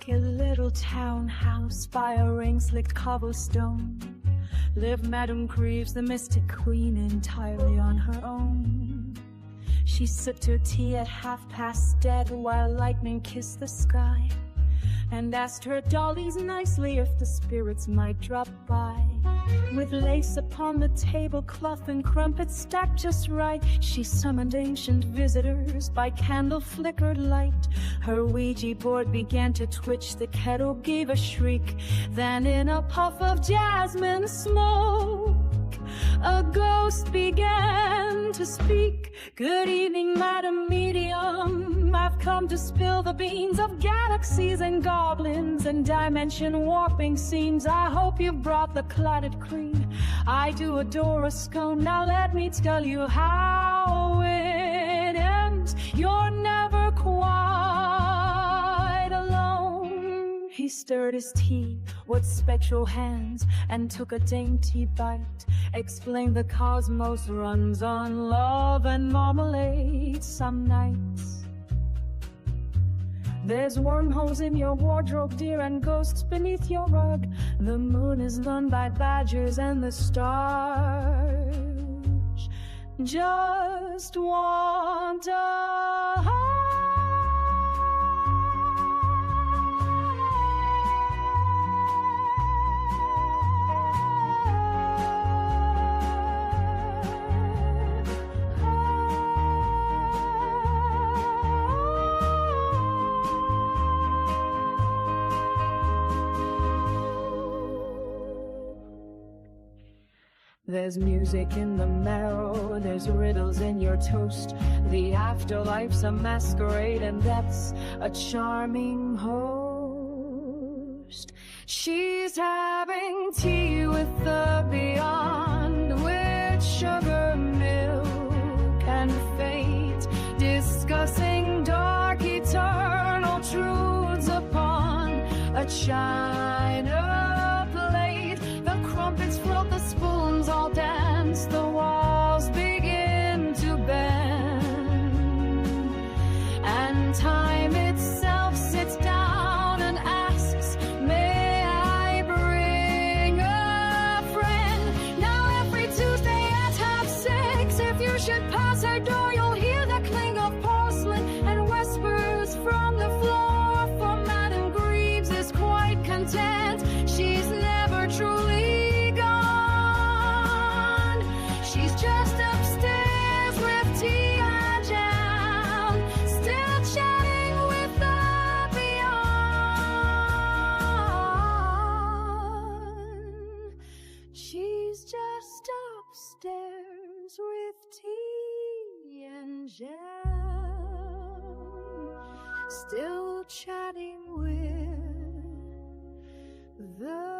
cocky little townhouse by a rain-slicked cobblestone lived Madame Greaves, the mystic queen, entirely on her own. She sipped her tea at dead while lightning kissed the sky, and asked her dollies nicely if the spirits might drop by. With lace upon the tablecloth and crumpets stacked just right, she summoned ancient visitors by candle-flickered light. Her Ouija board began to twitch, the kettle gave a shriek. Then in a puff of jasmine smoke, a ghost began to speak. Good evening, Madam Medium. I've come to spill the beans of galaxies and goblins and dimension warping scenes. I hope you brought the clotted cream. I do adore a scone. Now let me tell you how it ends. You're never quite alone. He stirred his tea with spectral hands and took a dainty bite. Explained the cosmos runs on love and marmalade some nights. There's wormholes in your wardrobe, dear, and ghosts beneath your rug. The moon is run by badgers and the stars just want a hug. There's music in the marrow, there's riddles in your toast. The afterlife's a masquerade, and that's a charming host. She's having tea with the beyond, with sugar, milk, and fate, discussing dark eternal truths upon a china plate. The crumpets float, the spoons all dance, the walls begin to bend, and time itself sits down and asks, may I bring a friend? Now every Tuesday at 6:30, if you should pass her door, you'll hear the cling of porcelain and whispers from the floor, for Madame Greaves is quite content. She's never truly gone. She's just upstairs with tea and jam, still chatting with the beyond. She's just upstairs with tea and jam, still chatting with the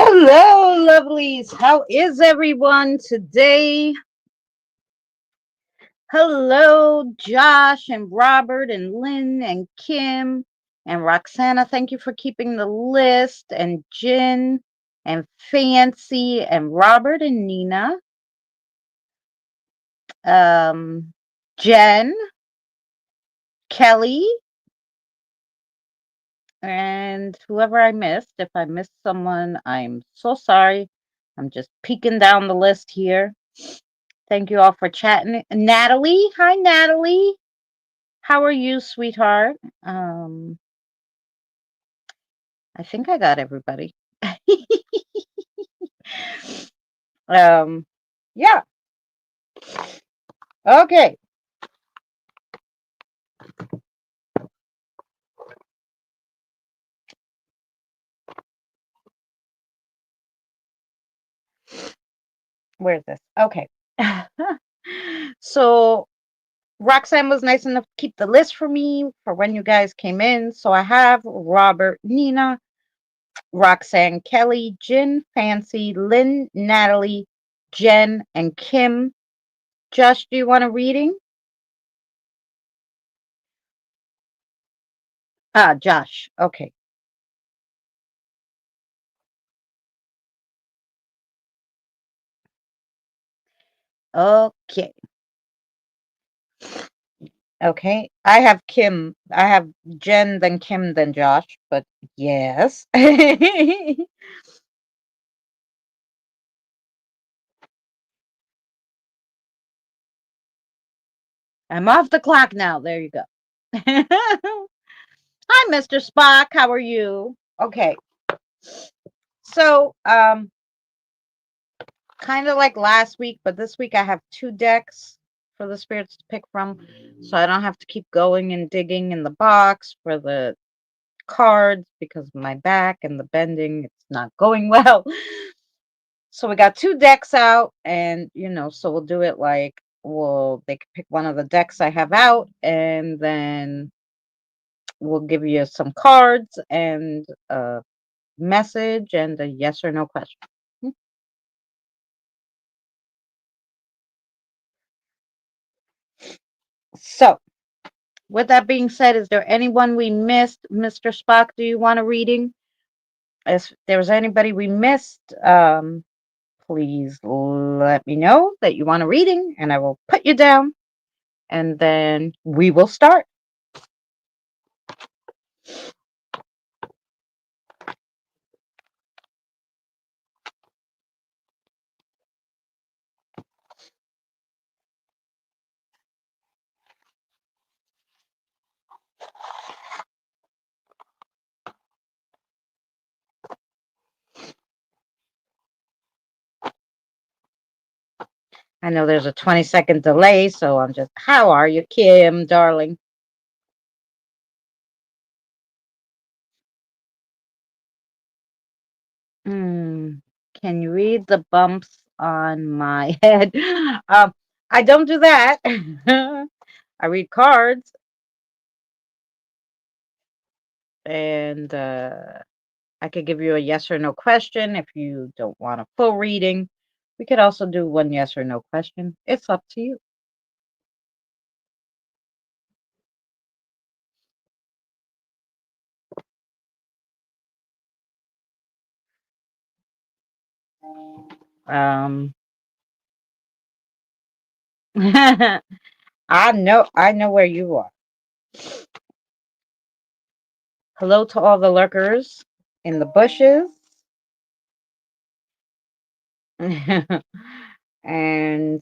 Hello, lovelies. How is everyone today? Hello, Josh and Robert and Lynn and Kim And Roxana, thank you for keeping the list. And Jen and Fancy and Robert and Nina. Jen, Kelly, and whoever I missed. If I missed someone, I'm so sorry. I'm just peeking down the list here. Thank you all for chatting. Natalie, hi Natalie. How are you, sweetheart? I think I got everybody. Yeah. Okay. Where's this? Okay. So Roxanne was nice enough to keep the list for me for when you guys came in. So I have Robert, Nina, Roxanne, Kelly, Jen, Fancy, Lynn, Natalie, Jen, and Kim. Josh, do you want a reading? Josh. Okay. Okay. Okay. I have Kim. I have Jen, then Kim, then Josh, but yes. I'm off the clock now. There you go. Hi, Mr. Spock. How are you? Okay. So, kind of like last week, but this week I have 2 decks for the spirits to pick from, so I don't have to keep going and digging in the box for the cards because of my back and the bending. It's not going well. So we got 2 decks out, and so we'll do it like, well, they can pick one of the decks I have out, and then we'll give you some cards and a message and a yes or no question. So, with that being said, is there anyone we missed? Mr. Spock, do you want a reading? If there's anybody we missed, please let me know that you want a reading, and I will put you down, and then we will start. I know there's a 20-second delay, so I'm just, how are you, Kim, darling? Can you read the bumps on my head? I don't do that. I read cards, and I could give you a yes or no question if you don't want a full reading. We could also do one yes or no question. It's up to you. Um, I know where you are. Hello to all the lurkers in the bushes. And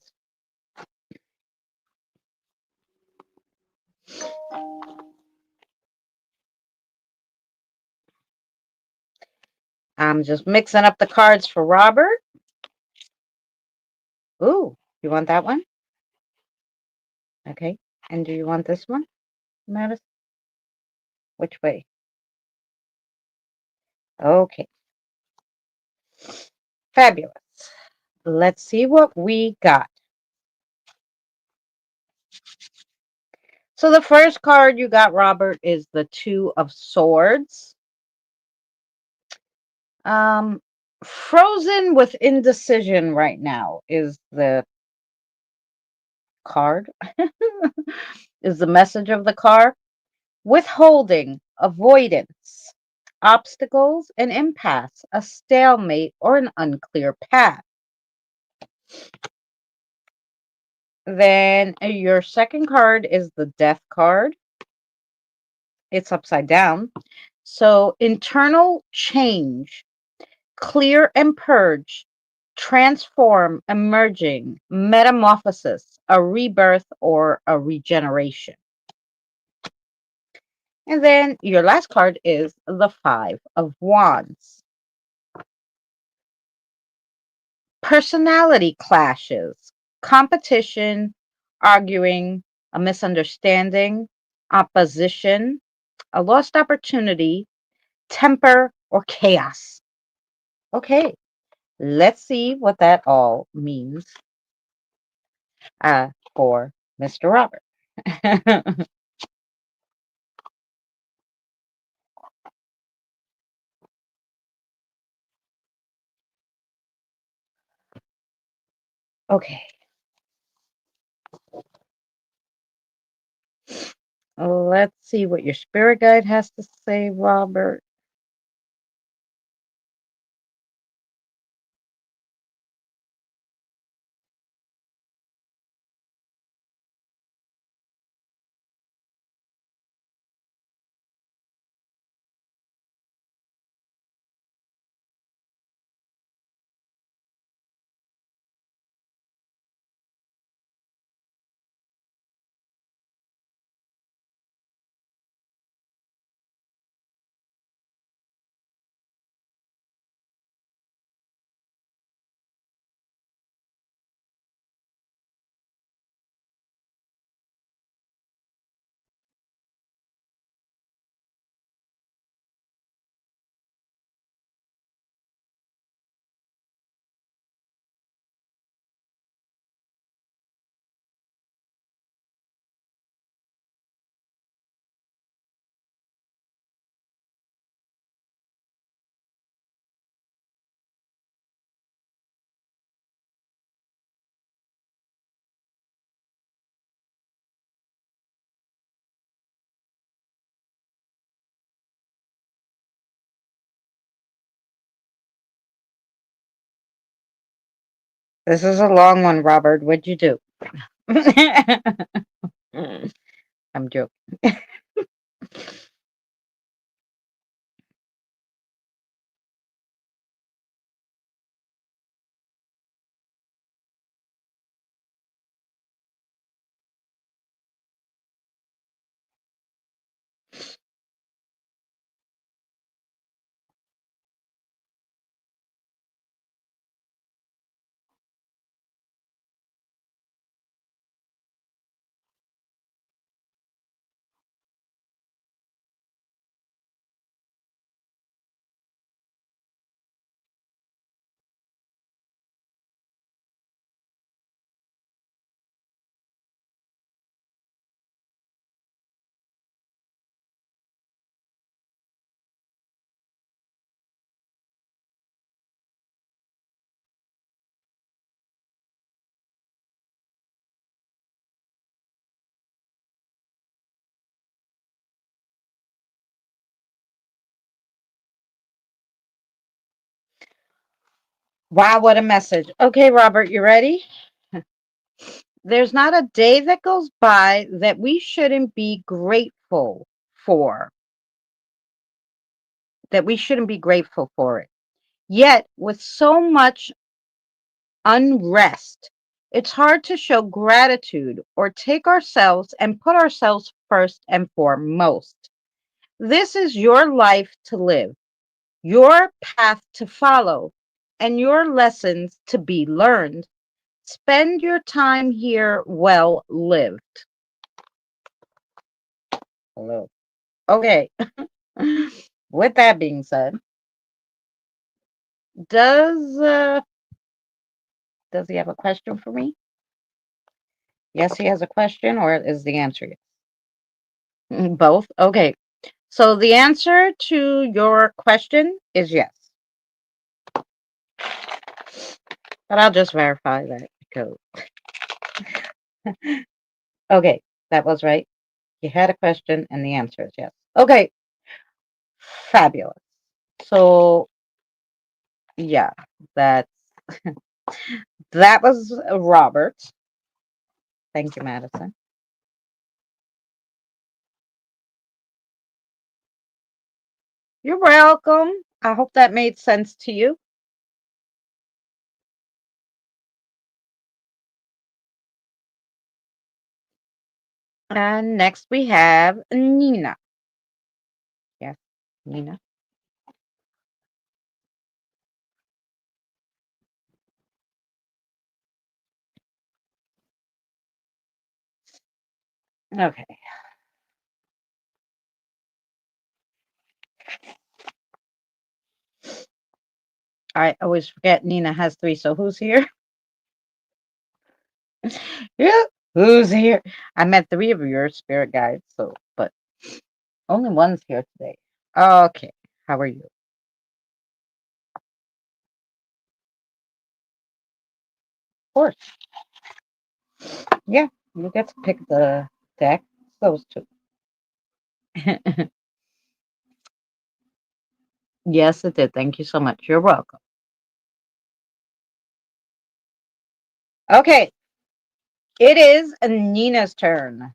I'm just mixing up the cards for Robert. Ooh, you want that one? Okay. And do you want this one, Madison? Which way? Okay. Fabulous. Let's see what we got. So the first card you got, Robert, is the 2 of Swords. Frozen with indecision right now is the card, is the message of the card. Withholding, avoidance, obstacles, an impasse, a stalemate, or an unclear path. Then your second card is the Death card. It's upside down. So internal change, clear and purge, transform, emerging, metamorphosis, a rebirth or a regeneration. And then your last card is the Five of Wands. Personality clashes, competition, arguing, a misunderstanding, opposition, a lost opportunity, temper, or chaos. Okay, let's see what that all means for Mr. Robert. Okay. Let's see what your spirit guide has to say, Robert. This is a long one, Robert. What'd you do? I'm joking. Wow, what a message. Okay, Robert, you ready? There's not a day that goes by that we shouldn't be grateful for, that we shouldn't be grateful for it. Yet, with so much unrest, it's hard to show gratitude or take ourselves and put ourselves first and foremost. This is your life to live, your path to follow, and your lessons to be learned. Spend your time here well lived. Hello. Okay. With that being said, does does he have a question for me? Yes, he has a question, or is the answer yes? Both? Okay. So the answer to your question is yes. But I'll just verify that because okay, that was right. You had a question and the answer is yes. Okay. Fabulous. So yeah, that's that was Robert. Thank you, Madison. You're welcome. I hope that made sense to you. And next we have Nina. Yes, Nina. Okay. I always forget Nina has three. So who's here? Yeah, who's here? I met three of your spirit guides, so but only one's here today. Okay. How are you? Of course. Yeah, you get to pick the deck. Those two. Yes, it did. Thank you so much. You're welcome. Okay, it is Nina's turn.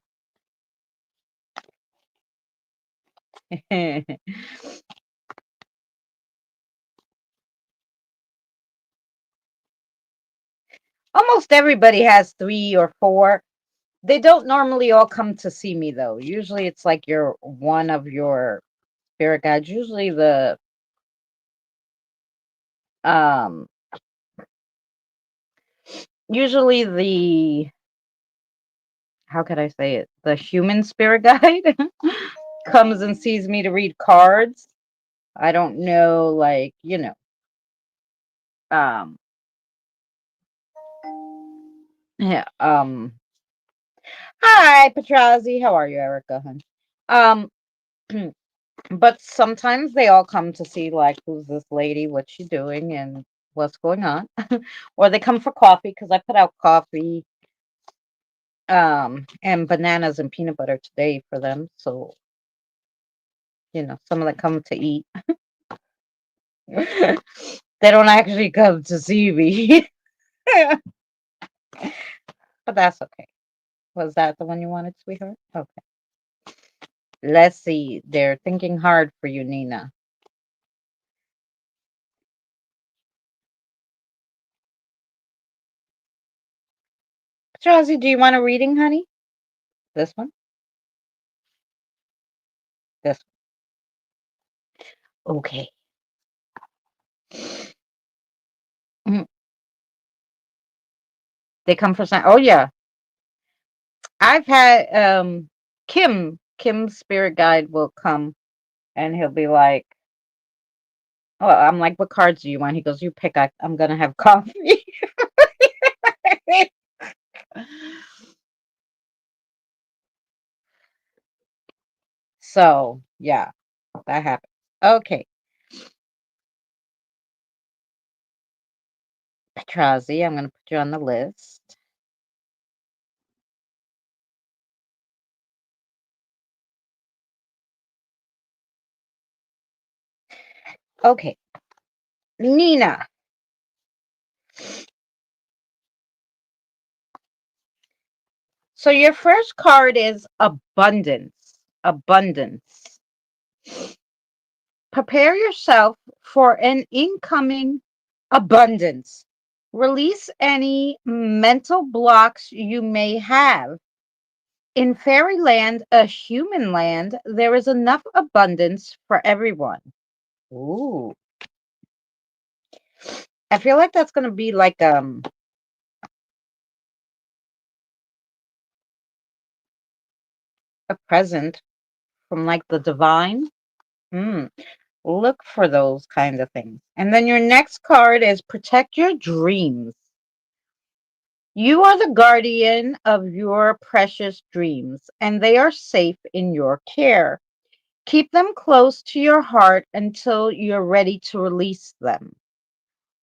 Almost everybody has three or four. They don't normally all come to see me though. Usually it's like you're one of your spirit guides. Um usually the how could I say it? The human spirit guide comes and sees me to read cards. I don't know, like, um yeah, hi Petrazi, how are you, Erica? Hun? Um but sometimes they all come to see like who's this lady, what's she doing, and what's going on. Or they come for coffee because I put out coffee and bananas and peanut butter today for them. So, some of them come to eat. They don't actually come to see me. But that's okay. Was that the one you wanted, sweetheart? Okay. Let's see. They're thinking hard for you, Nina. Josie, do you want a reading, honey? This one? This one. Okay. Mm, they come for some. Oh, yeah. I've had Kim's spirit guide will come and he'll be like, oh, I'm like, what cards do you want? He goes, you pick. I'm gonna have coffee. So yeah, that happened. Okay, Petrazi, I'm gonna put you on the list. Okay, Nina. So your first card is abundance. Abundance. Prepare yourself for an incoming abundance. Release any mental blocks you may have. In fairyland, a human land, there is enough abundance for everyone. Ooh. I feel like that's going to be like a present from like the divine. Hmm. Look for those kind of things. And then your next card is protect your dreams. You are the guardian of your precious dreams, and they are safe in your care. Keep them close to your heart until you're ready to release them.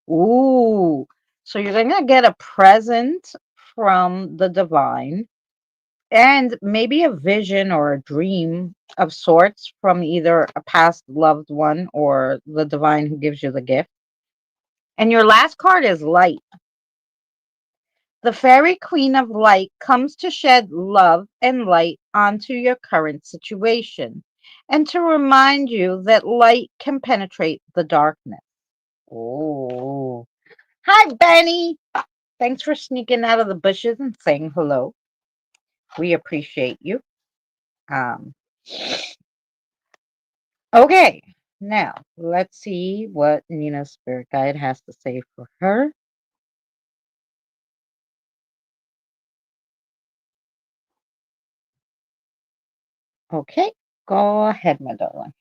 Ooh. So you're going to get a present from the divine. and maybe a vision or a dream of sorts from either a past loved one or the divine who gives you the gift. And your last card is light. The fairy queen of light comes to shed love and light onto your current situation and to remind you that light can penetrate the darkness. Oh, hi, Benny. Thanks for sneaking out of the bushes and saying hello. We appreciate you. Um, okay, now let's see what Nina's spirit guide has to say for her. Okay, go ahead, my darling.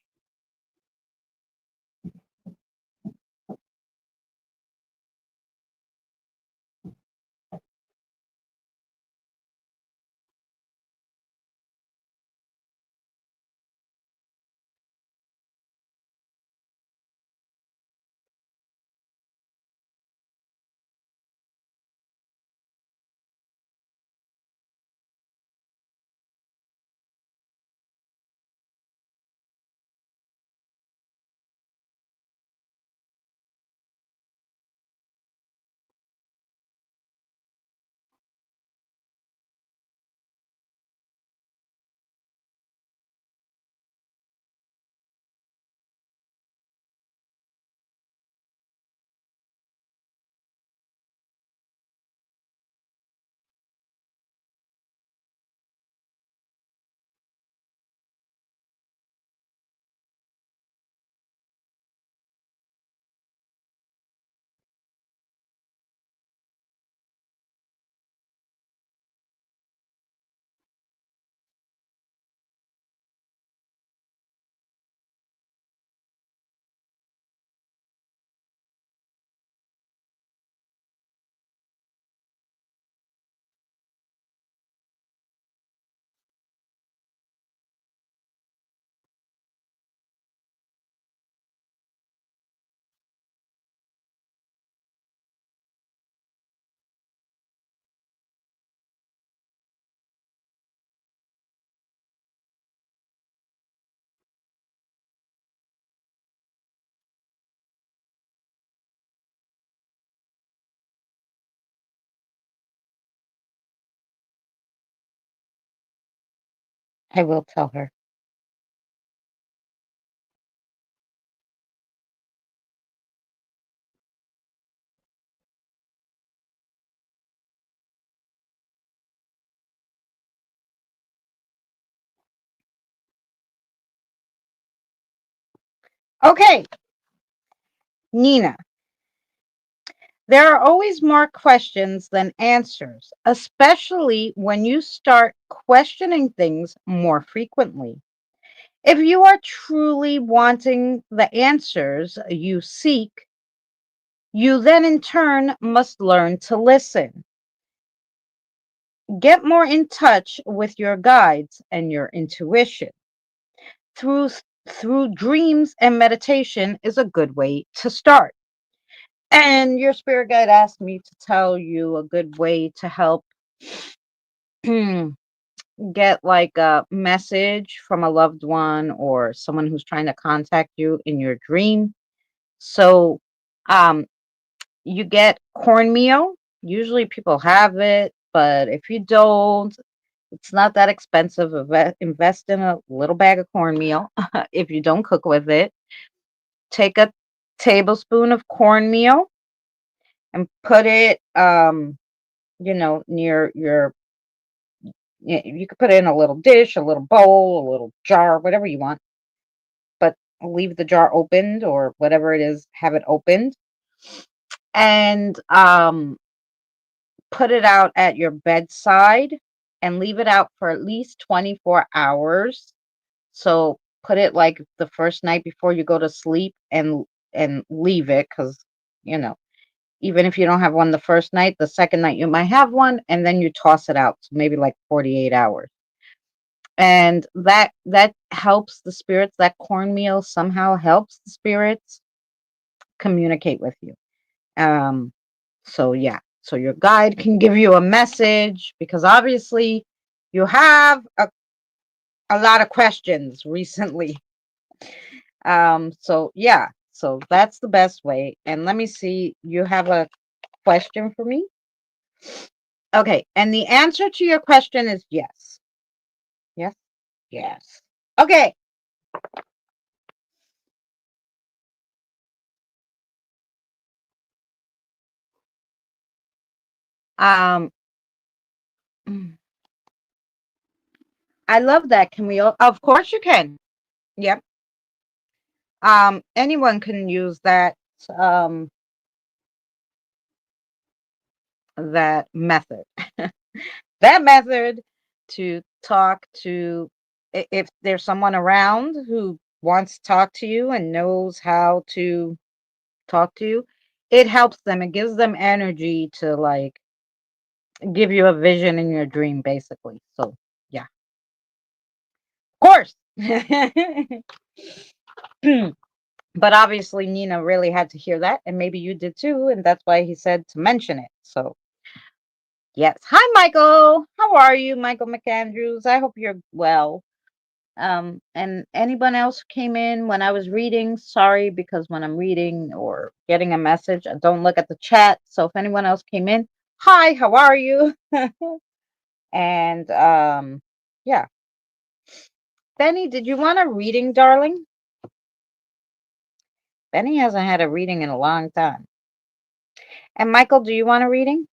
I will tell her. Okay, Nina, there are always more questions than answers, especially when you start questioning things more frequently. If you are truly wanting the answers you seek, you then in turn must learn to listen. Get more in touch with your guides and your intuition. Through through dreams and meditation is a good way to start. And your spirit guide asked me to tell you a good way to help get like a message from a loved one or someone who's trying to contact you in your dream. So, um, you get cornmeal. Usually people have it, but if you don't, it's not that expensive. Invest in a little bag of cornmeal if you don't cook with it. Take a tablespoon of cornmeal and put it, near your. You could put it in a little dish, a little bowl, a little jar, whatever you want. But leave the jar opened or whatever it is, have it opened, and put it out at your bedside and leave it out for at least 24 hours. So put it like the first night before you go to sleep and leave it cuz you know, even if you don't have one the first night, the second night you might have one and then you toss it out. So maybe like 48 hours. And that helps the spirits, that cornmeal somehow helps the spirits communicate with you. Um so yeah, so your guide can give you a message because obviously You have a lot of questions recently. So yeah, so that's the best way. And let me see, you have a question for me? Okay, and the answer to your question is yes. Yes, yes. Okay. Um, I love that. Can we all? Of course you can. Yep. Anyone can use um that method. That method to talk to if there's someone around who wants to talk to you and knows how to talk to you, it helps them. It gives them energy to like give you a vision in your dream, basically. So yeah, of course. But obviously Nina really had to hear that, and maybe you did too, and that's why he said to mention it. So yes. Hi Michael. How are you, Michael McAndrews? I hope you're well. And anyone else who came in when I was reading, sorry, because when I'm reading or getting a message, I don't look at the chat. So if anyone else came in, hi, how are you? And yeah. Benny, did you want a reading, darling? Benny hasn't had a reading in a long time. And Michael, do you want a reading?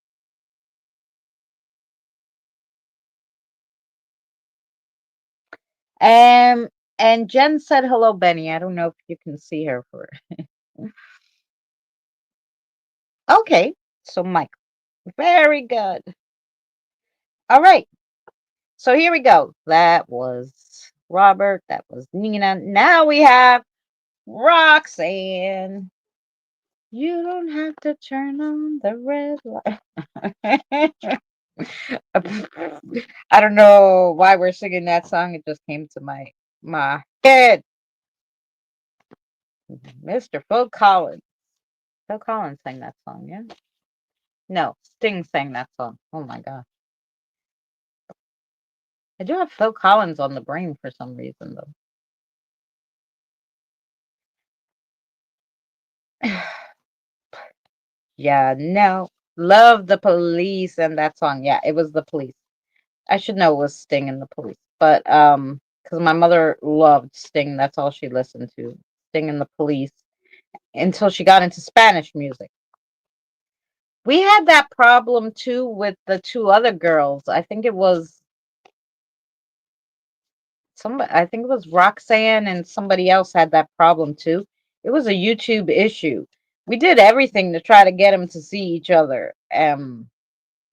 Um, and Jen said hello, Benny. I don't know if you can see her for okay. So Michael. Very good. All right. So here we go. That was Robert. That was Nina. Now we have Roxanne. You don't have to turn on the red light. I don't know why we're singing that song. It just came to my head. Mr. Phil Collins. Phil Collins sang that song, yeah? No, Sting sang that song. Oh my god. I do have Phil Collins on the brain for some reason though. Yeah, no. Love the Police and that song. Yeah, it was the Police. I should know it was Sting and the Police. But because my mother loved Sting, that's all she listened to. Sting and the Police until she got into Spanish music. We had that problem too with the two other girls. I think it was Roxanne and somebody else had that problem too. It was a YouTube issue. We did everything to try to get them to see each other. I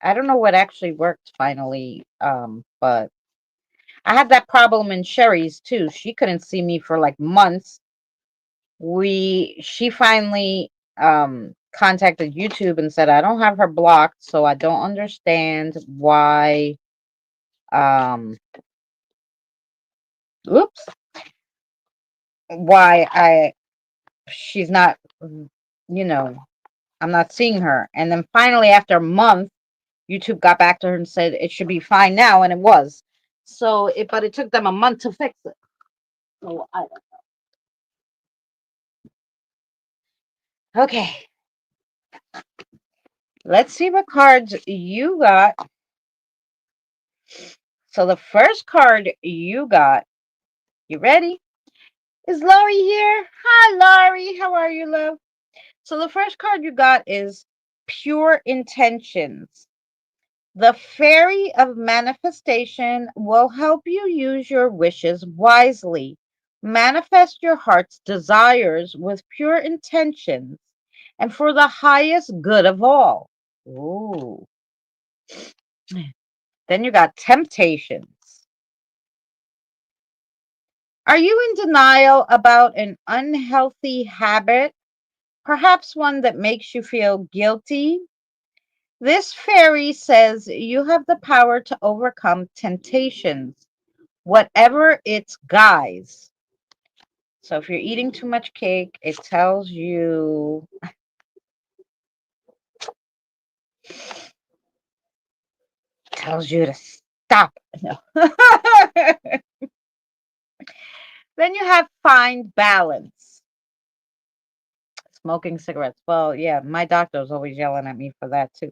don't know what actually worked finally, but I had that problem in Sherry's too. She couldn't see me for like months. She finally contacted YouTube and said I don't have her blocked, so I don't understand um oops why I she's not you know I'm not seeing her. And then finally after a month YouTube got back to her and said it should be fine now, and it was. But it took them a month to fix it. So okay, let's see what cards you got. So the first card you got, you ready? Is Laurie here? Hi, Laurie. How are you, love? So the first card you got is Pure Intentions. The fairy of manifestation will help you use your wishes wisely. Manifest your heart's desires with pure intentions and for the highest good of all. Ooh. Then you got temptations. Are you in denial about an unhealthy habit? Perhaps one that makes you feel guilty? This fairy says you have the power to overcome temptations, whatever its guise. So if you're eating too much cake, it tells you to Stop. No. Then you have find balance. Smoking cigarettes. Well, yeah, my doctor was always yelling at me for that too.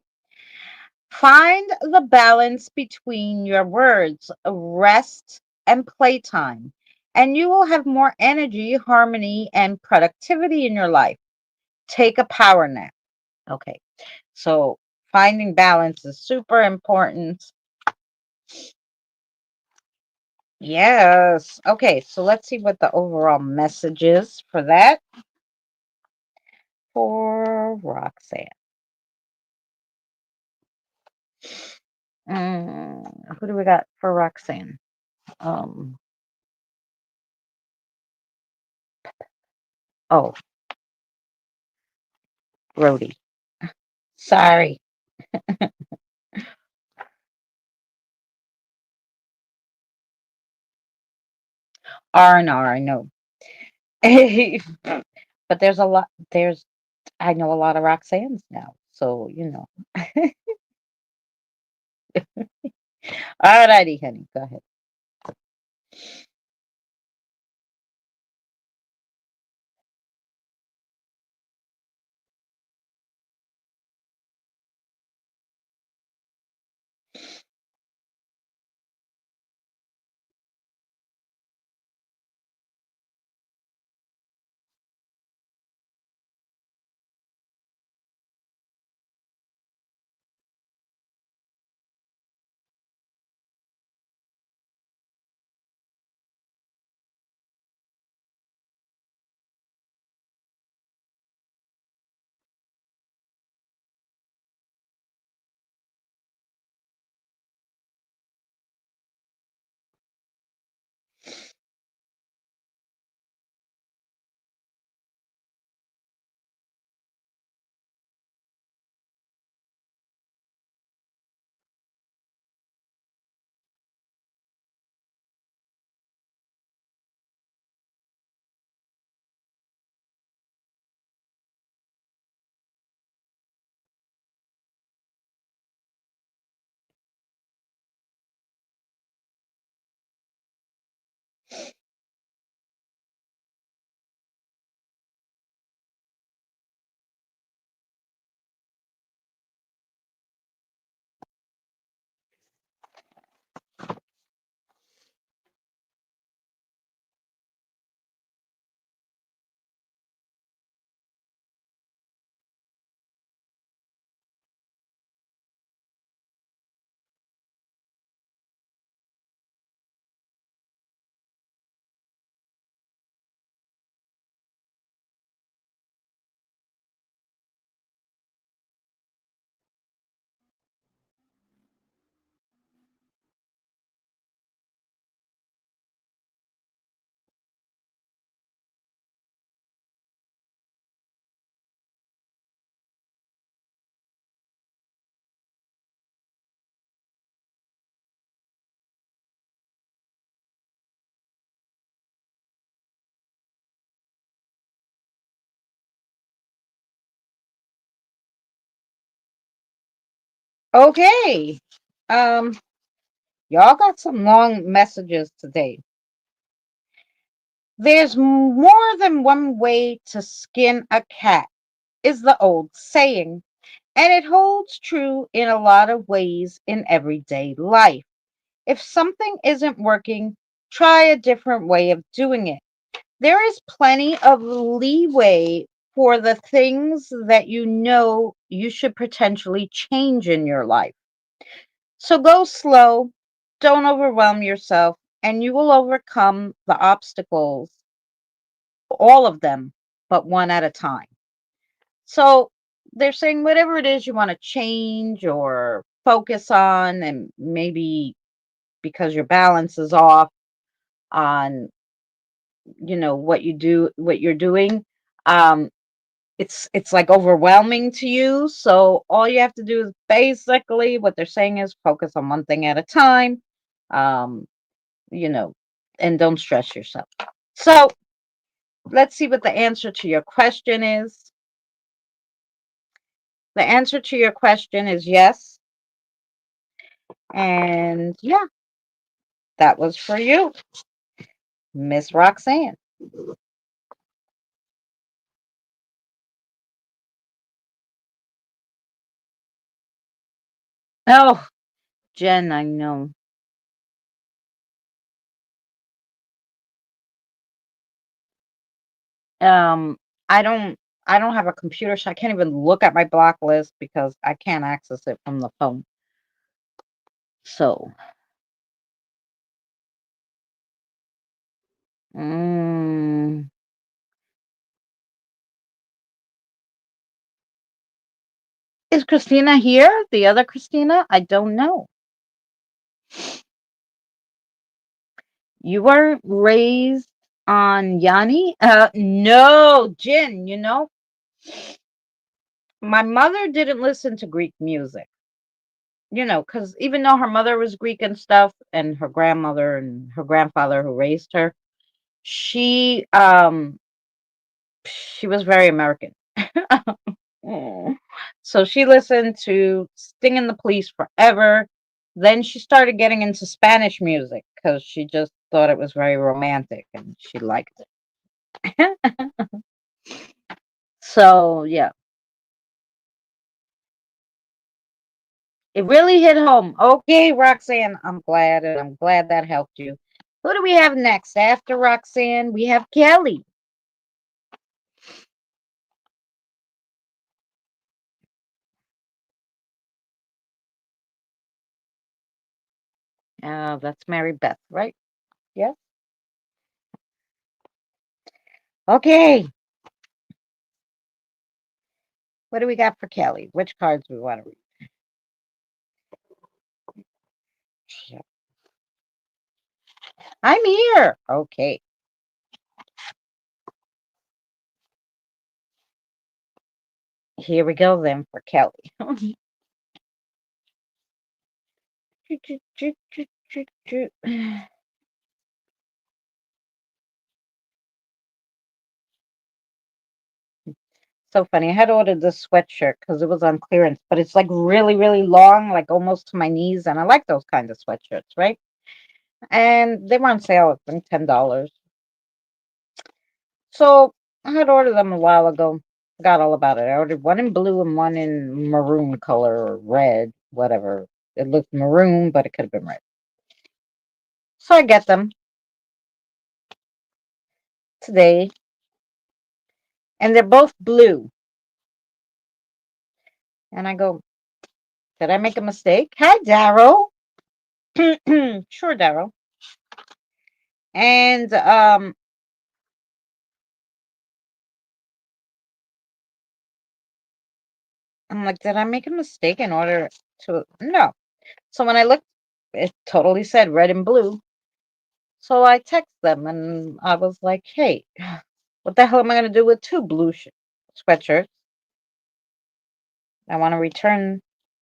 Find the balance between your words, rest, and playtime, and you will have more energy, harmony, and productivity in your life. Take a power nap. Okay, so finding balance is super important. Yes. Okay, so let's see what the overall message is for that for Roxanne. Who do we got for Roxanne? Um, oh, Brody. Sorry. R&R, I know. But there's a lot, I know a lot of Roxanne's now. So, All righty, honey. Go ahead. Okay. Um, y'all got some long messages today. There's more than one way to skin a cat, is the old saying, and it holds true in a lot of ways in everyday life. If something isn't working, try a different way of doing it. There is plenty of leeway for the things that you should potentially change in your life. So go slow, don't overwhelm yourself, and you will overcome the obstacles, all of them, but one at a time. So they're saying whatever it is you want to change or focus on, and maybe because your balance is off on what you're doing, um it's like overwhelming to you. So all you have to do is basically what they're saying is focus on one thing at a time, um you know and don't stress yourself. So let's see what the answer to your question is. The answer to your question is yes. And yeah, that was for you, Miss Roxanne. Oh, Jen, I know. Um, I don't I don't have a computer, so I can't even look at my block list because I can't access it from the phone. So, mm, is Christina here? The other Christina? I don't know. You weren't raised on Yanni? No, Jin, my mother didn't listen to Greek music, because even though her mother was Greek and stuff, and her grandmother and her grandfather who raised her, she she was very American. Mm. So she listened to Sting and the Police forever. Then she started getting into Spanish music because she just thought it was very romantic and she liked it. So yeah, it really hit home. Okay, Roxanne, I'm glad, and I'm glad that helped you. Who do we have next? After Roxanne, we have Kelly. That's Mary Beth, right? Yes. Okay. What do we got for Kelly? Which cards we want to read? Yep. I'm here. Okay. Here we go then for Kelly. So funny. I had ordered this sweatshirt because it was on clearance, but it's like really, really long, like almost to my knees. And I like those kinds of sweatshirts, right? And they were on sale, I think $10. So I had ordered them a while ago. Forgot all about it. I ordered one in blue and one in maroon color or red, whatever. It looked maroon, but it could have been red. So I get them today, and they're both blue. And I go, did I make a mistake? Hi, Daryl. Sure, Daryl. And I'm like, did I make a mistake in order to? No. So when I looked, it totally said red and blue. So I text them and I was like, hey, what the hell am I going to do with two blue sweatshirts? I want to return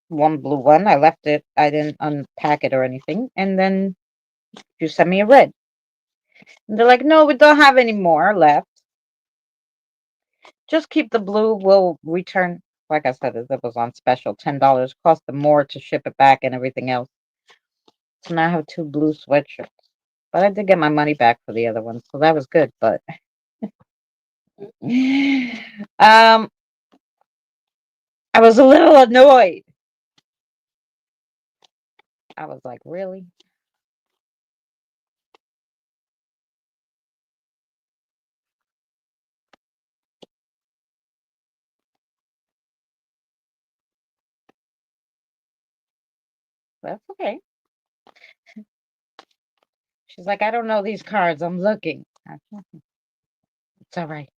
one blue one. I left it. I didn't unpack it or anything. And then you sent me a red. And they're like, no, we don't have any more left. Just keep the blue. We'll return. Like I said, it was on special. $10 cost them more to ship it back and everything else. So now I have two blue sweatshirts. But I did get my money back for the other one, so that was good. But I was a little annoyed. I was like, really? That's okay. She's like, I don't know these cards. I'm looking. It's all right.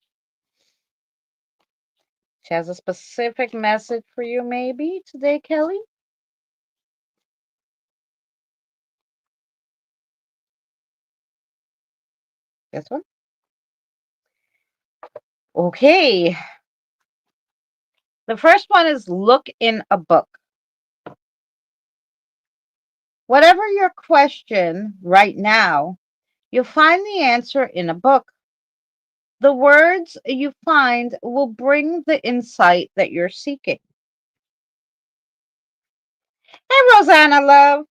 She has a specific message for you, maybe today, Kelly. This one. Okay. The first one is look in a book. Whatever your question right now, you'll find the answer in a book. The words you find will bring the insight that you're seeking. Hey, Rosanna, love.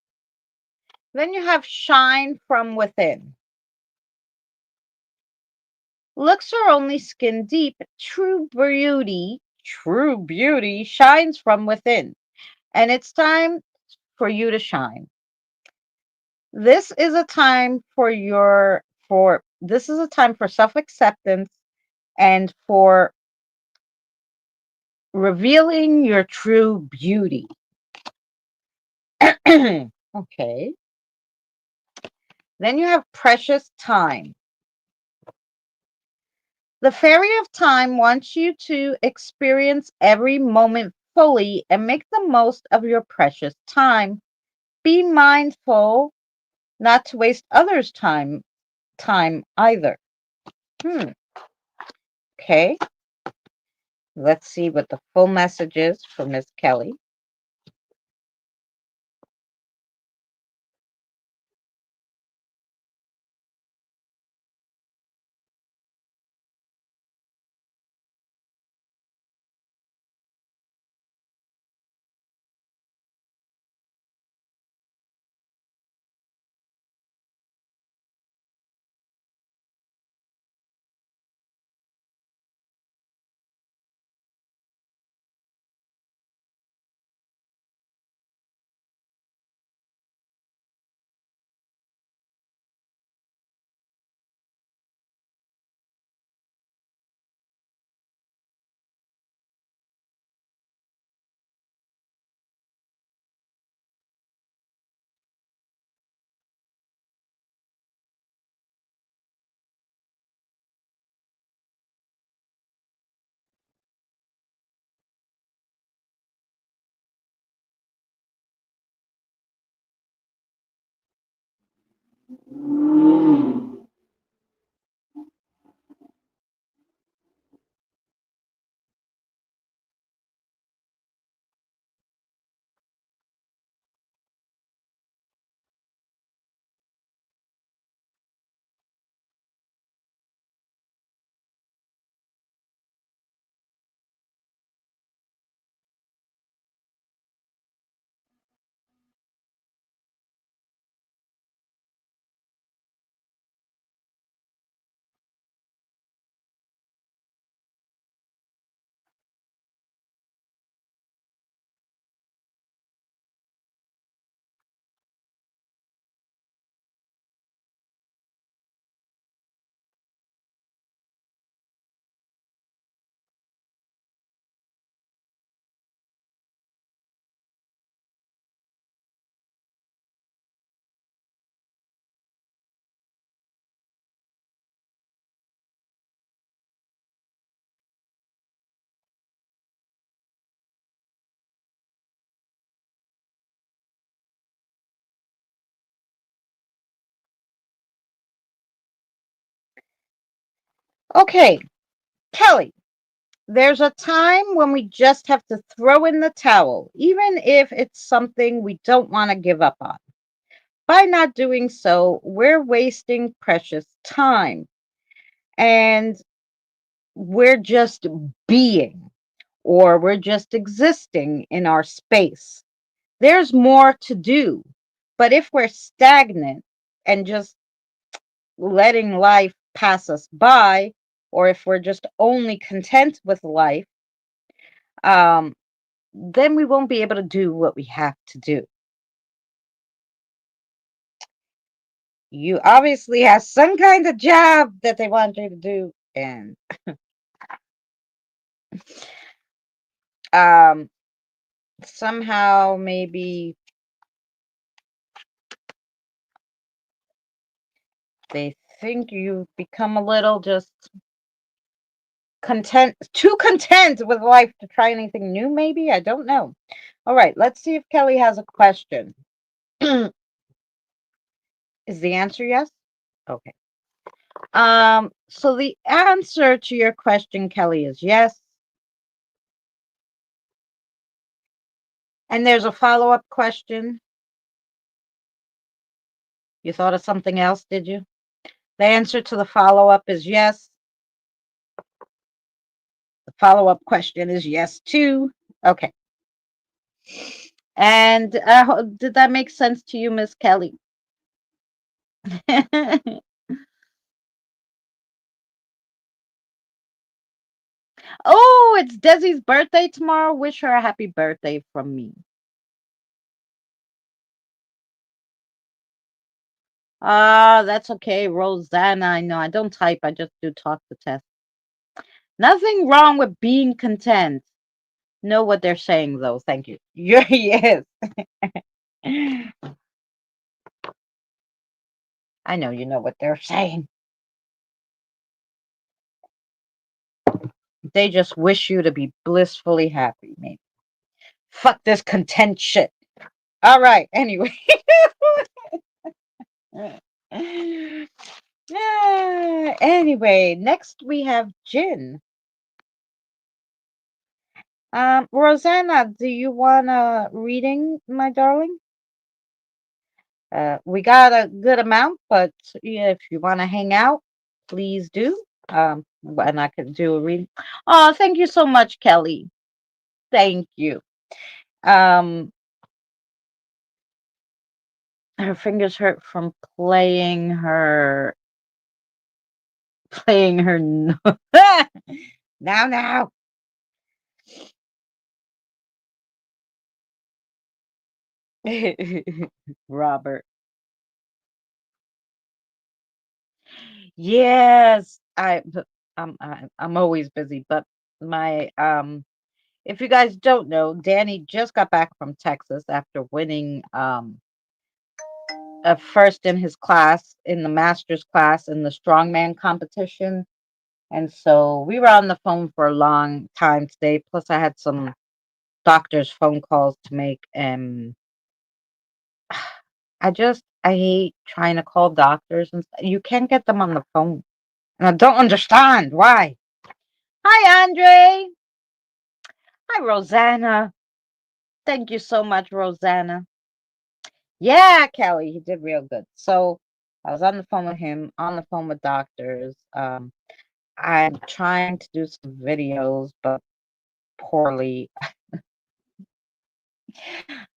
Then you have shine from within. Looks are only skin deep. True beauty shines from within. And it's time for you to shine. This is a time for self-acceptance and for revealing your true beauty. Okay. Then you have precious time. The fairy of time wants you to experience every moment fully and make the most of your precious time. Be mindful not to waste others' time either. Hmm. Okay. Let's see what the full message is for Miss Kelly. Okay, Kelly, there's a time when we just have to throw in the towel, even if it's something we don't want to give up on. By not doing so, we're wasting precious time and we're just being or we're just existing in our space. There's more to do. But if we're stagnant and just letting life pass us by, or if we're just only content with life, um, then we won't be able to do what we have to do. You obviously have some kind of job that they want you to do, and um, somehow maybe they think you've become a little just too content with life to try anything new, maybe. I don't know. All right, let's see if Kelly has a question. Is the answer yes? Okay. So the answer to your question, Kelly, is yes. And there's a follow-up question. You thought of something else, did you? The answer to the follow-up is yes. The follow-up question is yes too. Okay. And did that make sense to you, Miss Kelly? Oh, it's Desi's birthday tomorrow. Wish her a happy birthday from me. That's okay, Rosanna. I know I don't type, I just do talk to test. Nothing wrong with being content. Know what they're saying though. Thank you. Yes. I know you know what they're saying. They just wish you to be blissfully happy, maybe. Fuck this content shit. All right, anyway. Anyway, next we have Jin. Rosanna, do you want a reading, my darling? We got a good amount, but yeah, if you want to hang out, please do. And I could do a reading. Oh, thank you so much, Kelly. Thank you. Um, her fingers hurt from playing her. Now. Robert. Yes, I'm always busy, but my if you guys don't know, Danny just got back from Texas after winning a first in his class in the master's class in the strongman competition. And so we were on the phone for a long time today. Plus, I had some doctor's phone calls to make, and I hate trying to call doctors and you can't get them on the phone. And I don't understand why. Hi, Andre. Hi, Rosanna. Thank you so much, Rosanna. Yeah, Kelly, he did real good. So I was on the phone with him, on the phone with doctors. I'm trying to do some videos, but poorly.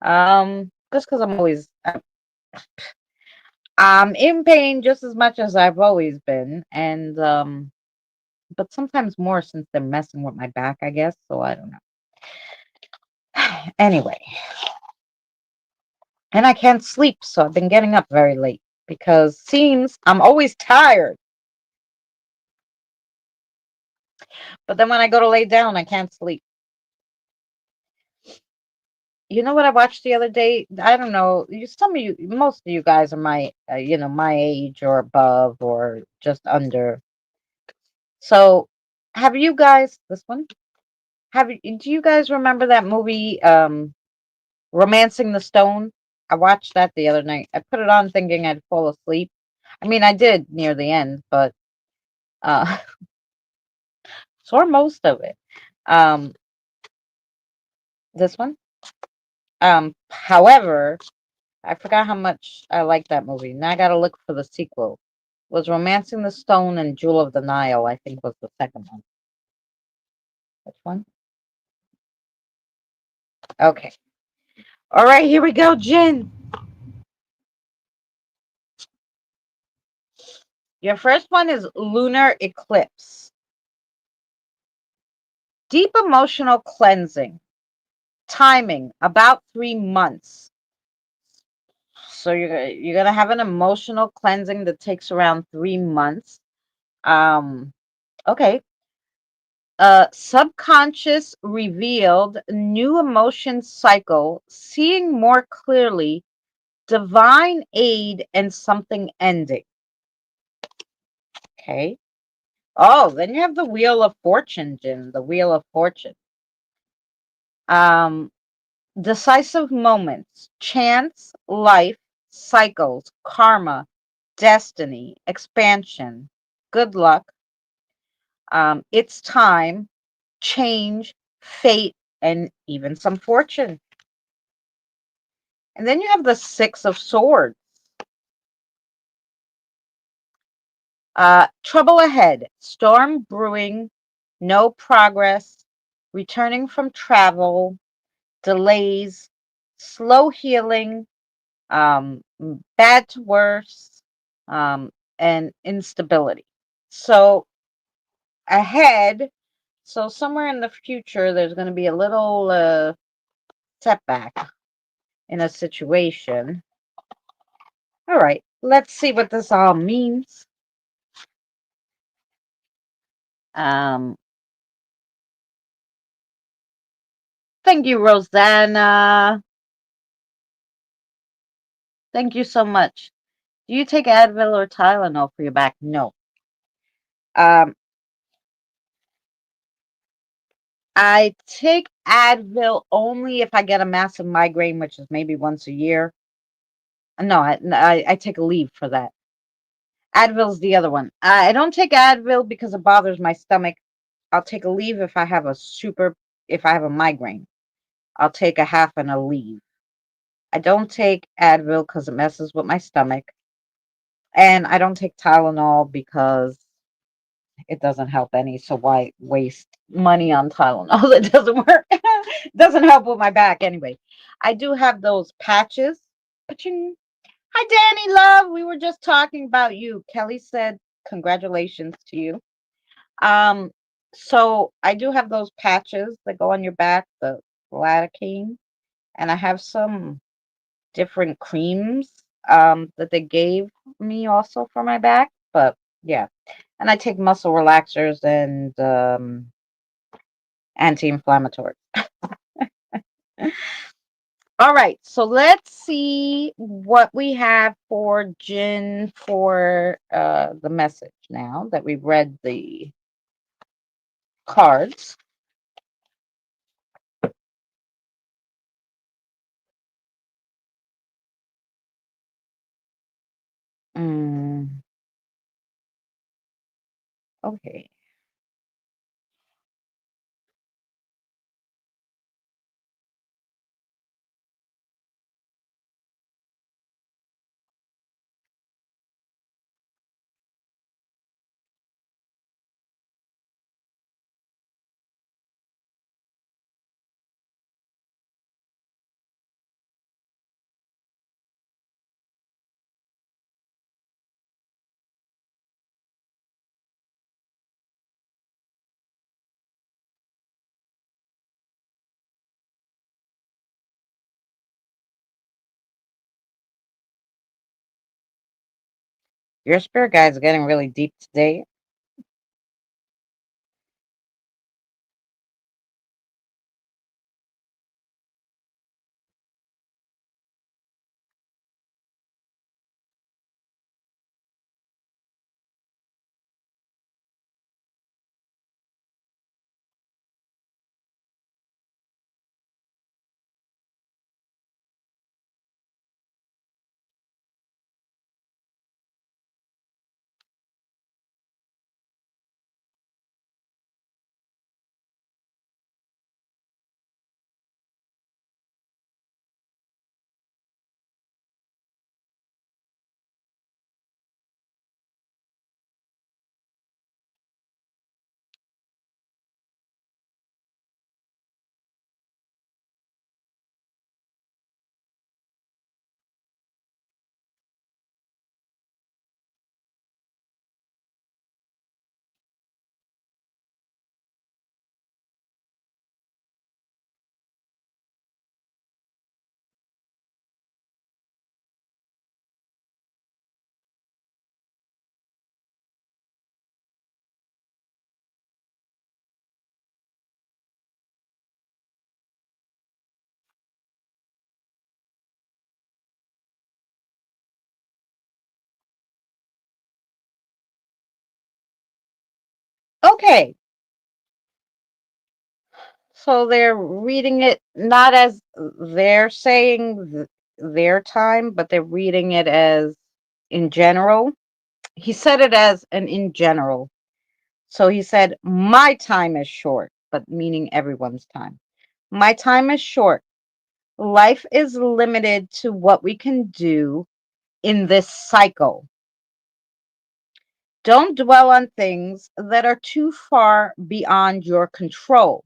Just because I'm in pain just as much as I've always been, and but sometimes more since they're messing with my back, I guess. So I don't know. Anyway, and I can't sleep, so I've been getting up very late because seems I'm always tired. But then when I go to lay down, I can't sleep. You know what I watched the other day? I don't know. Most of you guys are my age or above or just under. So, have you guys this one? Do you guys remember that movie, Romancing the Stone? I watched that the other night. I put it on thinking I'd fall asleep. I mean, I did near the end, but uh, saw most of it. Um, this one. However, I forgot how much I liked that movie. Now I gotta look for the sequel. Was Romancing the Stone and Jewel of the Nile, I think was the second one. Which one? Okay. All right, here we go, Jin. Your first one is Lunar Eclipse. Deep emotional cleansing. Timing, about 3 months. So you're gonna have an emotional cleansing that takes around 3 months. Okay. Subconscious revealed new emotion cycle, seeing more clearly, divine aid, and something ending. Okay. Oh, then you have the Wheel of Fortune, Jim. The Wheel of Fortune. Um, decisive moments, chance, life, cycles, karma, destiny, expansion, good luck, it's time, change, fate, and even some fortune. And then you have the Six of Swords. Trouble ahead, storm brewing, no progress, returning from travel, delays, slow healing, bad to worse. um, and instability. So ahead, so somewhere in the future, there's going to be a little setback in a situation. All right, let's see what this all means. Um, Thank you, Rosanna. Thank you so much. Do you take Advil or Tylenol for your back? No. Um, I take Advil only if I get a massive migraine, which is maybe once a year. No, I take a leave for that. Advil's the other one. I don't take Advil because it bothers my stomach. I'll take a leave if I have a migraine. I'll take a half and a leave. I don't take Advil because it messes with my stomach. And I don't take Tylenol because it doesning help any. So why waste money on Tylenol that doesn't work? Doesn't help with my back anyway. I do have those patches. Paching. Hi, Danny Love. We were just talking about you. Kelly said congratulations to you. Um, so I do have those patches that go on your back, the lidocaine, and I have some different creams that they gave me also for my back. But yeah, and I take muscle relaxers and anti-inflammatory. All right, so let's see what we have for Jin for the message now that we've read the cards. Mm, okay. Your spirit guides are getting really deep today. Okay, so they're reading it not as they're saying their time, but they're reading it as in general. He said it as an in general. So he said, my time is short, but meaning everyone's time. My time is short. Life is limited to what we can do in this cycle. Don't dwell on things that are too far beyond your control.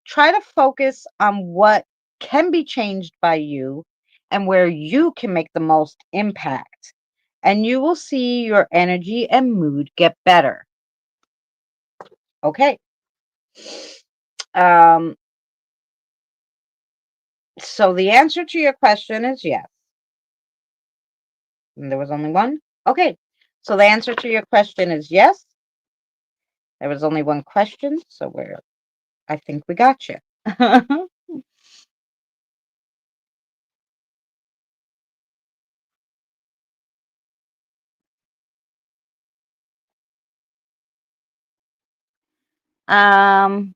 Try to focus on what can be changed by you and where you can make the most impact. and you will see your energy and mood get better. Okay. So the answer to your question is yes. And there was only one? Okay. So the answer to your question is yes. There was only one question, so I think we got you. Oh.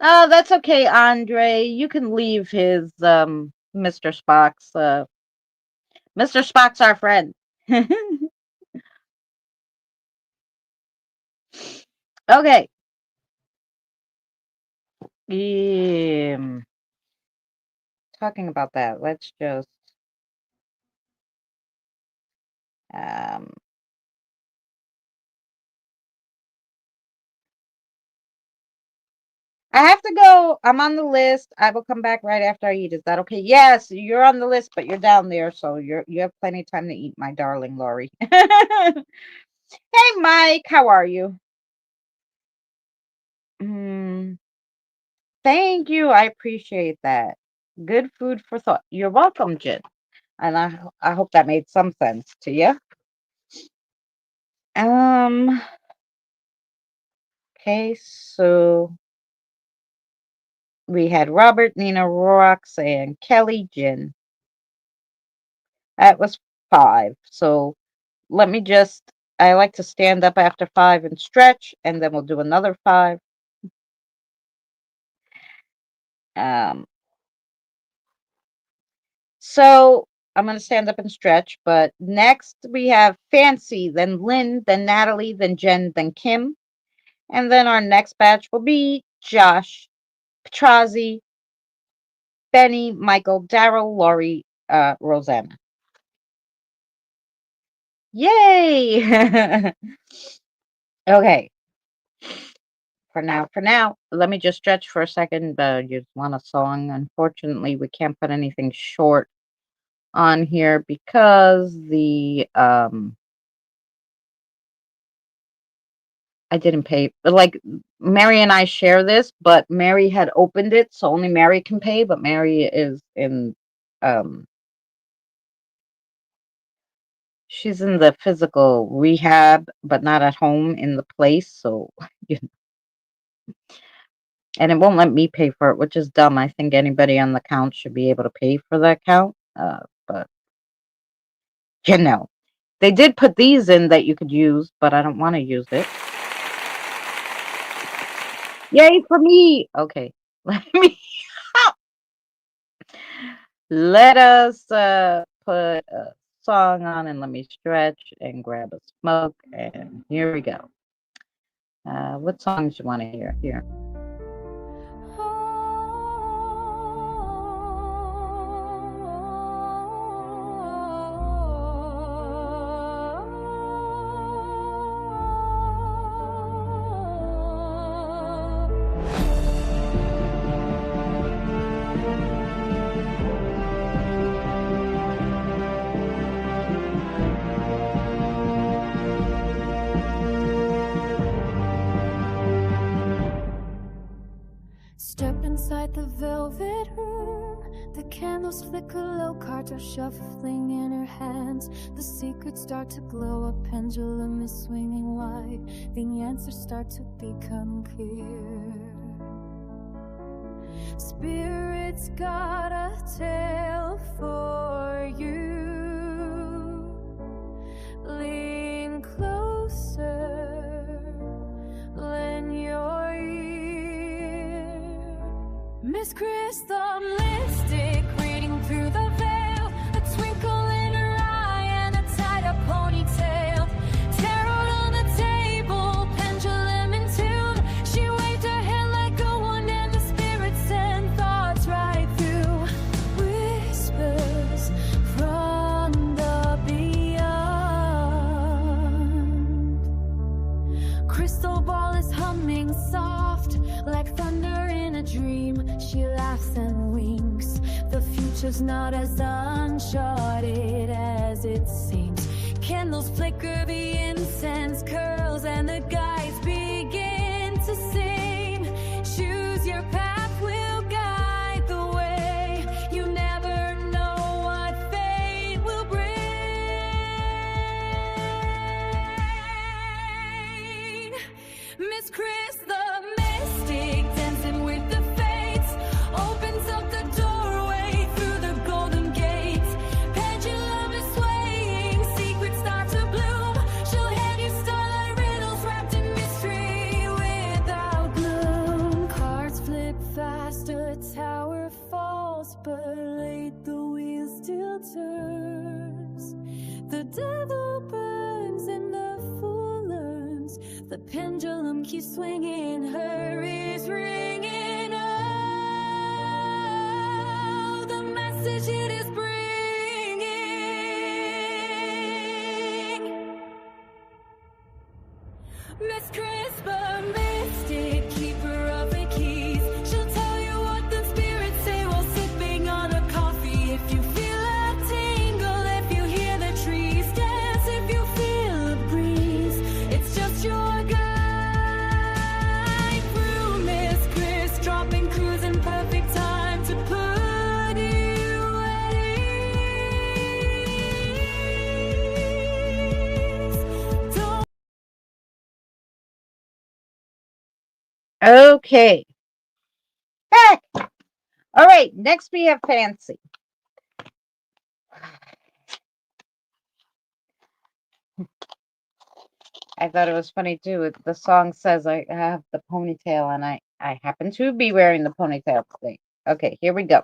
Oh, that's okay, Andre. You can leave his Mr. Spock's Mr. Spock's our friend. Okay. Talking about that, let's just um I have to go. I'm on the list. I will come back right after I eat. Is that okay? Yes, you're on the list, but you're down there, so you have plenty of time to eat, my darling Lori. Hey, Mike, how are you? Thank you. I appreciate that. Good food for thought. You're welcome, Jen. And I hope that made some sense to you. Okay, so we had Robert, Nina, Roxanne, Kelly, Jen. That was 5. So let me I like to stand up after 5 and stretch, and then we'll do another 5. So I'm going to stand up and stretch, but next we have Fancy, then Lynn, then Natalie, then Jen, then Kim. And then our next batch will be Josh, Petrazi, Benny, Michael, Daryl, Lori, Rosanna. Yay! Okay. For now, let me just stretch for a second. You just want a song. Unfortunately, we can't put anything short on here because I didn't pay. Like, Mary and I share this, but Mary had opened it, so only Mary can pay. But Mary is in she's in the physical rehab, but not at home in the place. So, and it won't let me pay for it, which is dumb. I think anybody on the account should be able to pay for the account. But they did put these in that you could use, but I don't want to use it. Yay for me! Okay, let us put a song on and let me stretch and grab a smoke, and here we go. What songs you want to hear here? Step inside the velvet room. The candles flicker low, cards are shuffling in her hands. The secrets start to glow, a pendulum is swinging wide. The answers start to become clear. Spirit's got a tale for you. Lean closer, lend your ear. Miss Crystal lipstick reading through the veil, a twinkle in her eye and a tied-up ponytail. Tarot on the table, pendulum in tune. She waved her hand like a wand and the spirits sent thoughts right through. Whispers from the beyond. Crystal ball is humming soft like thunder in a dream. She laughs and winks. The future future's not as uncharted as it seems. Candles flicker, the incense curls, and the guys begin to sing. Choose your path, will guide the way. You never know what fate will bring. Miss Chris the mystic, dancing with the fates, opens up the doorway through the golden gates. Pendulum is swaying, secrets start to bloom. She'll hand you starlight riddles wrapped in mystery without gloom. Cards flip fast, a tower falls, but late the wheel still turns. The devil burns and the fool learns. The pendulum keeps swinging, her is ringing. Oh, the message it is bringing. Miss Crispa, mystic, keeper of the keys. She'll tell you what the spirits say while sipping on a coffee. If you feel a tingle, if you hear the trees dance, if you feel a breeze, it's just your guide through Miss Chris, dropping clues in perfect time to put you at ease. Don't Okay, back. All right, next we have Fancy. I thought it was funny too. The song says I have the ponytail, and I happen to be wearing the ponytail today. Okay, here we go.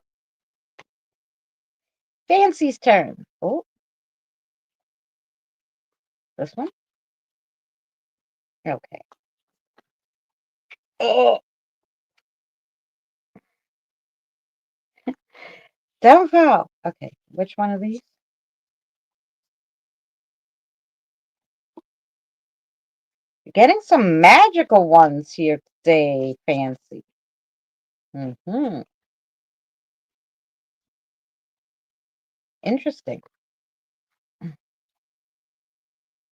Fancy's turn. Oh, this one. Okay. Oh, don't fall. Okay, which one of these? You're getting some magical ones here today, Fancy. Mm-hmm. Interesting. Did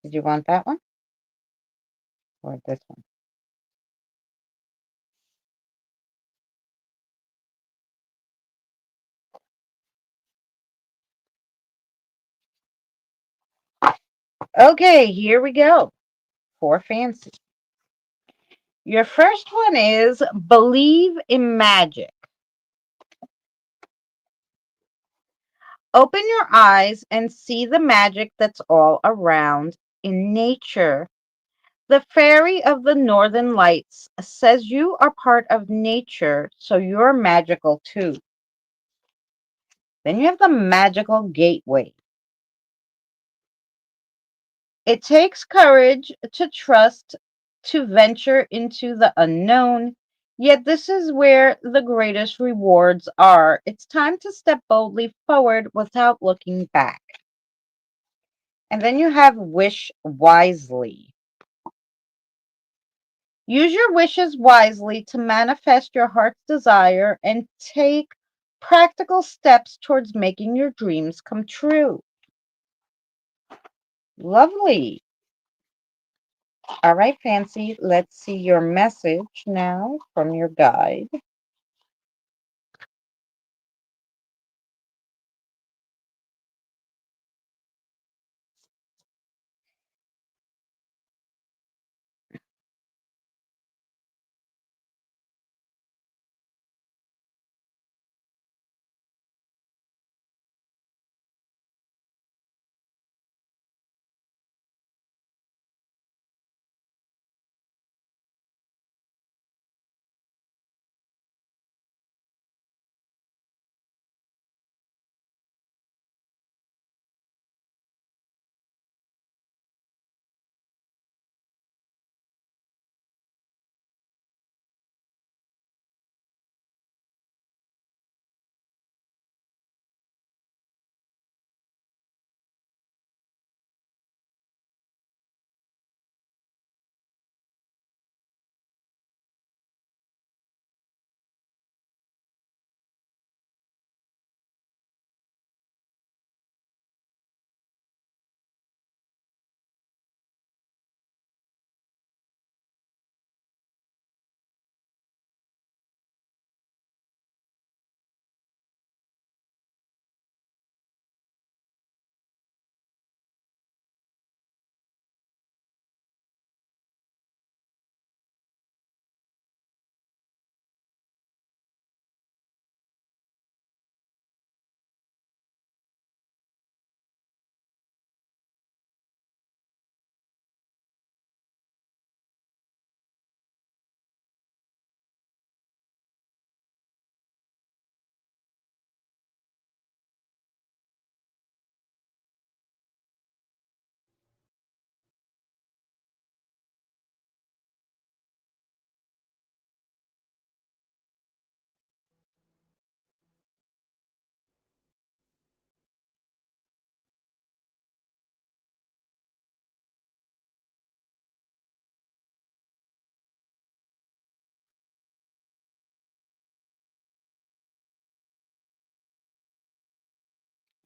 you want that one or this one? Okay, here we go for Fancy. Your first one is believe in magic. Open your eyes and see the magic that's all around in nature. The fairy of the northern lights says you are part of nature, so you're magical too. Then you have the magical gateway. It takes courage to trust, to venture into the unknown, yet this is where the greatest rewards are. It's time to step boldly forward without looking back. And then you have wish wisely. Use your wishes wisely to manifest your heart's desire and take practical steps towards making your dreams come true. Lovely. All right, Fancy, let's see your message now from your guide.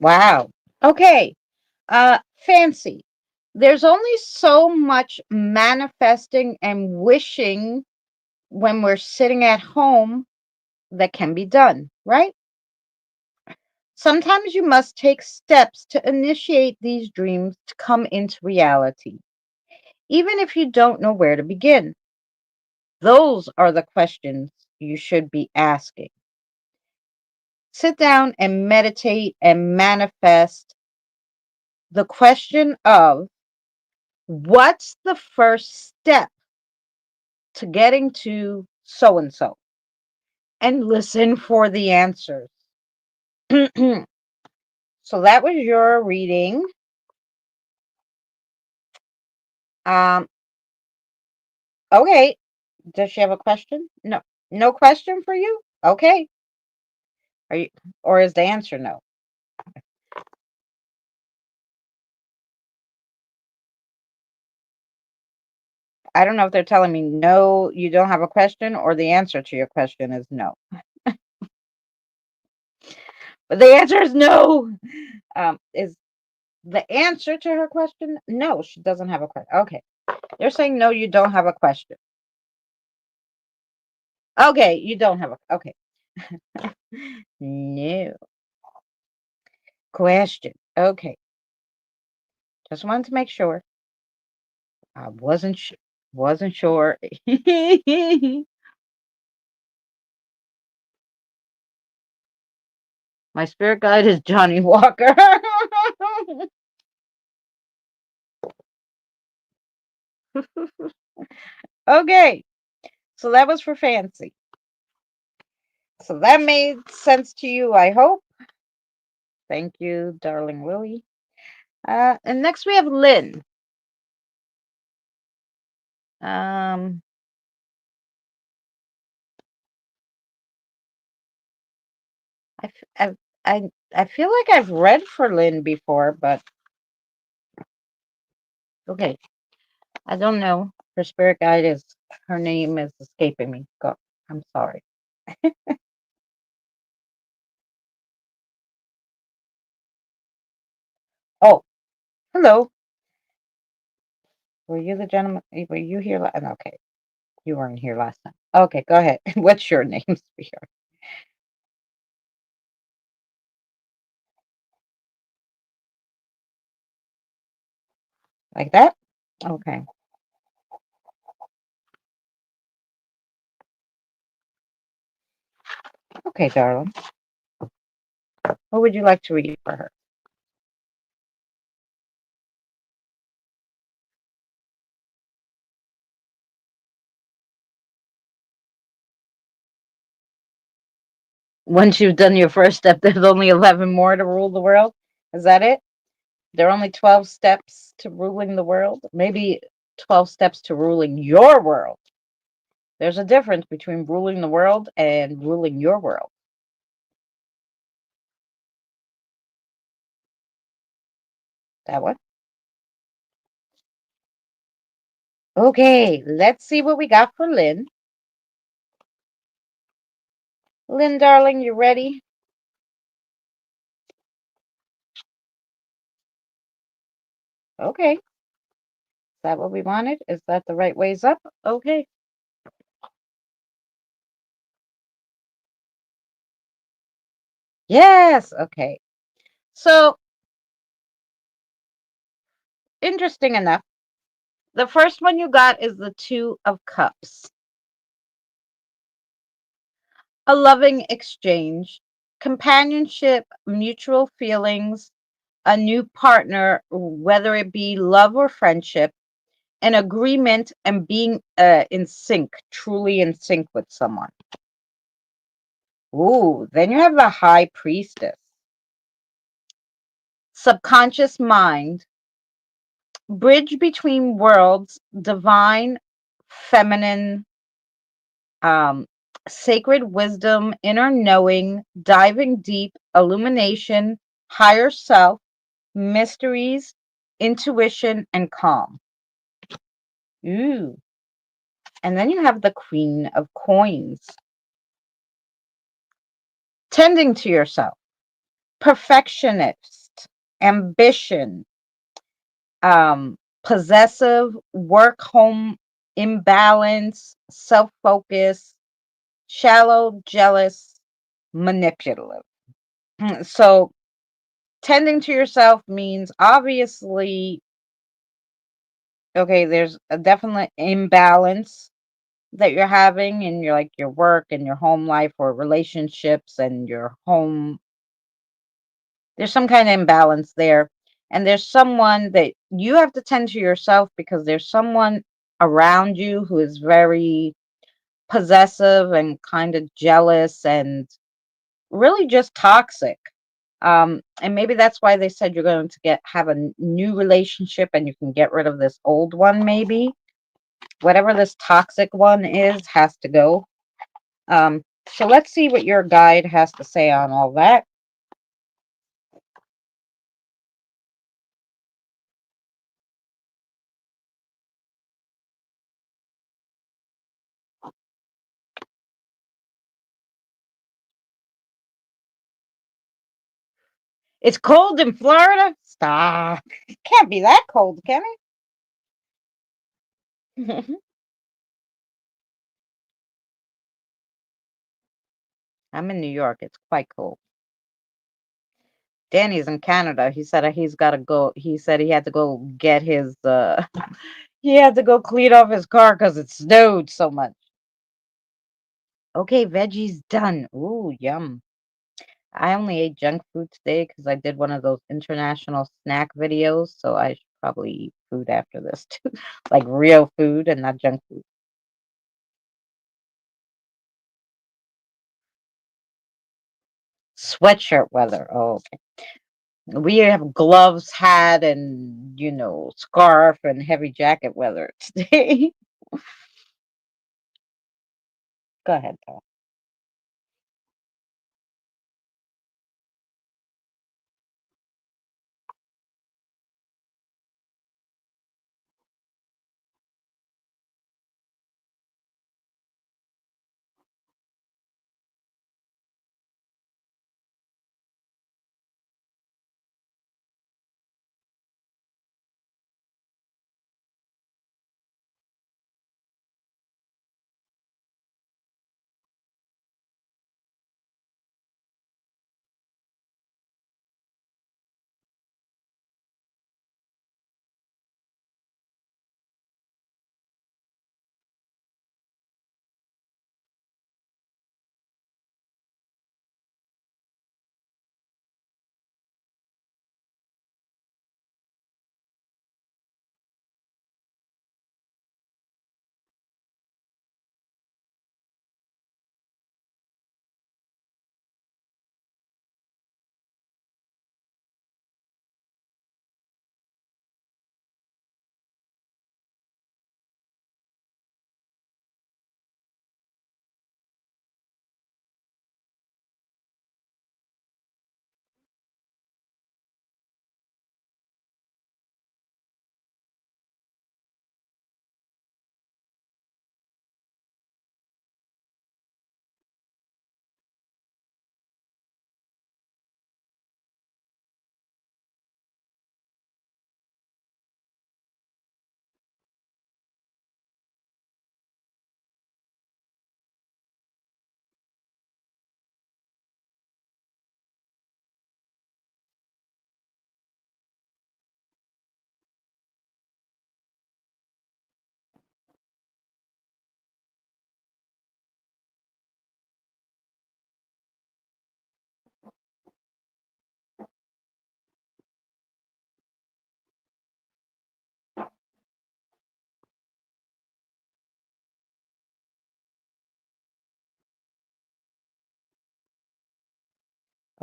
Wow. Okay. Fancy. There's only so much manifesting and wishing when we're sitting at home that can be done, right? Sometimes you must take steps to initiate these dreams to come into reality, even if you don't know where to begin. Those are the questions you should be asking. Sit down and meditate and manifest the question of what's the first step to getting to so and so, and listen for the answers. So that was your reading. Um, okay. Does she have a question? No. No question for you? Okay. Are you, or is the answer no? I don't know if they're telling me no, you don't have a question, or the answer to your question is no. But the answer is no. Is the answer to her question? No, she doesn't have a question. Okay. You're saying no, you don't have a question. Okay, you don't have a okay. No question. Okay. Just wanted to make sure. I wasn't sure. My spirit guide is Johnny Walker. Okay. So that was for fancy. So that made sense to you, I hope. Thank you, darling Willie. And next we have Lynn. Um, I, f- I feel like I've read for Lynn before, but okay. I don't know. Her spirit guide is, her name is escaping me. Go. I'm sorry. Oh, hello. Were you the gentleman? Were you here? Okay. You weren't here last time. Okay, go ahead. What's your name, sweetheart? Like that? Okay. Okay, darling. What would you like to read for her? Once you've done your first step, there's only 11 more to rule the world. Is that it? There are only 12 steps to ruling the world? Maybe 12 steps to ruling your world. There's a difference between ruling the world and ruling your world. That one? Okay, let's see what we got for Lynn. Lynn, darling, you ready? Okay. Is that what we wanted? Is that the right ways up? Okay. Yes. Okay. So, interesting enough, the first one you got is the Two of Cups. A loving exchange, companionship, mutual feelings, a new partner, whether it be love or friendship, an agreement, and being in sync, truly in sync with someone. Ooh, then you have the High Priestess. Subconscious mind, bridge between worlds, divine, feminine, um, sacred wisdom, inner knowing, diving deep, illumination, higher self, mysteries, intuition, and calm. Ooh. And then you have the Queen of Coins. Tending to yourself, perfectionist, ambition, possessive, work home imbalance, self focus, shallow, jealous, manipulative. So, tending to yourself means obviously, okay, there's a definite imbalance that you're having in your like your work and your home life or relationships and your home. There's some kind of imbalance there. And there's someone that you have to tend to yourself because there's someone around you who is very possessive and kind of jealous and really just toxic. And maybe that's why they said you're going to have a new relationship and you can get rid of this old one, maybe. Whatever this toxic one is has to go. So let's see what your guide has to say on all that. It's cold in Florida? Stop. It can't be that cold, can it? I'm in New York. It's quite cold. Danny's in Canada. He said he's got to go. He said he had to go get his, he had to go clean off his car because it snowed so much. Okay, veggies done. Ooh, yum. I only ate junk food today because I did one of those international snack videos. So I should probably eat food after this too. Like real food and not junk food. Sweatshirt weather. Oh, okay. We have gloves, hat, and scarf and heavy jacket weather today. Go ahead, Paul.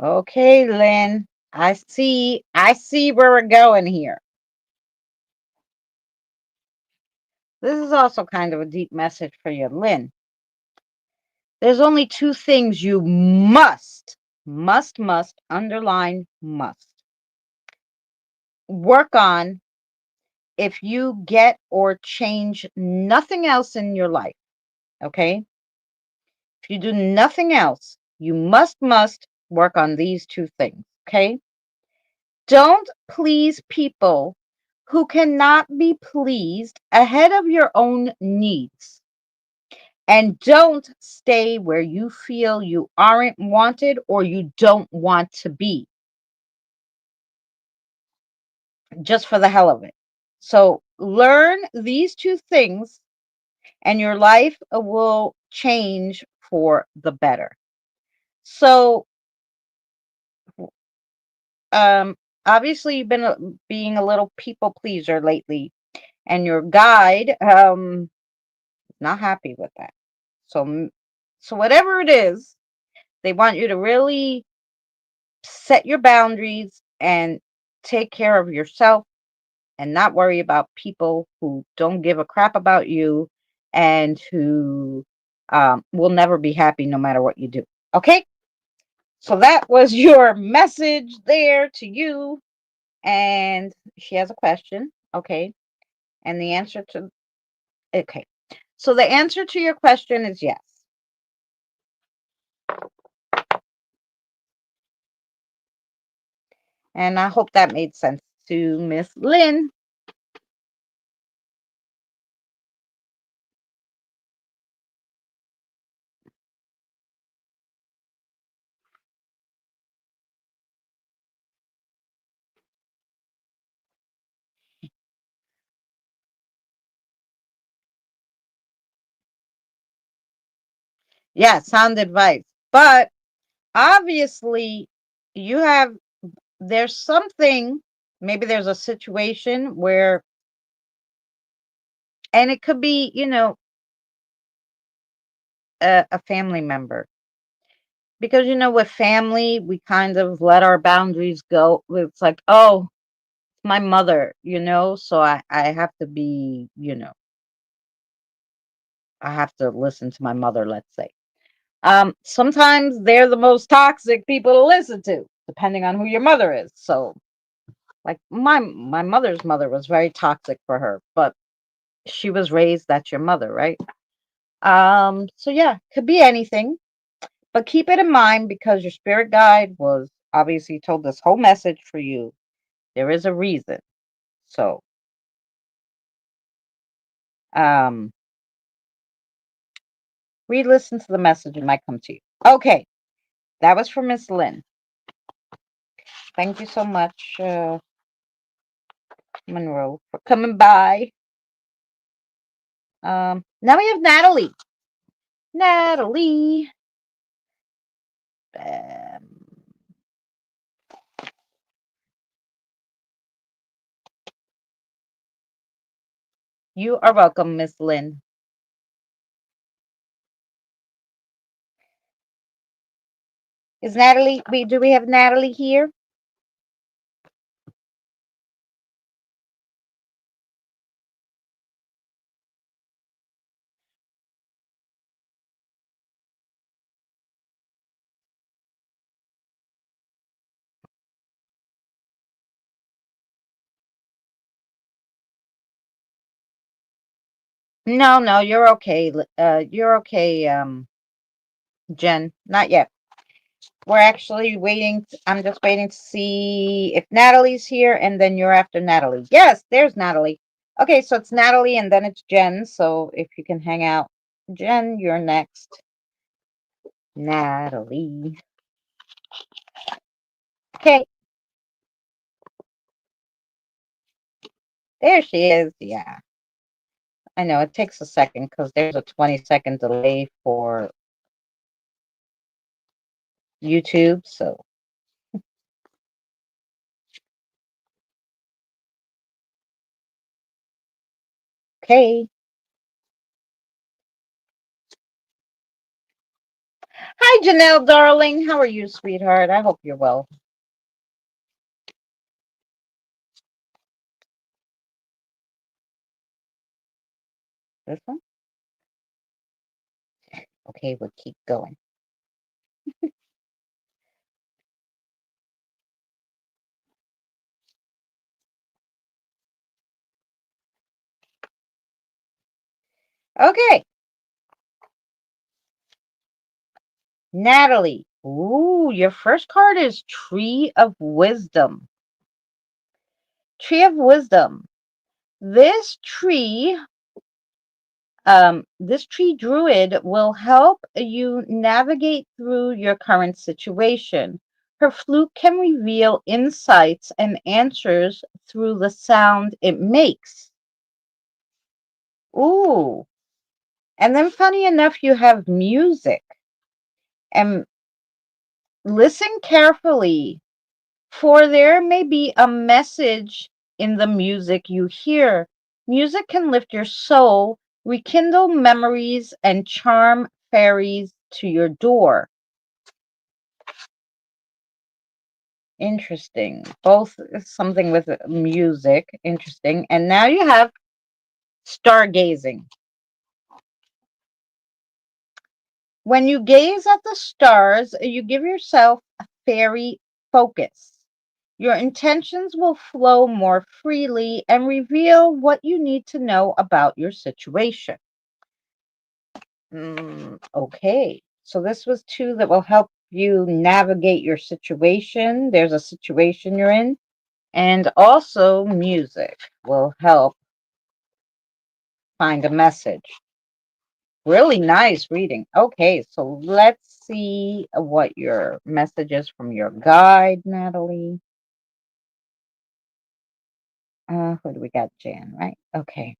Okay, Lynn. I see where we're going here. This is also kind of a deep message for you, Lynn. There's only two things you must, underline must work on if you get or change nothing else in your life. Okay? If you do nothing else, you must work on these two things. Okay? Don't please people who cannot be pleased ahead of your own needs. And don't stay where you feel you aren't wanted or you don't want to be just for the hell of it. So learn these two things and your life will change for the better. So um obviously you've been being a little people pleaser lately, and your guide not happy with that. So whatever it is, they want you to really set your boundaries and take care of yourself and not worry about people who don't give a crap about you and who will never be happy no matter what you do. Okay? So that was your message there to you. And she has a question. Okay. And the answer to, okay. So the answer to your question is yes. And I hope that made sense to Miss Lynn. Yeah, sound advice. But obviously, you have, there's something, maybe there's a situation where, and it could be, a family member. Because, with family, we kind of let our boundaries go. It's like, oh, my mother, so I have to be, I have to listen to my mother, let's say. Sometimes they're the most toxic people to listen to, depending on who your mother is. So, like my mother's mother was very toxic for her, but she was raised, that's your mother, right? So yeah, could be anything, but keep it in mind because your spirit guide was obviously told this whole message for you. There is a reason. So, um, re-listen to the message, it might come to you. Okay, that was for Miss Lynn. Thank you so much, Monroe, for coming by. Now we have Natalie. Natalie. Um, you are welcome, Miss Lynn. Is Natalie? Do we have Natalie here? No, no, you're okay. You're okay, Jen. Not yet. We're actually waiting. I'm just waiting to see if Natalie's here, and then you're after Natalie. Yes, there's Natalie. Okay, so it's Natalie, and then it's Jen. So if you can hang out, Jen, you're next. Natalie. Okay, there she is. Yeah, I know it takes a second because there's a 20-second delay for YouTube. So, okay. Hi, Janelle, darling. How are you, sweetheart? I hope you're well. This one? Okay, we'll keep going. Okay. Natalie, Ooh, your first card is Tree of Wisdom. Tree of Wisdom. This tree, this tree druid will help you navigate through your current situation. Her flute can reveal insights and answers through the sound it makes. Ooh. And then funny enough, you have music. And listen carefully, for there may be a message in the music you hear. Music can lift your soul, rekindle memories, and charm fairies to your door. Interesting. Both is something with music. Interesting. And now you have stargazing. When you gaze at the stars, you give yourself a fairy focus. Your intentions will flow more freely and reveal what you need to know about your situation. Okay, so this was two that will help you navigate your situation. There's a situation you're in, and also music will help find a message. Really nice reading. Okay, so let's see what your message is from your guide, Natalie. Who do we got? Jan, right? Okay.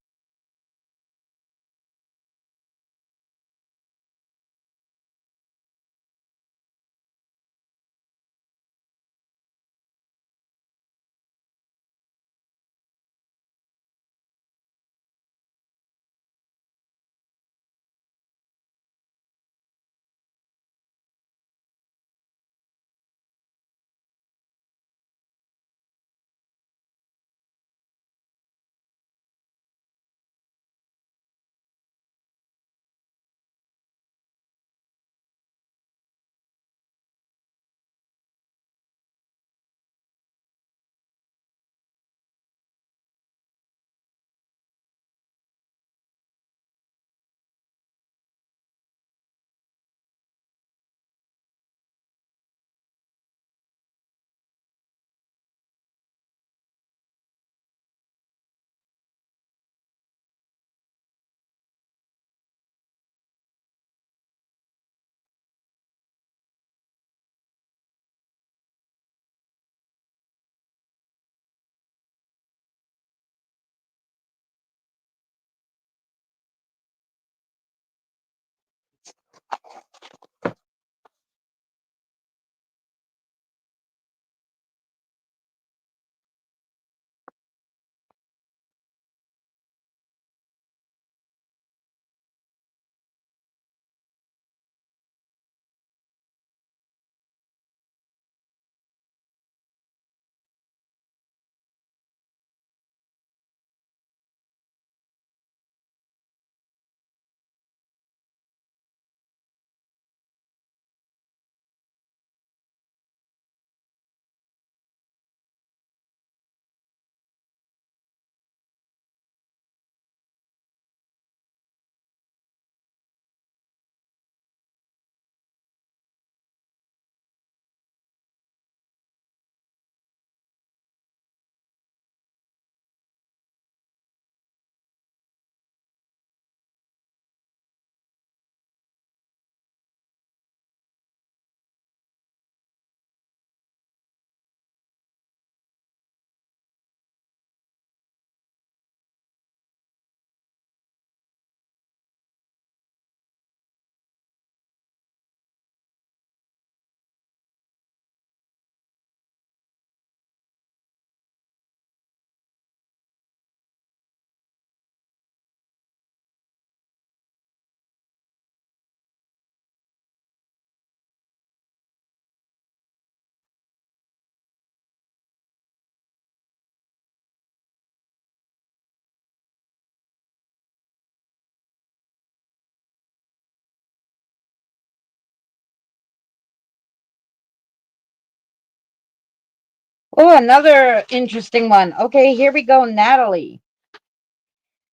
Oh, another interesting one. Okay, here we go, Natalie.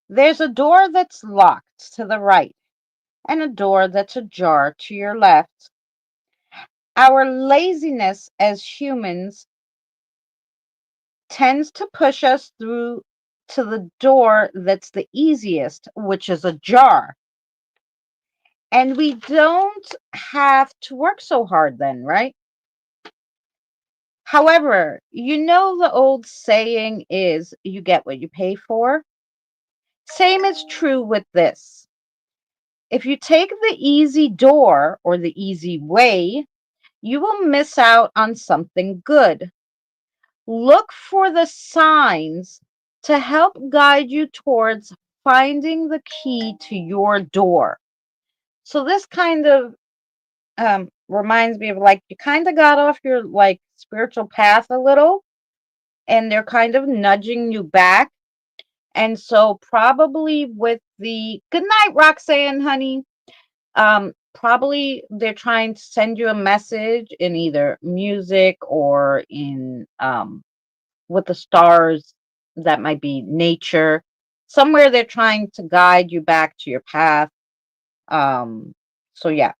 There's a door that's locked to the right and a door that's ajar to your left. Our laziness as humans tends to push us through to the door that's the easiest, which is ajar. And we don't have to work so hard then, right? However, you know the old saying is you get what you pay for? Same is true with this. If you take the easy door or the easy way, you will miss out on something good. Look for the signs to help guide you towards finding the key to your door. So this kind of reminds me of like you kind of got off your like spiritual path a little, and they're kind of nudging you back. And so probably with the good night, Roxanne, honey. Probably they're trying to send you a message in either music or in with the stars, that might be nature. Somewhere they're trying to guide you back to your path. So yeah.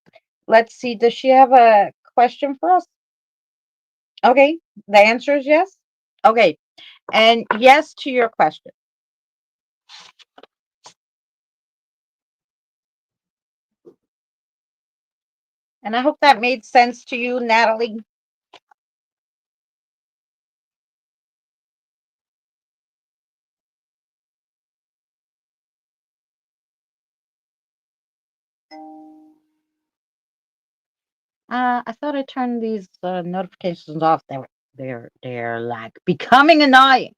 Let's see. Does she have a question for us? Okay. The answer is yes. Okay. And yes to your question. And I hope that made sense to you, Natalie. I thought I turned these notifications off. They're like becoming annoying.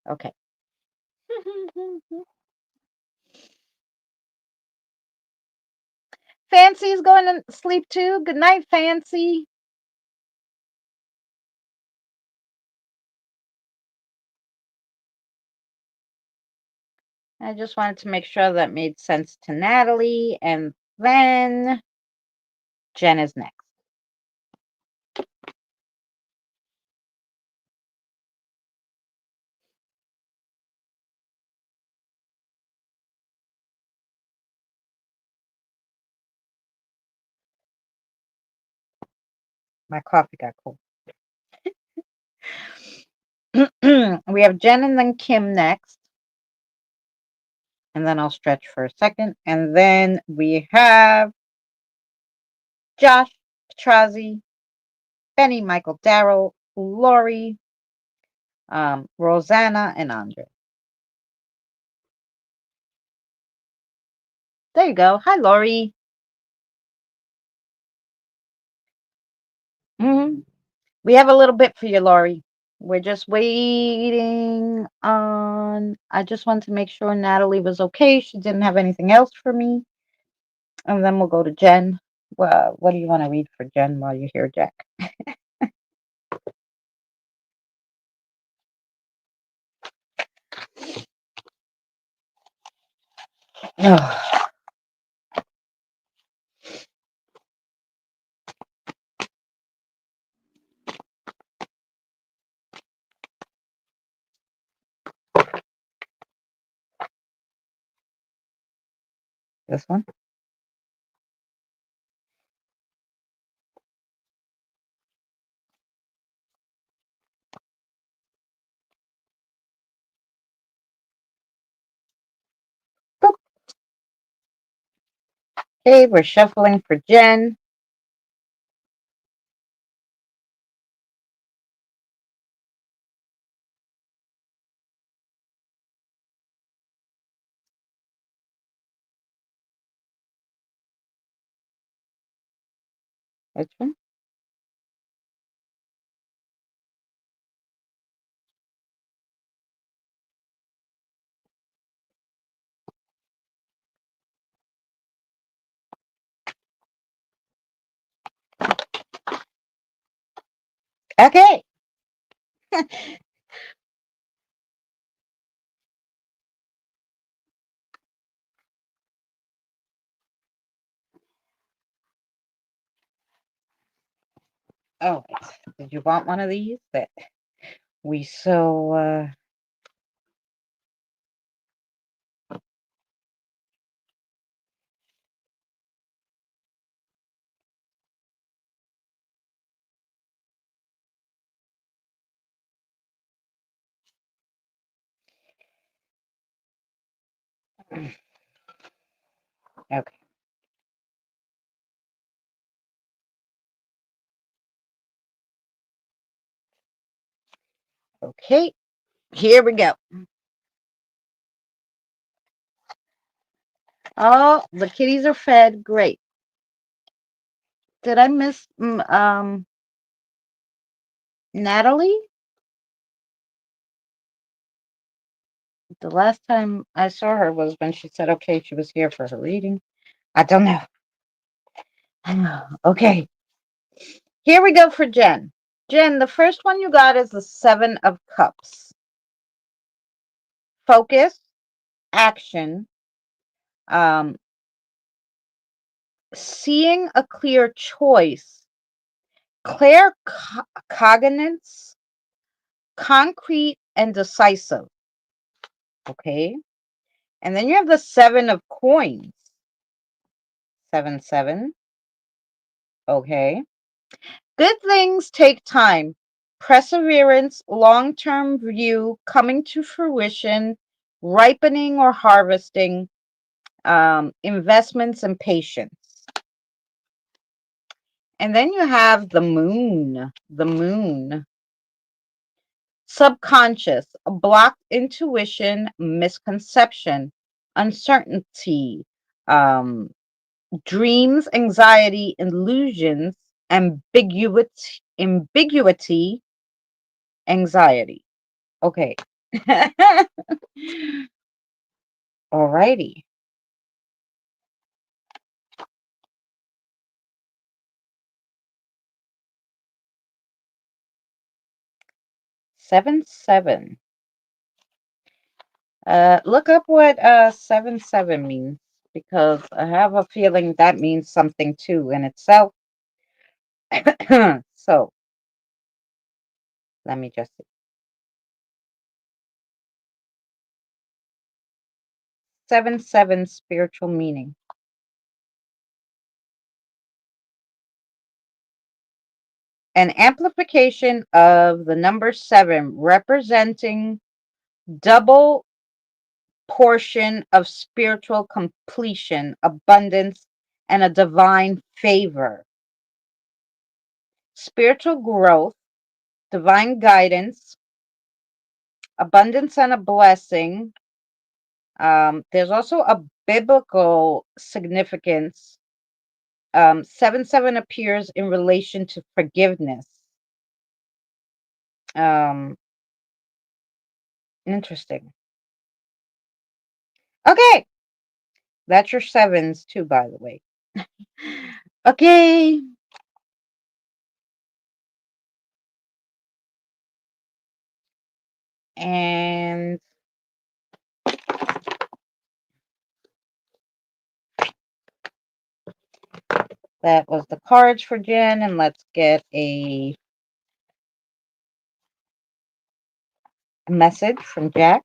Okay. Fancy's going to sleep too. Good night, Fancy. I just wanted to make sure that made sense to Natalie, and then Jen is next. My coffee got cold. We have Jen and then Kim next. And then I'll stretch for a second. And then we have Josh, Petrazi, Benny, Michael, Darrow, Lori, Rosanna, and Andre. There you go. Hi, Lori. We have a little bit for you, Lori. We're just waiting on. I just wanted to make sure Natalie was okay. She didn't have anything else for me. And then we'll go to Jen. Well, what do you want to read for Jen while you're here, Jack? Oh, this one. Boop. Okay, we're shuffling for Jen. Which one? Okay. Oh, did you want one of these that we so Okay. Okay. Here we go. Oh, the kitties are fed. Great. Did I miss Natalie? The last time I saw her was when she said, okay, she was here for her reading. I don't know. Okay. Here we go for Jen. Jen, the first one you got is the Seven of Cups. Focus, action, um, seeing a clear choice, clear cognizance, concrete and decisive. Okay. And then you have the Seven of Coins. 7-7. Okay. Good things take time. Perseverance, long-term view, coming to fruition, ripening or harvesting, investments and patience. And then you have the moon. The moon. Subconscious, blocked intuition, misconception, uncertainty, dreams, anxiety, illusions, ambiguity, anxiety. Okay. Alrighty. Seven, seven. Look up what 7-7 means, because I have a feeling that means something too in itself. So let me just see. 7-7 spiritual meaning. An amplification of the number 7, representing double portion of spiritual completion, abundance, and a divine favor. Spiritual growth, divine guidance, abundance, and a blessing. There's also a biblical significance. 7-7 appears in relation to forgiveness. Interesting. Okay. That's your sevens too, by the way. Okay. And that was the cards for Jen. And let's get a message from Jack.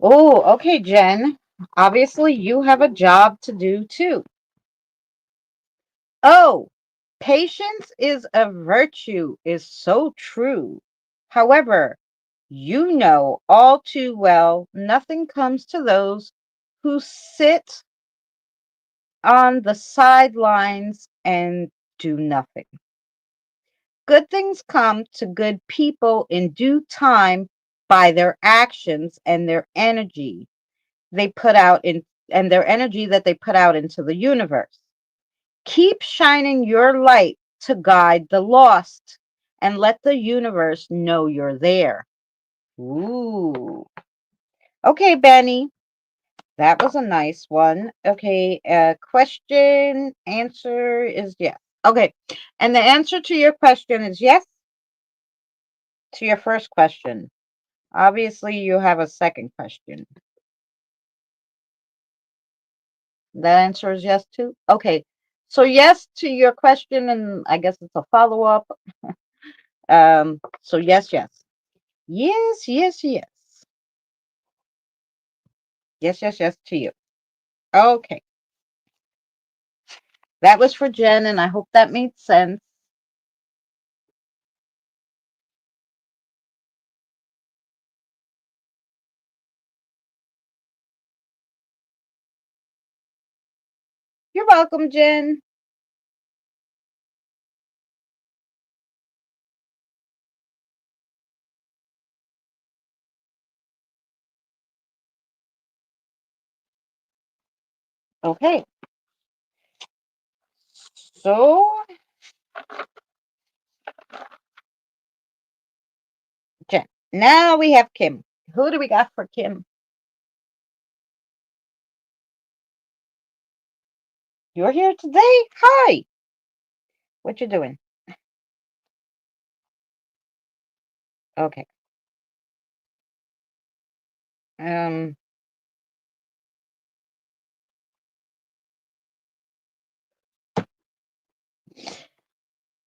Oh, okay, Jen. Obviously, you have a job to do too. Oh, patience is a virtue is so true. However, you know all too well nothing comes to those who sit on the sidelines and do nothing. Good things come to good people in due time by their actions and their energy they put out in and their energy that they put out into the universe. Keep shining your light to guide the lost and let the universe know you're there. Ooh. Okay, Benny. That was a nice one. Okay, question answer is yes. Okay, and the answer to your question is yes to your first question. Obviously, you have a second question. That answer is yes too? Okay, so yes to your question, and I guess it's a follow up. So yes, yes. Yes, yes, yes. Yes, yes, yes to you. Okay, that was for Jen, and I hope that made sense. You're welcome, Jen. Okay, so Jen. Now we have Kim. Who do we got for Kim? You're here today? Hi. What you doing? Okay. Um,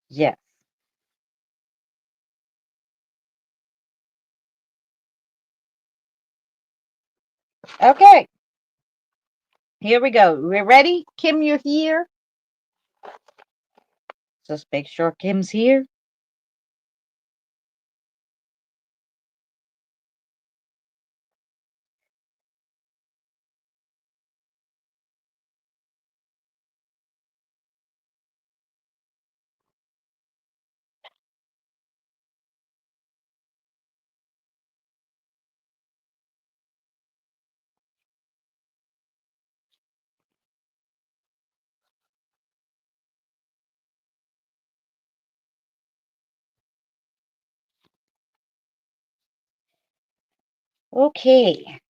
yes. Okay, here we go. We're ready? Kim, you're here? Just make sure Kim's here. Okay.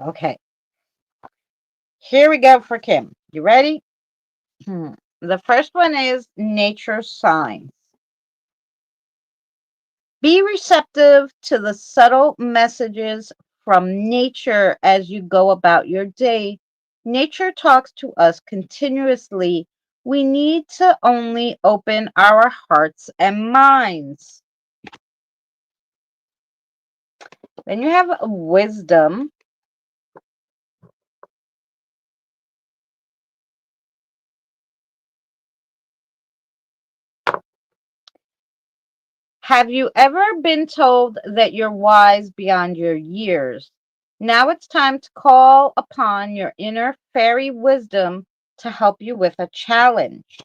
Okay. Here we go for Kim. You ready? The first one is nature signs. Be receptive to the subtle messages from nature as you go about your day. Nature talks to us continuously. We need to only open our hearts and minds. Then you have wisdom. Have you ever been told that you're wise beyond your years? Now it's time to call upon your inner fairy wisdom to help you with a challenge.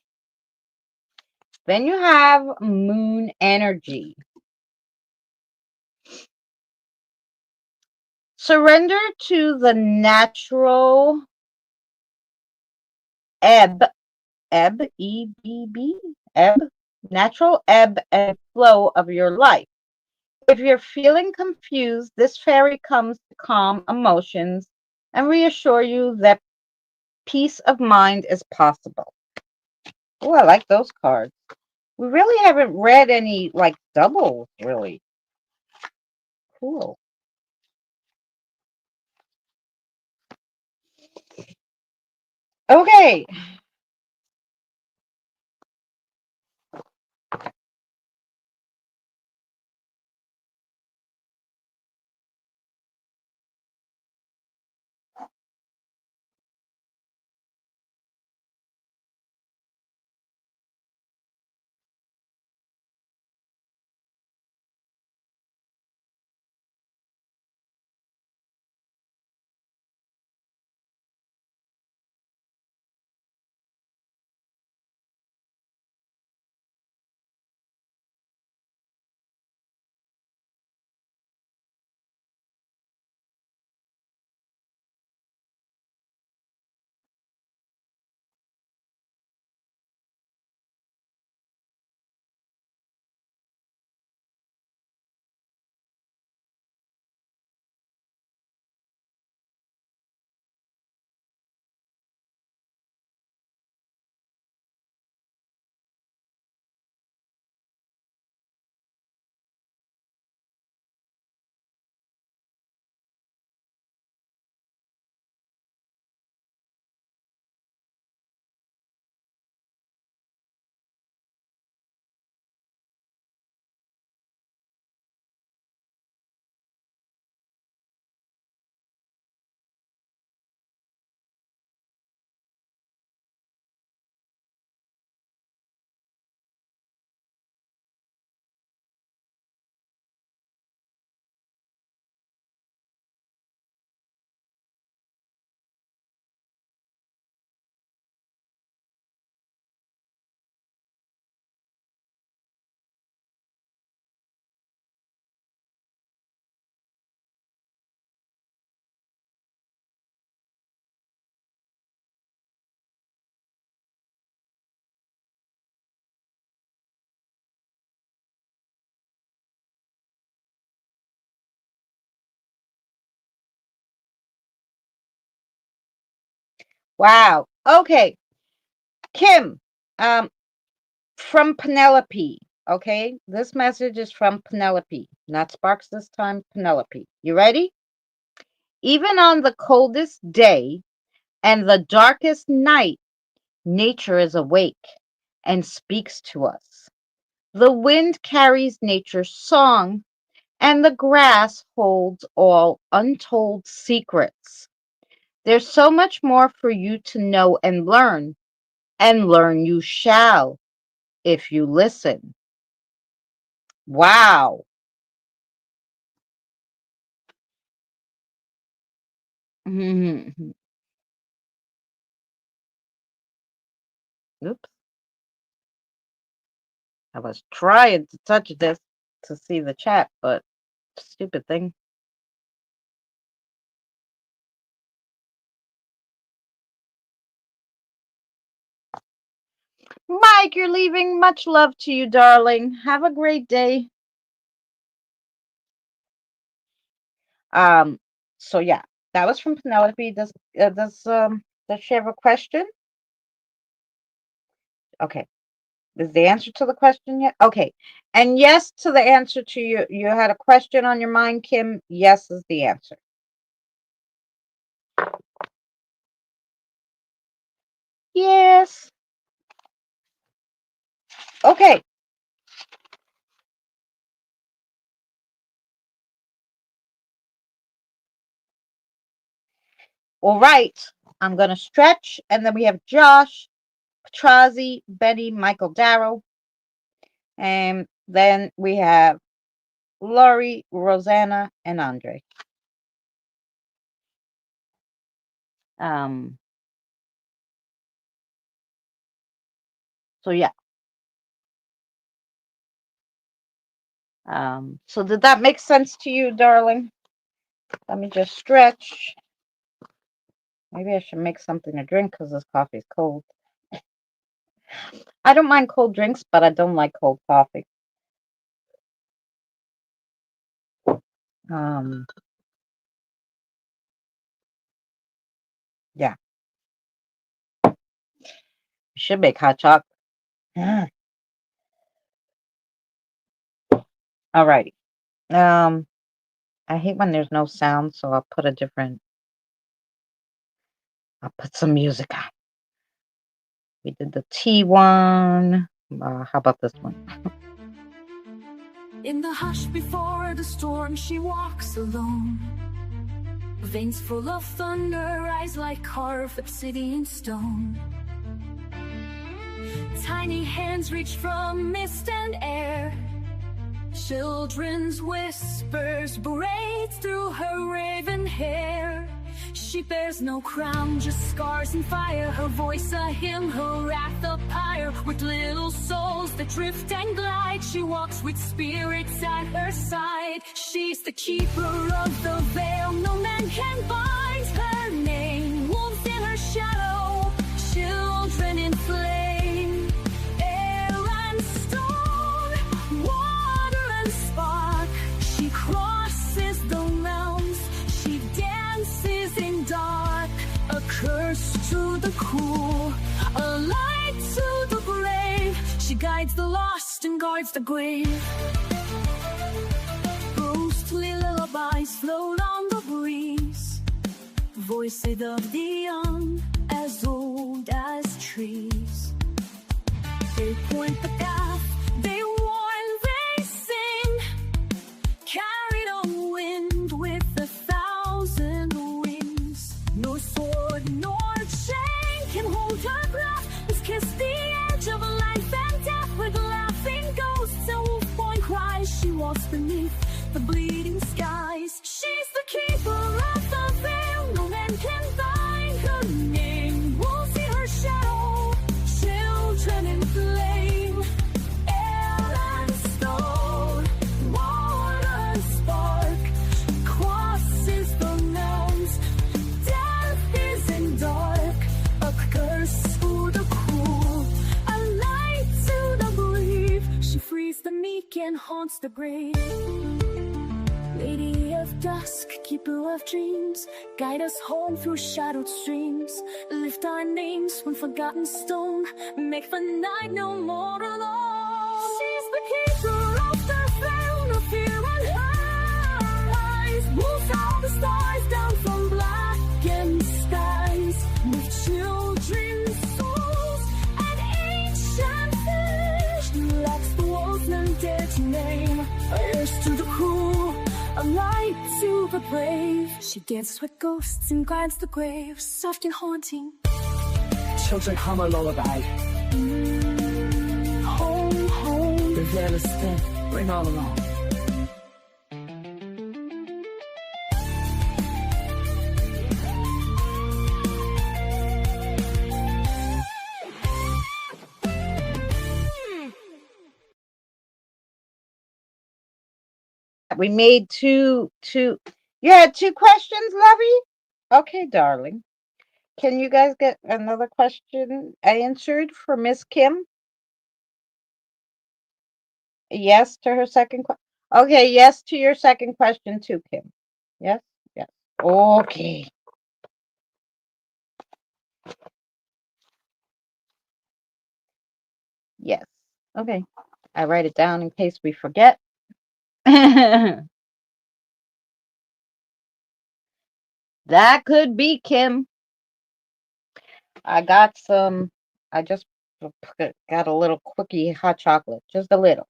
Then you have moon energy. Surrender to the natural ebb, ebb, ebb, ebb. natural ebb and flow of your life. If you're feeling confused, this fairy comes to calm emotions and reassure you that peace of mind is possible. Oh, I like those cards. We really haven't read any like doubles, really. Cool. Okay. Wow. Okay. Kim, um, from Penelope. Okay. This message is from Penelope. Not Sparks this time, Penelope. You ready? Even on the coldest day and the darkest night, nature is awake and speaks to us. The wind carries nature's song, and the grass holds all untold secrets. There's so much more for you to know and learn you shall if you listen. Wow. Mhm. Oops. I was trying to touch this to see the chat, but stupid thing. Mike, you're leaving. Much love to you, darling. Have a great day. Um, so yeah, that was from Penelope. Does she have a question? Okay. Is the answer to the question yet? Okay. And yes to the answer to you had a question on your mind, Kim. Yes is the answer. Yes. Okay. All right. I'm gonna stretch, and then we have Josh, Petrazi, Betty, Michael Darrow, and then we have Laurie, Rosanna, and Andre. Um. So yeah. So did that make sense to you, darling? Let me just stretch. Maybe I should make something to drink because this coffee is cold. I don't mind cold drinks, but I don't like cold coffee. Um, yeah, we should make hot chocolate. Mm. Alrighty. Um, I hate when there's no sound, so I'll put some music on. We did the tea one. How about this one? In the hush before the storm, she walks alone. Veins full of thunder, eyes like carved obsidian stone. Tiny hands reach from mist and air. Children's whispers braid through her raven hair. She bears no crown, just scars and fire. Her voice a hymn, her wrath a pyre. With little souls that drift and glide, she walks with spirits at her side. She's the keeper of the veil, no man can bind her name. Wolves in her shadow, children in flame. Air and stone, water and spark. She crosses the realms, she dances in dark. A curse to the cruel, a light to the brave. She guides the lost and guards the grave. Ghostly lullabies float on the breeze. Voices of the young, as old as trees. They point the path, they warn, they sing. Carried on wind with 1,000 wings. No sword nor chain can hold her breath. Let's kiss the edge of life and death. With laughing ghosts and wolf born cries, she walks beneath the bleeding skies. She's the keeper of the veil, no man can bind her name. Wolves in her shadow, children in flame. Air and stone, water and spark. Crosses the realms, death is in dark. A curse to the cruel, a light to the brave. She frees the meek and haunts the grave. Lady of dusk, keeper of dreams, guide us home through shadowed streams. Lift our names from forgotten stone, make the night no more alone. She's the keeper of the veil, no fear in her eyes. Moves out the stars down from blackened skies. With children's souls and ancient fish. Lacks the wolves none dare to name. Heirs to the cruel, a light to the brave. She dances with ghosts and guides the grave, soft and haunting. Children hum a lullaby. Home, home. The veil is thin, bring all along. We made two. You had two questions, Lovey? Okay, darling. Can you guys get another question answered for Miss Kim? Yes to her second question. Okay, yes to your second question too, Kim. Yes, yes. Okay. Yes. Okay. I write it down in case we forget. That could be Kim. I got some. I just got a little quickie hot chocolate, just a little.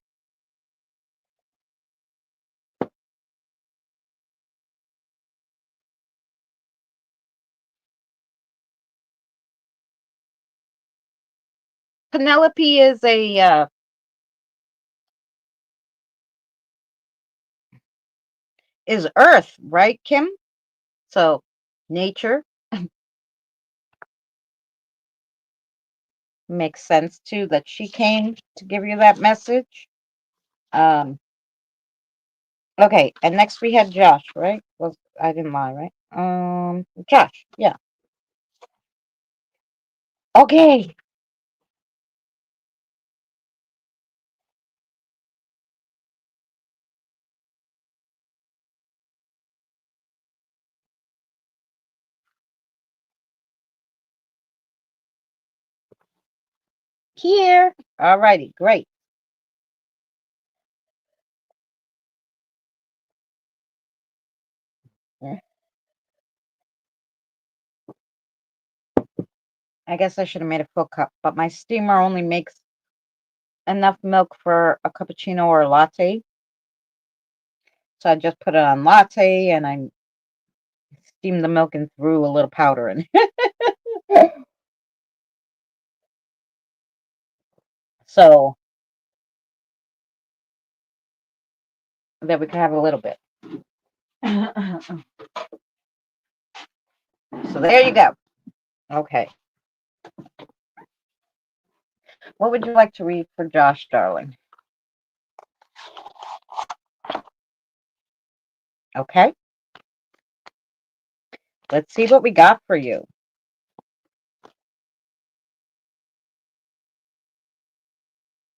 Penelope is Earth, right, Kim? So nature makes sense too that she came to give you that message. Um, okay, and next we had Josh, right? Was I didn't lie, right? Josh, yeah. Okay. Here. Alrighty, great. I guess I should have made a full cup, but my steamer only makes enough milk for a cappuccino or a latte. So I just put it on latte and I steam the milk and threw a little powder in. So that we can have a little bit. So there you go. Okay. What would you like to read for Josh, darling? Okay. Let's see what we got for you.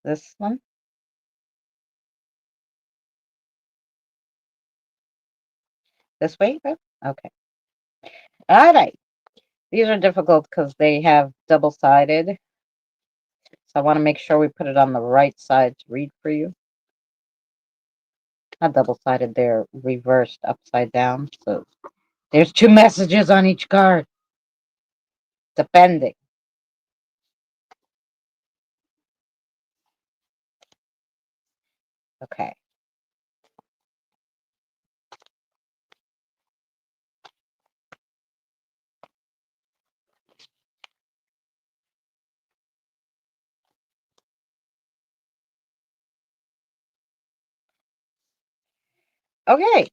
This one? This way? Okay. All right. These are difficult because they have double-sided. So I want to make sure we put it on the right side to read for you. Not double-sided, they're reversed upside down. So there's 2 messages on each card, depending. Okay. Okay.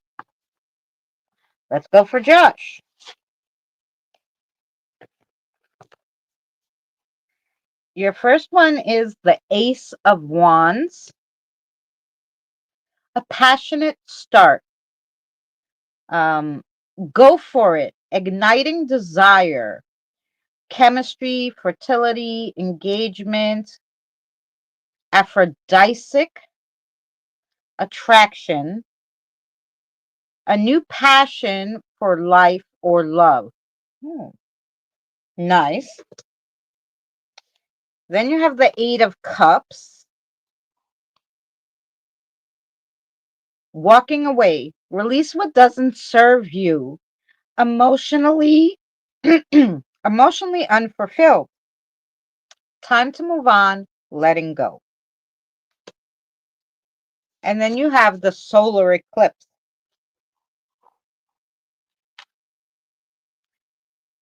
Let's go for Josh. Your first one is the Ace of Wands. A passionate start. Go for it. Igniting desire, chemistry, fertility, engagement, aphrodisiac attraction, a new passion for life or love. Nice. Then you have the Eight of Cups. Walking away. Release what doesn't serve you. Emotionally, emotionally unfulfilled. Time to move on. Letting go. And then you have the solar eclipse.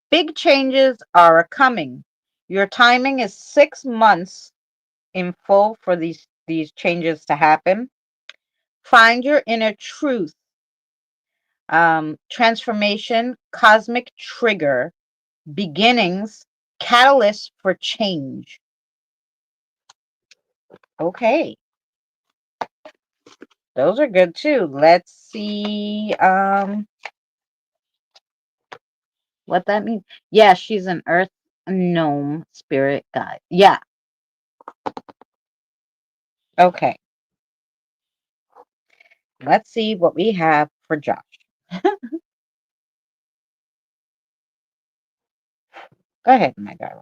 Big changes are coming. Your timing is 6 months in full for these changes to happen. Find your inner truth. Transformation, cosmic trigger, beginnings, catalyst for change. Okay. Those are good too. Let's see what that means. Yeah, she's an earth gnome spirit guide. Yeah. Okay. Let's see what we have for Josh. Go ahead, my darling.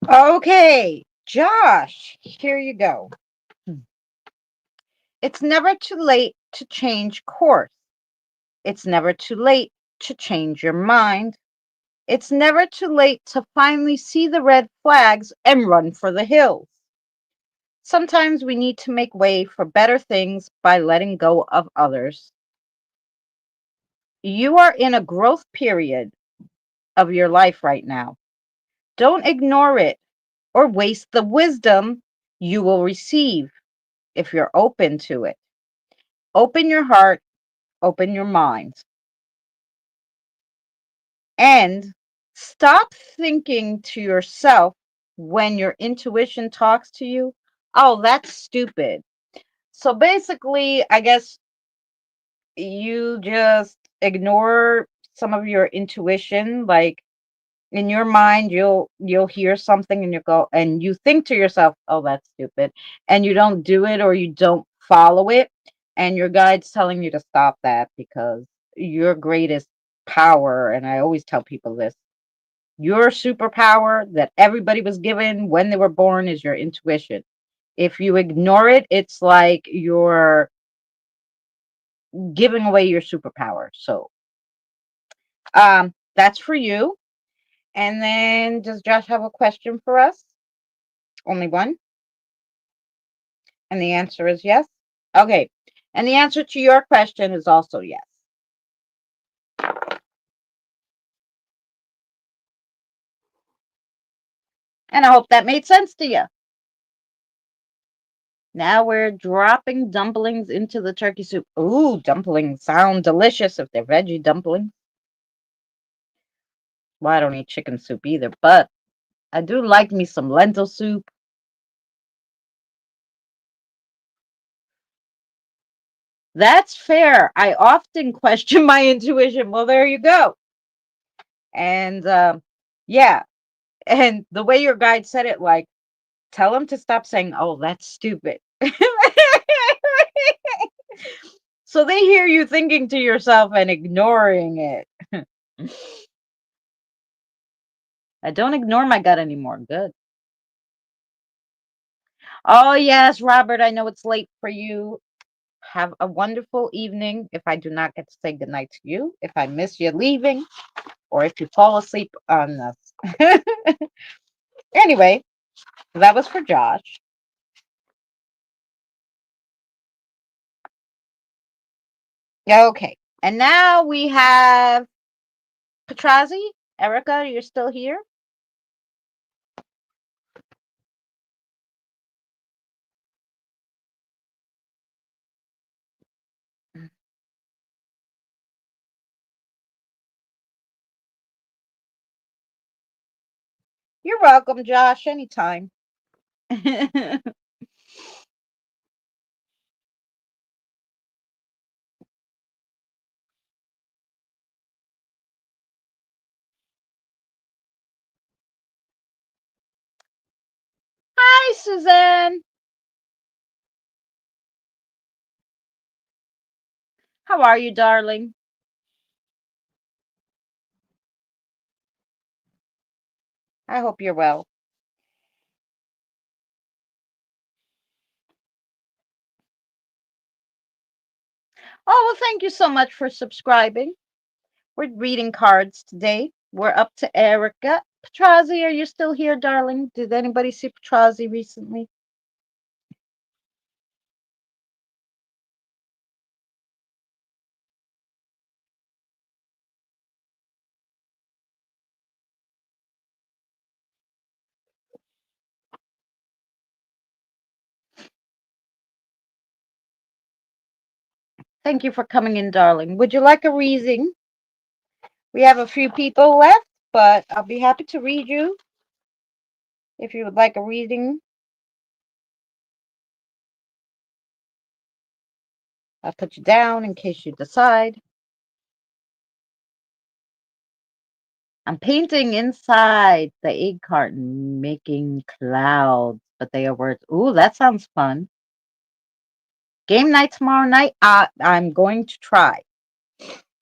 Okay, Josh, here you go. It's never too late to change course. It's never too late to change your mind. It's never too late to finally see the red flags and run for the hills. Sometimes we need to make way for better things by letting go of others. You are in a growth period of your life right now. Don't ignore it or waste the wisdom you will receive if you're open to it. Open your heart, open your mind, and stop thinking to yourself when your intuition talks to you, oh, that's stupid. So basically, I guess you just ignore some of your intuition. Like in your mind, you'll hear something and you go and you think to yourself, oh, that's stupid, and you don't do it or you don't follow it, and your guide's telling you to stop that because your greatest power, and I always tell people this, your superpower that everybody was given when they were born is your intuition. If you ignore it, it's like you're giving away your superpower. So that's for you. And then does Josh have a question for us? Only one? And the answer is yes. Okay. And the answer to your question is also yes. And I hope that made sense to you. Now we're dropping dumplings into the turkey soup. Ooh, dumplings sound delicious if they're veggie dumplings. Well, I don't eat chicken soup either, but I do like me some lentil soup. That's fair. I often question my intuition. Well, there you go. And yeah, and the way your guide said it, like, tell them to stop saying, oh, that's stupid. So they hear you thinking to yourself and ignoring it. I don't ignore my gut anymore. Good. Oh, yes, Robert, I know it's late for you. Have a wonderful evening. If I do not get to say goodnight to you, if I miss you leaving, or if you fall asleep on us. Anyway, that was for Josh. Okay. And now we have Patrazi. Erica, you're still here? You're welcome, Josh, anytime. Hi, Suzanne. How are you, darling? I hope you're well. Oh, well, thank you so much for subscribing. We're reading cards today. We're up to Erica. Patrazi, are you still here, darling? Did anybody see Patrazi recently? Thank you for coming in, darling. Would you like a reading? We have a few people left, but I'll be happy to read you if you would like a reading. I'll put you down in case you decide. I'm painting inside the egg carton, making clouds, but they are words. Ooh, that sounds fun. Game night tomorrow night. I'm going to try.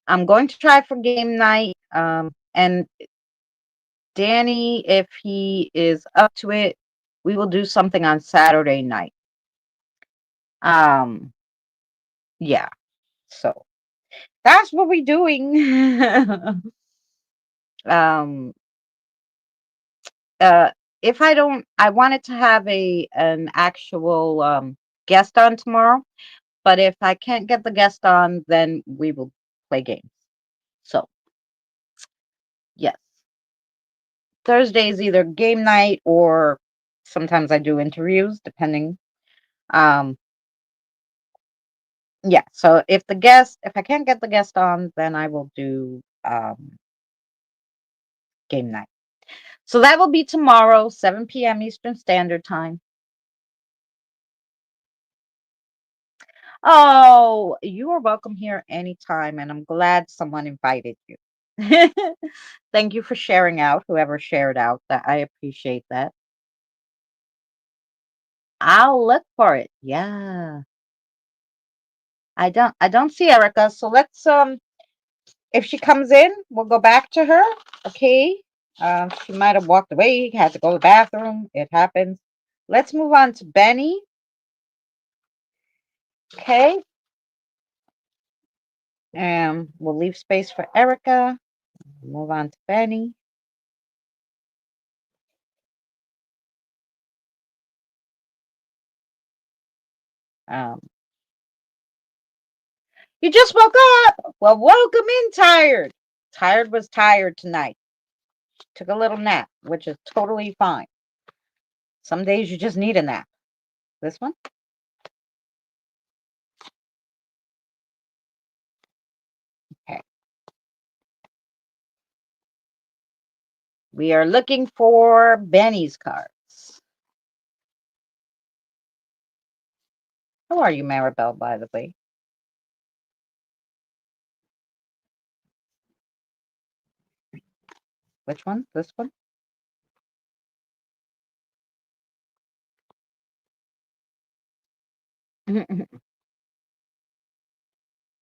I'm going to try for game night. And Danny, if he is up to it, we will do something on Saturday night. Yeah. So that's what we're doing. um, uh, if I wanted to have an actual guest on tomorrow, but if I can't get the guest on, then we will play games. So yes, Thursday is either game night or sometimes I do interviews, depending. Um, yeah. So if I can't get the guest on, then I will do game night. So that will be tomorrow, 7 p.m. Eastern Standard Time. Oh, you are welcome here anytime, and I'm glad someone invited you. Thank you for sharing out, whoever shared out. That I appreciate that. I'll look for it. Yeah. I don't see Erica, so let's if she comes in, we'll go back to her. Okay. She might have walked away, had to go to the bathroom. It happens. Let's move on to Benny. Okay. And we'll leave space for Erica. Move on to Benny. Um, you just woke up. Well, welcome in, tired. Tired was tired tonight. Took a little nap, which is totally fine. Some days you just need a nap. This one? Okay. We are looking for Benny's cards. How are you, Maribel, by the way? Which one? This one?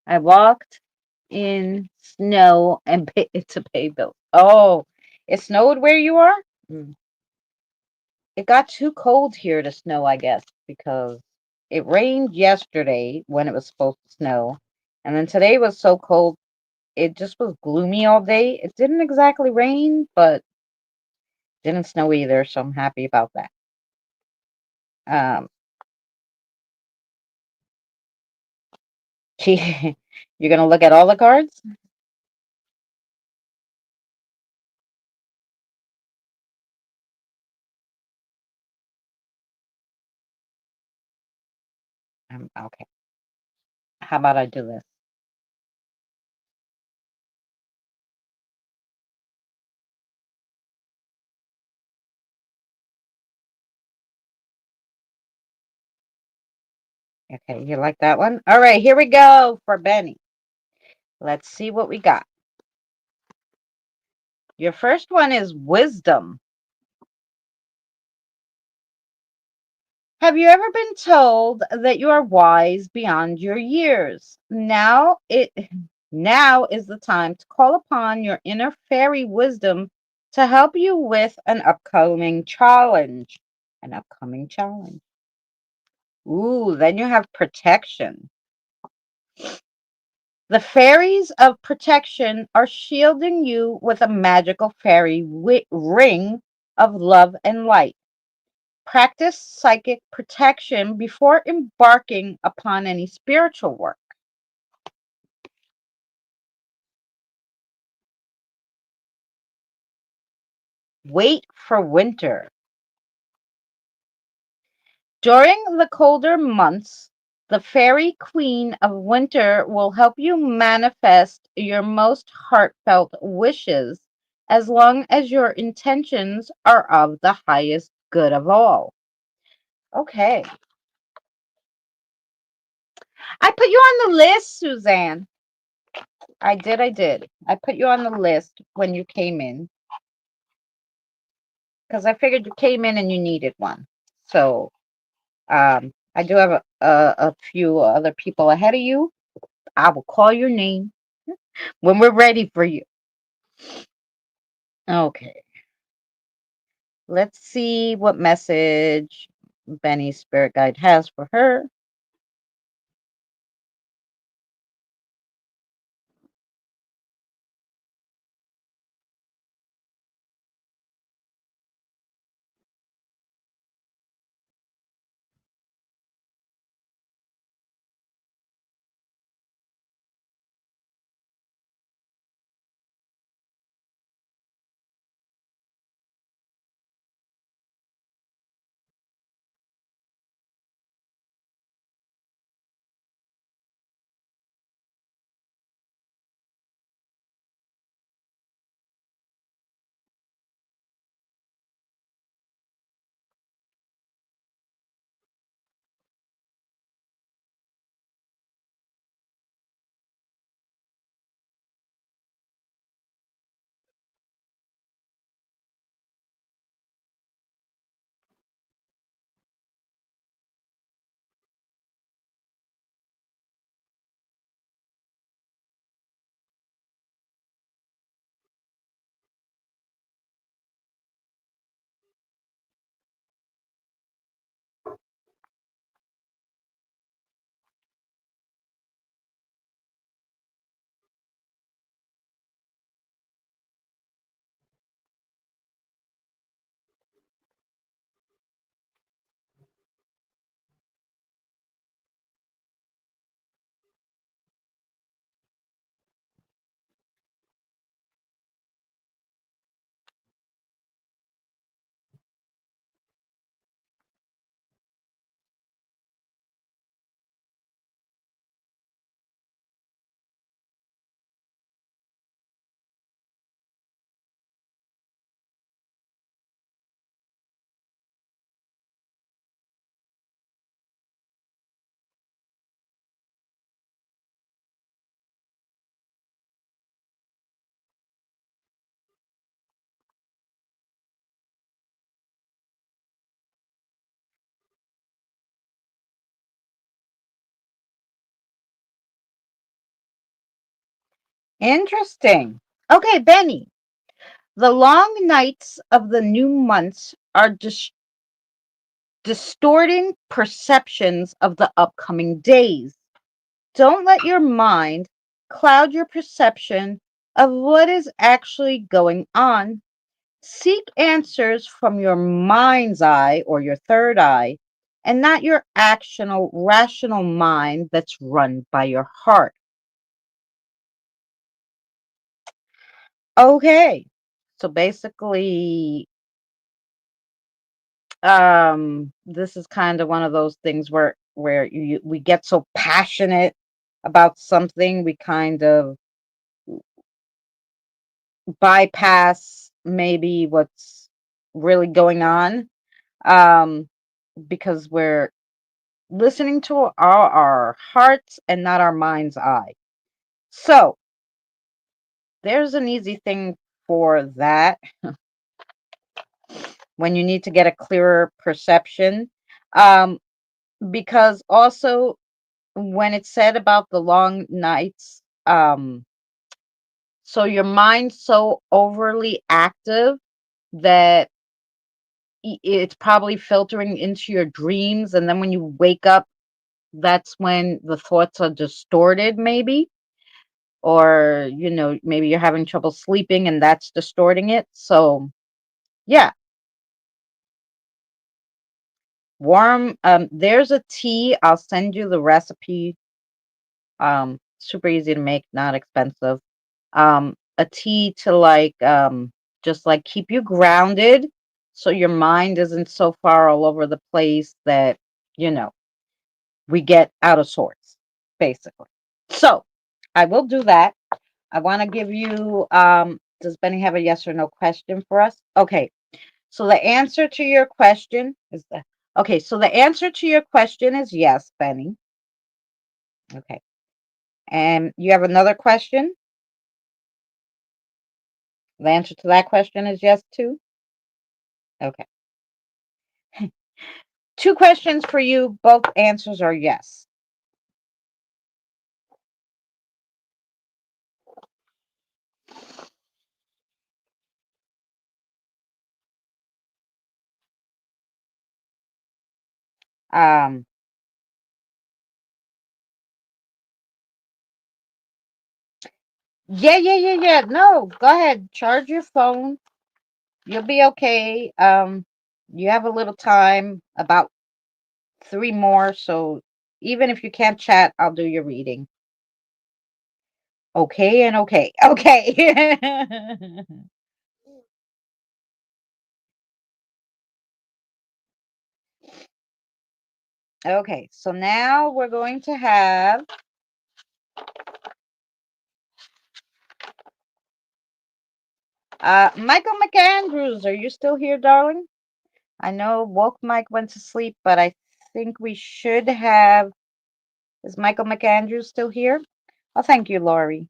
I walked in snow and to pay bills. Oh, it snowed where you are? Mm. It got too cold here to snow, I guess, because it rained yesterday when it was supposed to snow. And then today was so cold, it just was gloomy all day. It didn't exactly rain, but didn't snow either, so I'm happy about that. Um, you're gonna look at all the cards? Okay. How about I do this? Okay, you like that one? All right, here we go for Benny. Let's see what we got. Your first one is wisdom. Have you ever been told that you are wise beyond your years? Now is the time to call upon your inner fairy wisdom to help you with an upcoming challenge. An upcoming challenge. Ooh, then you have protection. The fairies of protection are shielding you with a magical fairy ring of love and light. Practice psychic protection before embarking upon any spiritual work. Wait for winter. During the colder months, the fairy queen of winter will help you manifest your most heartfelt wishes as long as your intentions are of the highest good of all. Okay. I put you on the list, Suzanne. I did. I put you on the list when you came in because I figured you came in and you needed one. So I do have a few other people ahead of you. I will call your name when we're ready for you. Okay. Let's see what message Benny's spirit guide has for her. Interesting. Okay, Benny. The long nights of the new months are distorting perceptions of the upcoming days. Don't let your mind cloud your perception of what is actually going on. Seek answers from your mind's eye or your third eye, and not your actional, rational mind that's run by your heart. Okay. So basically, this is kind of one of those things where we get so passionate about something, we kind of bypass maybe what's really going on, um, because we're listening to our hearts and not our mind's eye. So there's an easy thing for that when you need to get a clearer perception. Um, because also when it's said about the long nights, so your mind's so overly active that it's probably filtering into your dreams, and then when you wake up, that's when the thoughts are distorted, maybe, or maybe you're having trouble sleeping and that's distorting it. So yeah, warm, there's a tea, I'll send you the recipe. Super easy to make, not expensive. A tea to just like keep you grounded so your mind isn't so far all over the place that you know we get out of sorts, basically. So I will do that. I want to give you, does Benny have a yes or no question for us? Okay. So the answer to your question is that, okay. So the answer to your question is yes, Benny. Okay. And you have another question? The answer to that question is yes, too? Okay. Two questions for you. Both answers are yes. Um, yeah. No, go ahead. Charge your phone. You'll be okay. You have a little time, about 3 more. So even if you can't chat, I'll do your reading. Okay and okay. Okay. Okay, so now we're going to have Michael McAndrews. Are you still here, darling? I know woke Mike went to sleep, but I think we should have. Is Michael McAndrews still here? Oh, thank you, Laurie.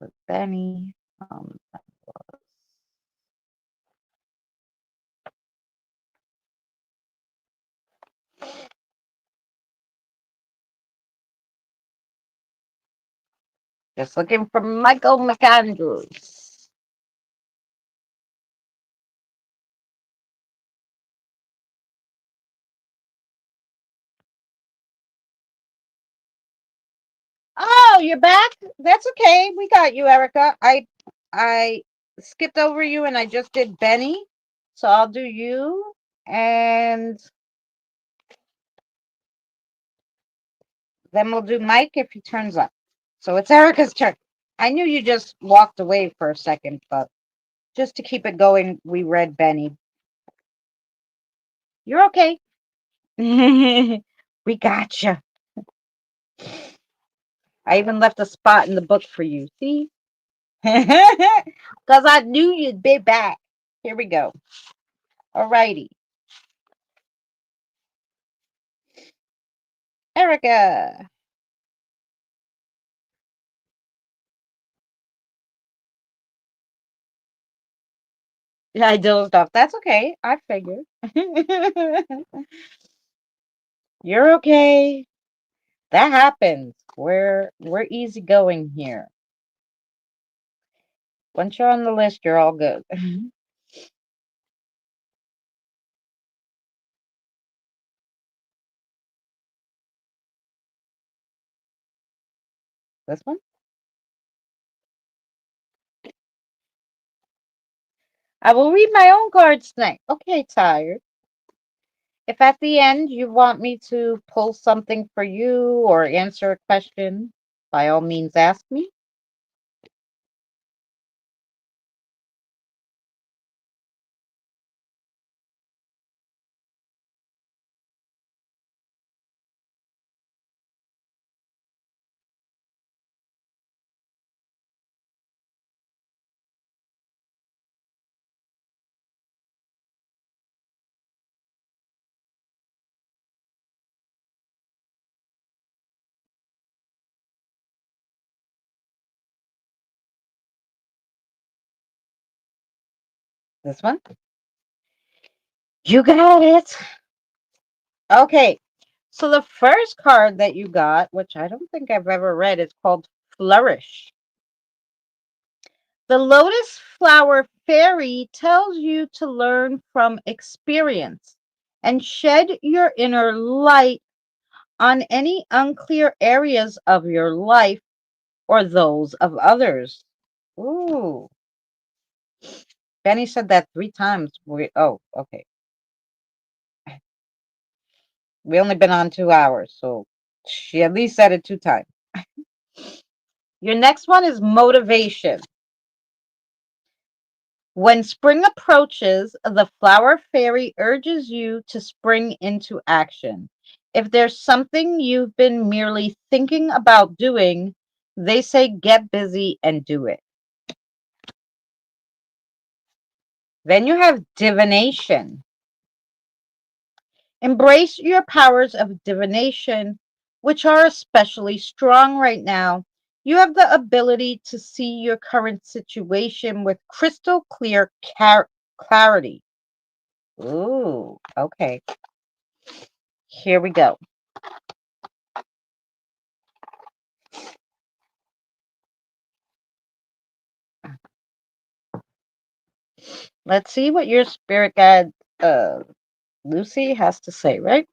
With Benny. Just looking for Michael McAndrews. Oh, you're back? That's okay. We got you, Erica. I skipped over you and I just did Benny. So I'll do you and then we'll do Mike if he turns up. So it's Erica's turn. I knew you just walked away for a second, but just to keep it going, we read Benny. You're okay. We got you. I even left a spot in the book for you. See? Because I knew you'd be back. Here we go. Alrighty. Erica. Yeah, I dozed off. That's okay. I figured. You're okay. That happens. We're easygoing here. Once you're on the list, you're all good. This one? I will read my own cards tonight. Okay, tired. If at the end you want me to pull something for you or answer a question, by all means ask me. This one? You got it. Okay. So the first card that you got, which I don't think I've ever read, is called Flourish. The lotus flower fairy tells you to learn from experience and shed your inner light on any unclear areas of your life or those of others. Ooh. Benny said that 3 times. Oh, okay. We only been on 2 hours, so she at least said it 2 times. Your next one is motivation. When spring approaches, the flower fairy urges you to spring into action. If there's something you've been merely thinking about doing, they say get busy and do it. Then you have divination. Embrace your powers of divination, which are especially strong right now. You have the ability to see your current situation with crystal clear clarity. Ooh, okay. Here we go. Let's see what your spirit guide, Lucy, has to say, right?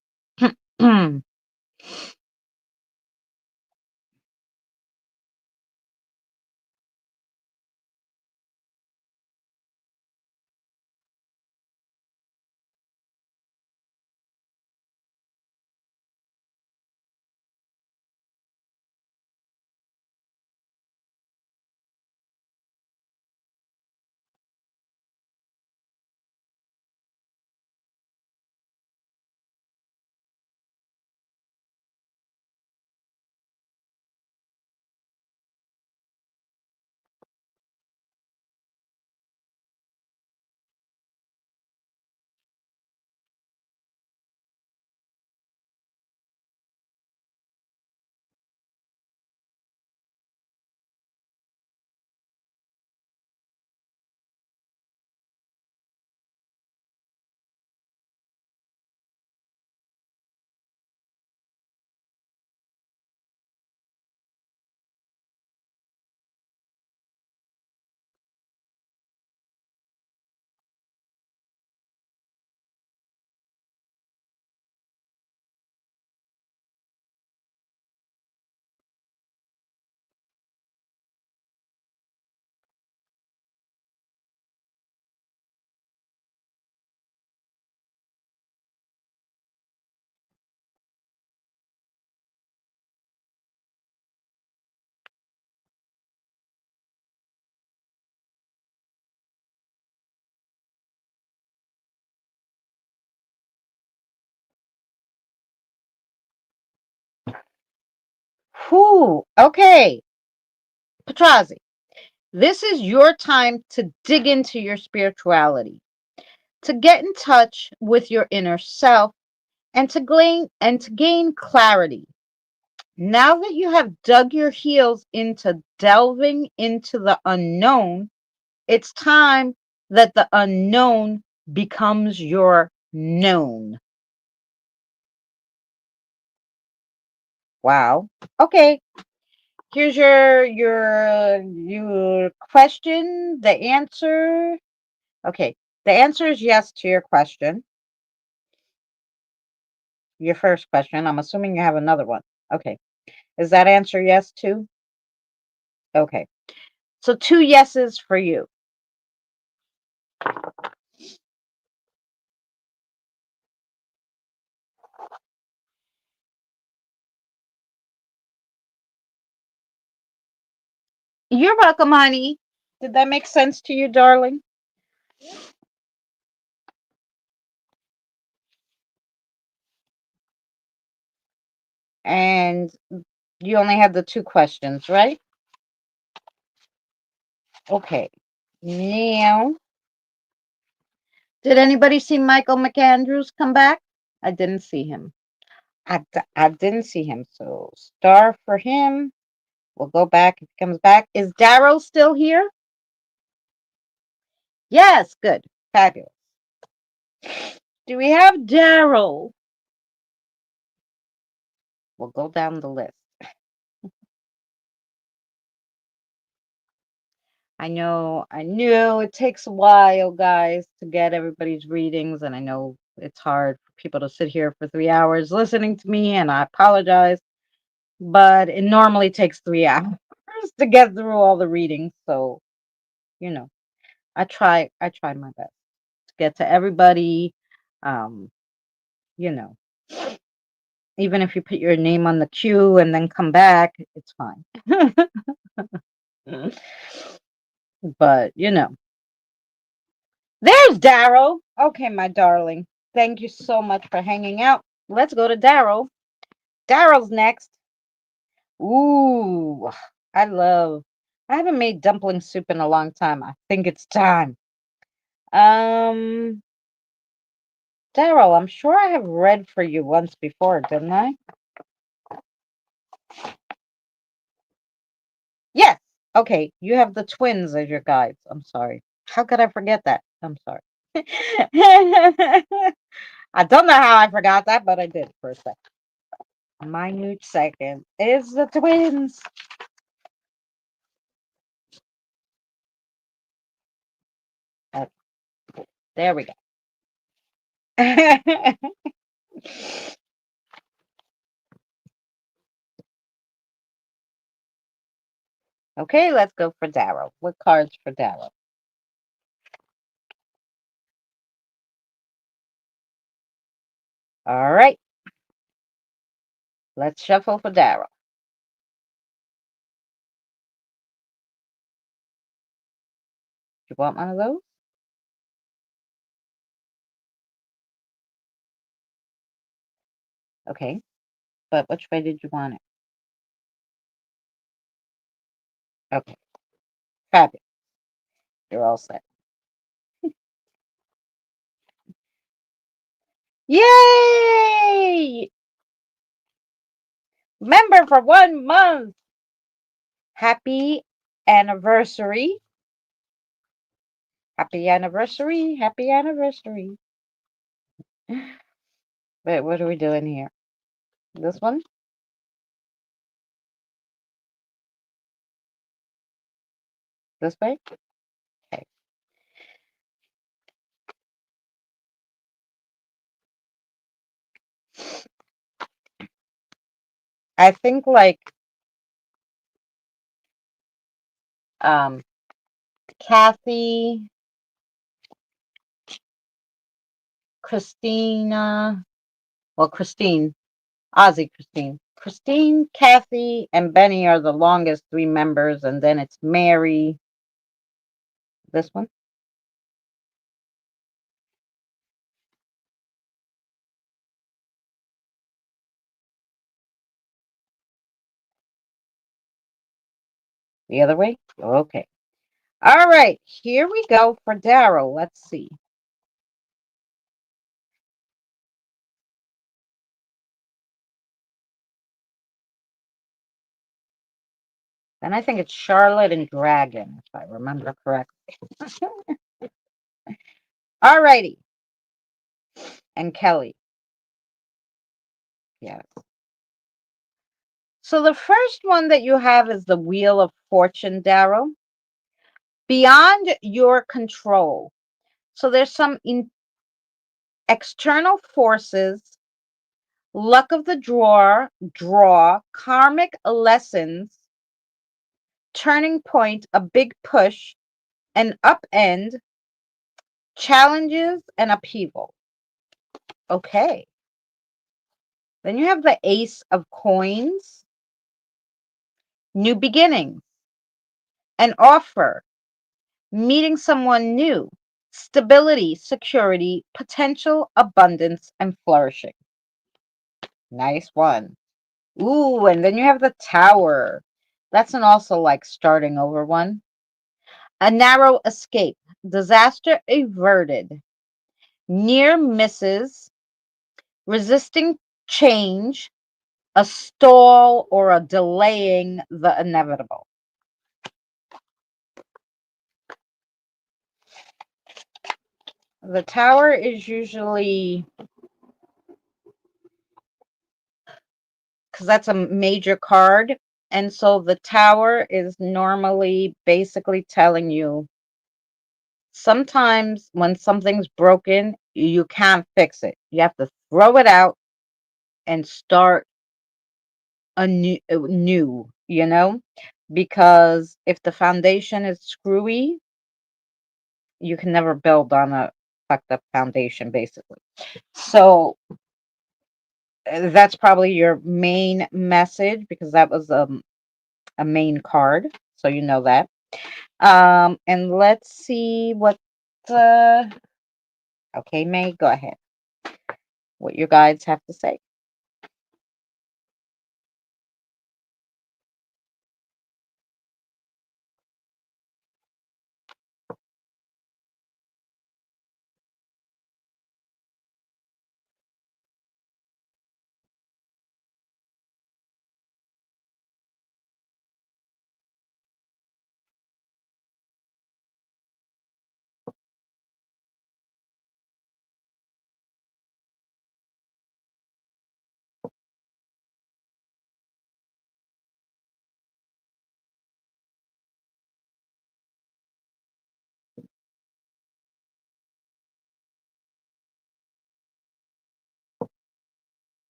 Whew. Okay, Patrazi, this is your time to dig into your spirituality, to get in touch with your inner self, and to gain clarity. Now that you have dug your heels into delving into the unknown, it's time that the unknown becomes your known. Wow. Okay. Here's your question, the answer. Okay. The answer is yes to your question. Your first question. I'm assuming you have another one. Okay. Is that answer yes too? Okay. So two yeses for you. You're welcome, honey. Did that make sense to you, darling? And you only had the two questions, right? Okay. Now, did anybody see Michael McAndrews come back? I didn't see him. I didn't see him. So, star for him. We'll go back if he comes back. Is Daryl still here? Yes, good. Fabulous. Do we have Daryl? We'll go down the list. I know it takes a while, guys, to get everybody's readings, and I know it's hard for people to sit here for 3 hours listening to me, and I apologize, but it normally takes 3 hours to get through all the readings. So, you know, I try my best to get to everybody. Um, you know, even if you put your name on the queue and then come back, it's fine. But there's Daryl. Okay, my darling. Thank you so much for hanging out. Let's go to Daryl. Daryl's next. Ooh, I love. I haven't made dumpling soup in a long time. I think it's time. Um, Daryl, I'm sure I have read for you once before, didn't I? Yes. Okay, you have the twins as your guides. I'm sorry. How could I forget that? I'm sorry. I don't know how I forgot that, but I did for a second. Minute second. Is the twins. Okay. There we go. Okay, let's go for Darrow. What cards for Darrow? All right. Let's shuffle for Darrow. You want one of those? Okay. But which way did you want it? Okay. Fabulous. You're all set. Yay! Member for 1 month. Happy anniversary. Happy anniversary. Happy anniversary. Wait, what are we doing here? This one? This way? Okay. I think like Kathy, Christina, well, Christine, Ozzy Christine. Christine, Kathy, and Benny are the longest 3 members, and then it's Mary. This one? The other way? Okay. All right, here we go for Darrow. Let's see. Then I think it's Charlotte and Dragon, if I remember correctly. All righty. And Kelly. Yes. So the first one that you have is the Wheel of Fortune, Darrow. Beyond your control. So there's some external forces, luck of the draw, karmic lessons, turning point, a big push, an upend, challenges, and upheaval. Okay. Then you have the Ace of Coins, new beginnings, an offer, meeting someone new, stability, security, potential, abundance, and flourishing. Nice one. Ooh, and then you have the Tower. That's an also like starting over one. A narrow escape, disaster averted, near misses, resisting change, a stall, or a delaying the inevitable. The Tower is usually, because that's a major card, and so the Tower is normally basically telling you sometimes when something's broken, you can't fix it. You have to throw it out and start a new, because if the foundation is screwy, you can never build on a fucked up foundation, basically. So that's probably your main message, because that was a main card, so you know that. And let's see what okay, May, go ahead. What your guides have to say.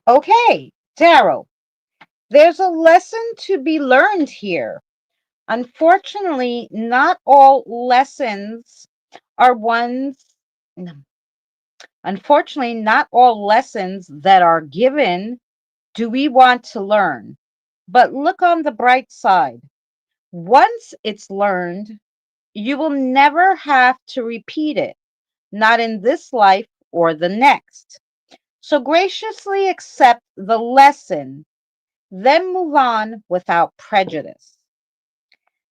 Okay, tarot. There's a lesson to be learned here. Unfortunately, not all lessons are ones. No. Unfortunately, not all lessons that are given do we want to learn. But look on the bright side. Once it's learned, you will never have to repeat it, not in this life or the next. So graciously accept the lesson, then move on without prejudice.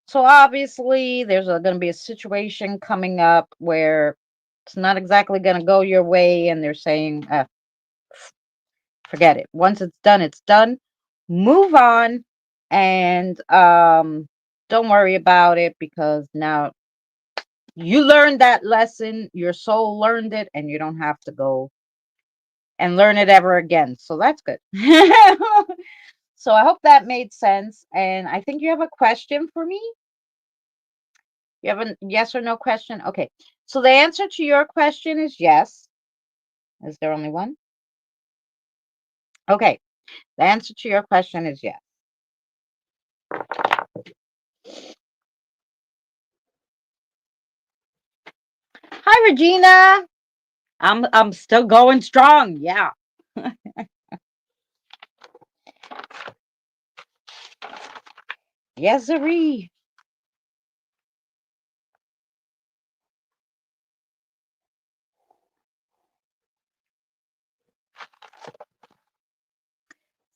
So obviously, there's going to be a situation coming up where it's not exactly going to go your way, and they're saying, forget it. Once it's done, it's done. Move on, and don't worry about it, because now you learned that lesson. Your soul learned it, and you don't have to go and learn it ever again. So that's good. So I hope that made sense. And I think you have a question for me. You have a yes or no question? Okay. So the answer to your question is yes. Is there only one? Okay. The answer to your question is yes. Hi, Regina. I'm still going strong. Yeah. Yes, sirree.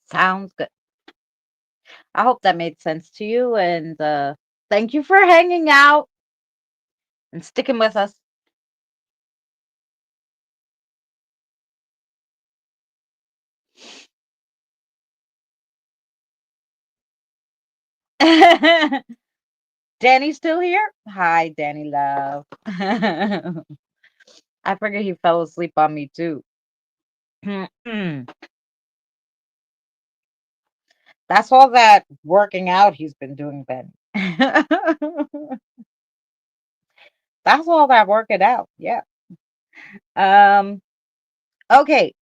Sounds good. I hope that made sense to you. And thank you for hanging out and sticking with us. Danny's still here? Hi, Danny love. I figured he fell asleep on me too. That's all that working out he's been doing, Ben. That's all that working out. Yeah. Um. Okay.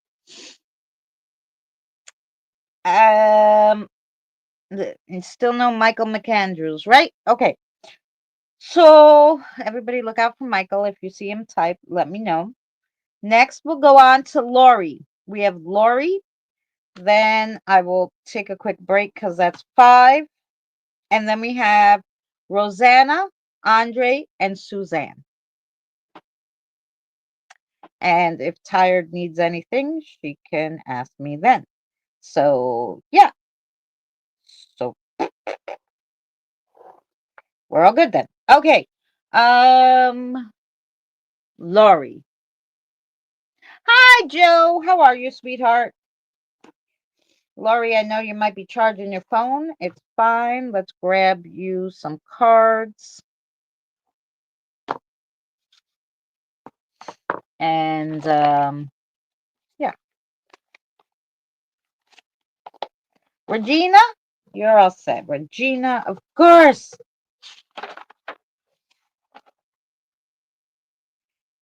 Um. Still no Michael McAndrews, right? Okay. So everybody look out for Michael. If you see him type, let me know. Next, we'll go on to Lori. We have Lori. Then I will take a quick break because that's 5. And then we have Rosanna, Andre, and Suzanne. And if Tired needs anything, she can ask me then. So, yeah. So, we're all good then. Okay. Lori. Hi, Joe. How are you, sweetheart? Lori, I know you might be charging your phone. It's fine. Let's grab you some cards. And yeah. Regina, you're all set. Regina, of course.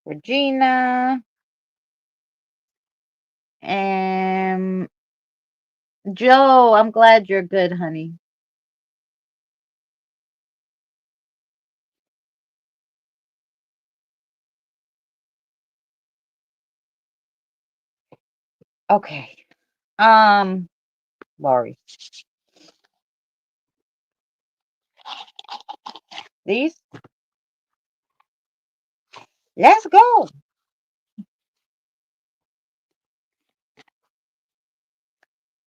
Regina. And Joe, I'm glad you're good, honey. Okay. Lori. These? Let's go.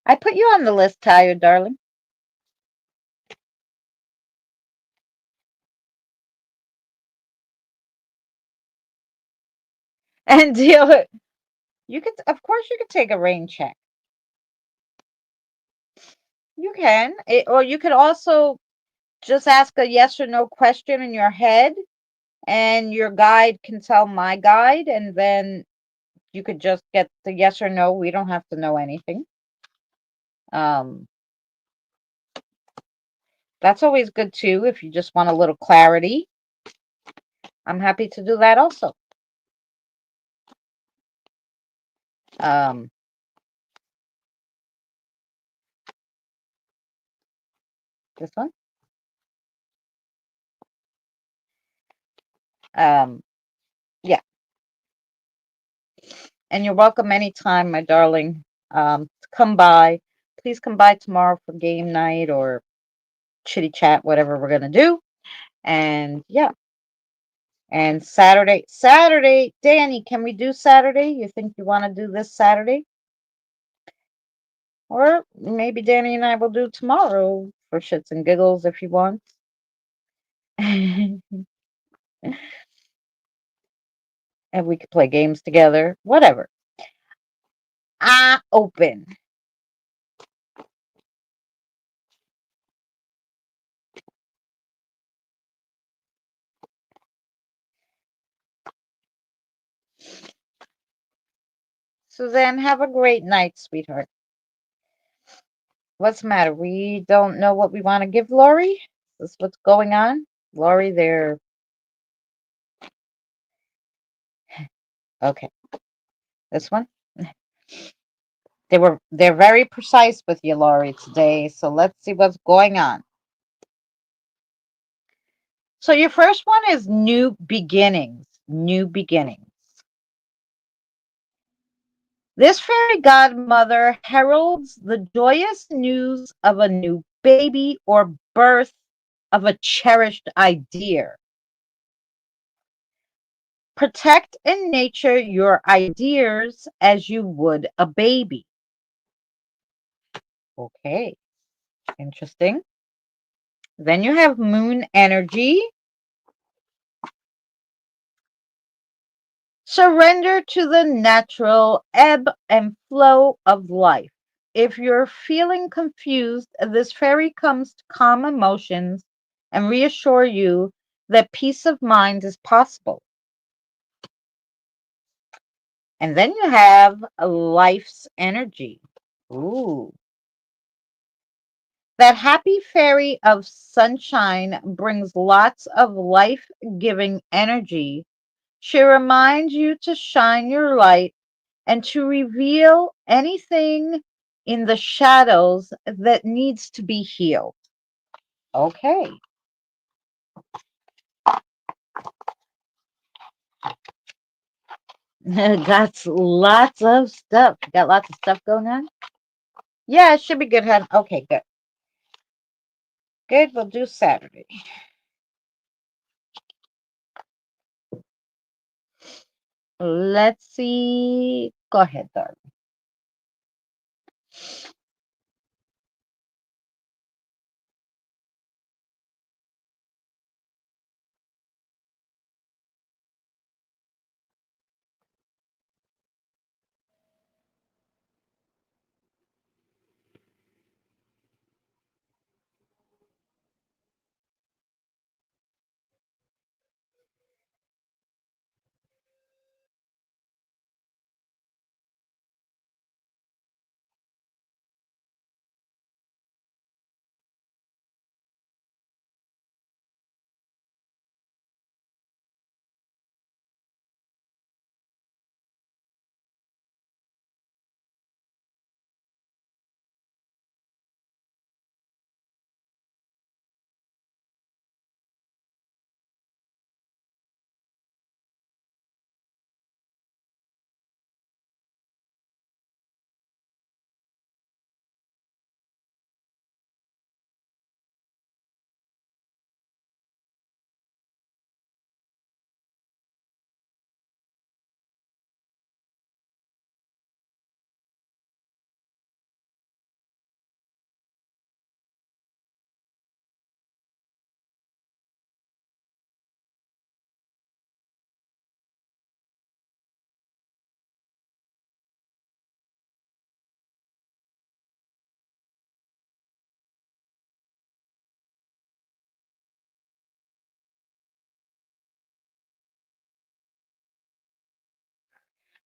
I put you on the list, Tired, darling. And deal with you could of course you could take a rain check. You can. Or you could also just ask a yes or no question in your head, and your guide can tell my guide, and then you could just get the yes or no. We don't have to know anything. Um, that's always good too if you just want a little clarity. I'm happy to do that also. Um, This one. Yeah. And you're welcome anytime, my darling, to come by. Please come by tomorrow for game night or chitty chat, whatever we're gonna do. And yeah. And Saturday, Danny, can we do Saturday? You think you want to do this Saturday? Or maybe Danny and I will do tomorrow for shits and giggles if you want. And we could play games together. Whatever. Open. Suzanne, have a great night, sweetheart. What's the matter? We don't know what we want to give Lori? Is this what's going on? Lori, they're okay. This one? They're very precise with you, Lori, today. So let's see what's going on. So your first one is new beginnings. New beginnings. This fairy godmother heralds the joyous news of a new baby or birth of a cherished idea. Protect and nurture your ideas as you would a baby. Okay, interesting. Then you have moon energy. Surrender to the natural ebb and flow of life. If you're feeling confused, this fairy comes to calm emotions and reassure you that peace of mind is possible. And then you have life's energy. Ooh. That happy fairy of sunshine brings lots of life-giving energy. She reminds you to shine your light and to reveal anything in the shadows that needs to be healed. Okay. Got lots of stuff. Got lots of stuff going on? Yeah, it should be good, hon. Okay, good. Good, we'll do Saturday. Let's see. Go ahead, darling.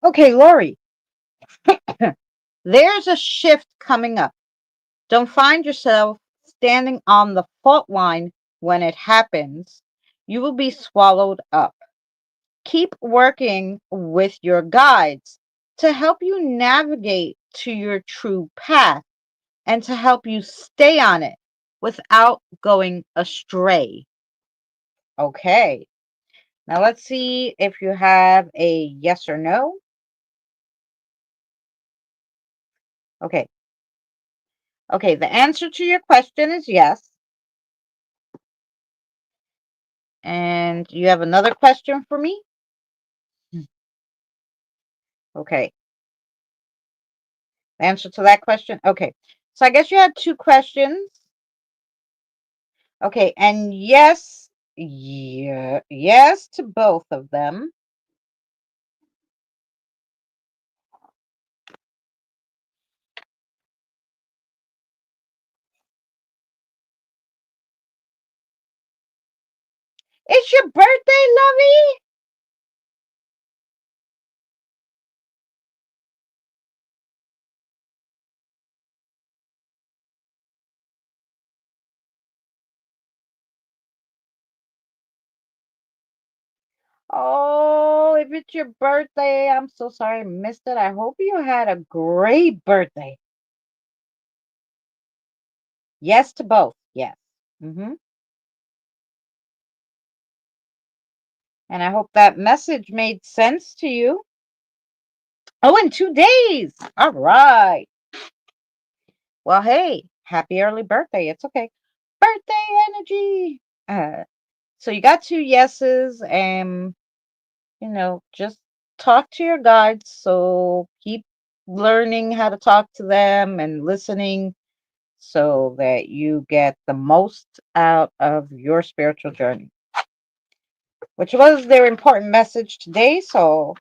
Okay, Lori, there's a shift coming up. Don't find yourself standing on the fault line when it happens. You will be swallowed up. Keep working with your guides to help you navigate to your true path and to help you stay on it without going astray. Okay. Now let's see if you have a yes or no. Okay. Okay, the answer to your question is yes. And you have another question for me? Okay. The answer to that question? Okay. So I guess you had two questions. Okay, and yes, yes to both of them. It's your birthday, Lovey? Oh, if it's your birthday, I'm so sorry I missed it. I hope you had a great birthday. Yes to both. Yes. And I hope that message made sense to you. Oh, in 2 days. All right. Well, hey, happy early birthday. It's okay. Birthday energy. So you got two yeses, and just talk to your guides. So keep learning how to talk to them and listening so that you get the most out of your spiritual journey, which was their important message today. So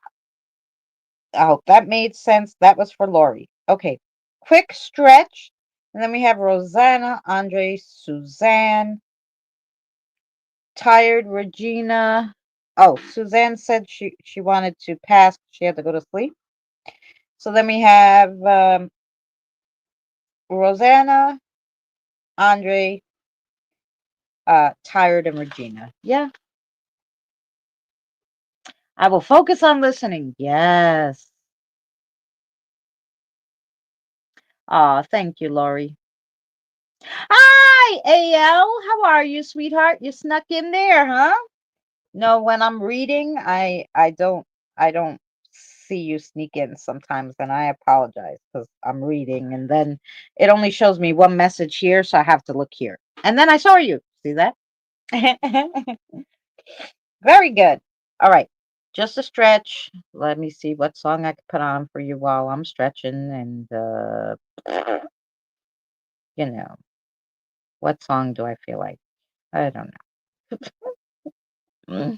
I hope that made sense. That was for Lori. Okay, quick stretch. And then we have Rosanna, Andre, Suzanne, Tired, Regina. Oh, Suzanne said she wanted to pass. She had to go to sleep. So then we have Rosanna, Andre, Tired, and Regina. Yeah. I will focus on listening. Yes. Thank you, Lori. Hi, AL. How are you, sweetheart? You snuck in there, huh? No, when I'm reading, I don't see you sneak in sometimes, and I apologize because I'm reading, and then it only shows me one message here, so I have to look here. And then I saw you. See that? Very good. All right. Just a stretch. Let me see what song I could put on for you while I'm stretching, and you know, what song do I feel like? I don't know. I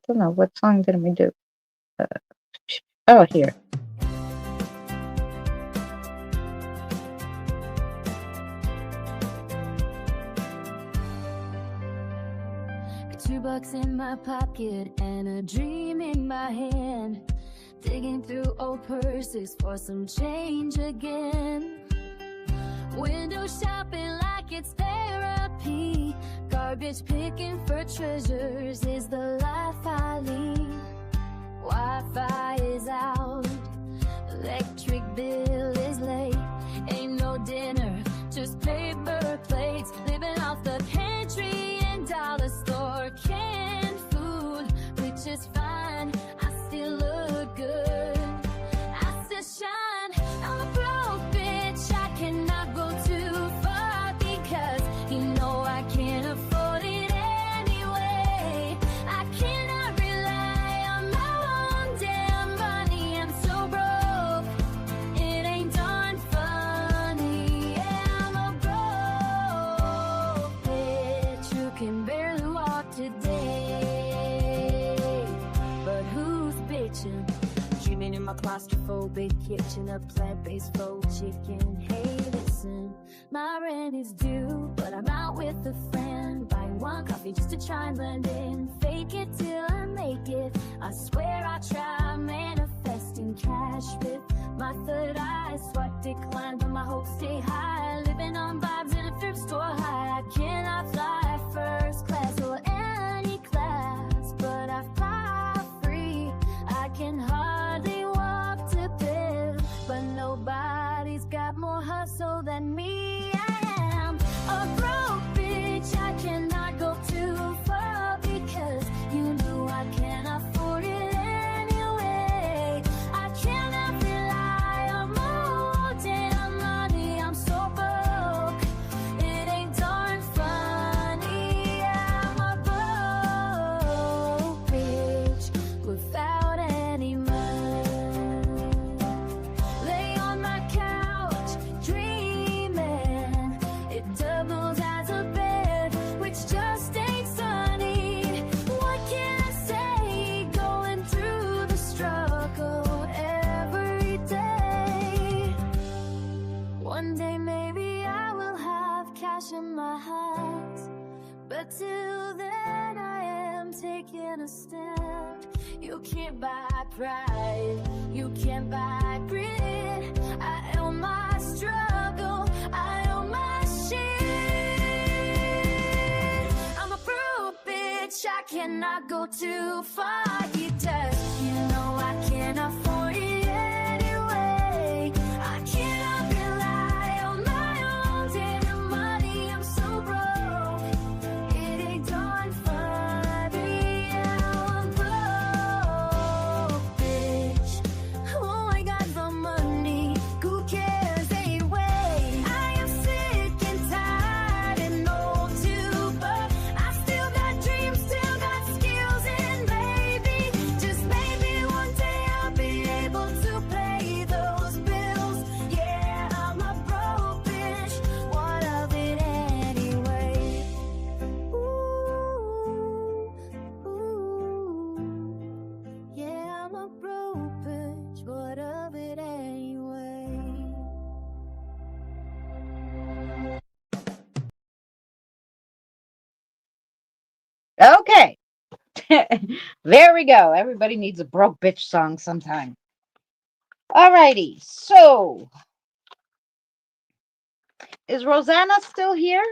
don't know. What song did we do? Oh, here. $2 in my pocket and a dream in my hand, digging through old purses for some change again. Window shopping like it's therapy, garbage picking for treasures is the life I lead. Wi-Fi is out, electric bill is late, ain't no dinner, just paper plates, living off the pantry and dollar store canned food, which is fine, I still look good, I still shine. I'm a broke bitch, I cannot go too far because you know I can't afford it anyway. I cannot rely on my own damn money, I'm so broke, it ain't done funny. Yeah, I'm a broke bitch who can barely walk today. But who's bitching? Dreaming in my claustrophobic kitchen, a plant-based faux chicken. Hey, listen, my rent is due, but I'm out with a friend, buying one coffee just to try and blend in. Fake it till I make it, I swear I try manifesting cash with my third eye. Swipe decline, but my hopes stay high. Living on vibes in a thrift store high. I cannot fly first class or any class, but I fly free. I can understand. You can't buy pride, you can't buy grit. I own my struggle, I own my shit. I'm a broke bitch, I cannot go too far. You just, you know I can't afford it anyway. I cannot rely on my own damn money. I'm so broke, it ain't done for me. I'm broke, bitch. Oh, I got the money, who cares anyway? I am sick and tired and old too, but I still got dreams, still got skills, and maybe, just maybe one day I'll be able to pay those bills. Yeah, I'm a broke bitch, what of it anyway? Ooh, yeah, I'm a broke bitch, what of it anyway? Okay. There we go. Everybody needs a broke bitch song sometime. Alrighty. So, is Rosanna still here?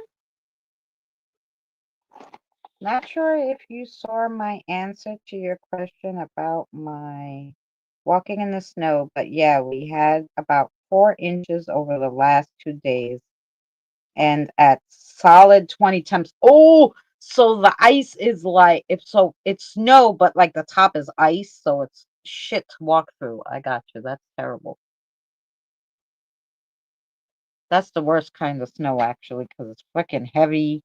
Not sure if you saw my answer to your question about my walking in the snow, but yeah, we had about 4 inches over the last 2 days and at solid 20 temps. Oh, so the ice is like, if so, it's snow, but like the top is ice, so it's shit to walk through. I got you. That's terrible. That's the worst kind of snow, actually, because it's freaking heavy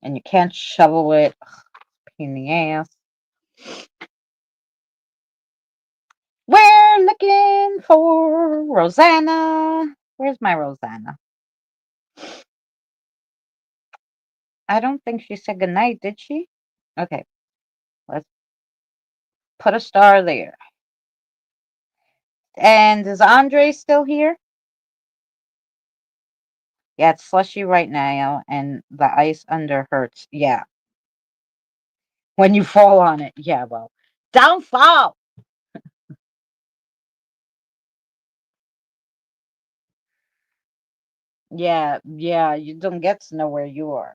and you can't shovel it. Ugh, pain in the ass. We're looking for Rosanna. Where's my Rosanna? I don't think she said goodnight, did she? Okay, let's put a star there. And is Andre still here? Yeah, it's slushy right now, and the ice under hurts. Yeah, when you fall on it. Yeah, well, don't fall. Yeah, yeah, you don't get to know where you are.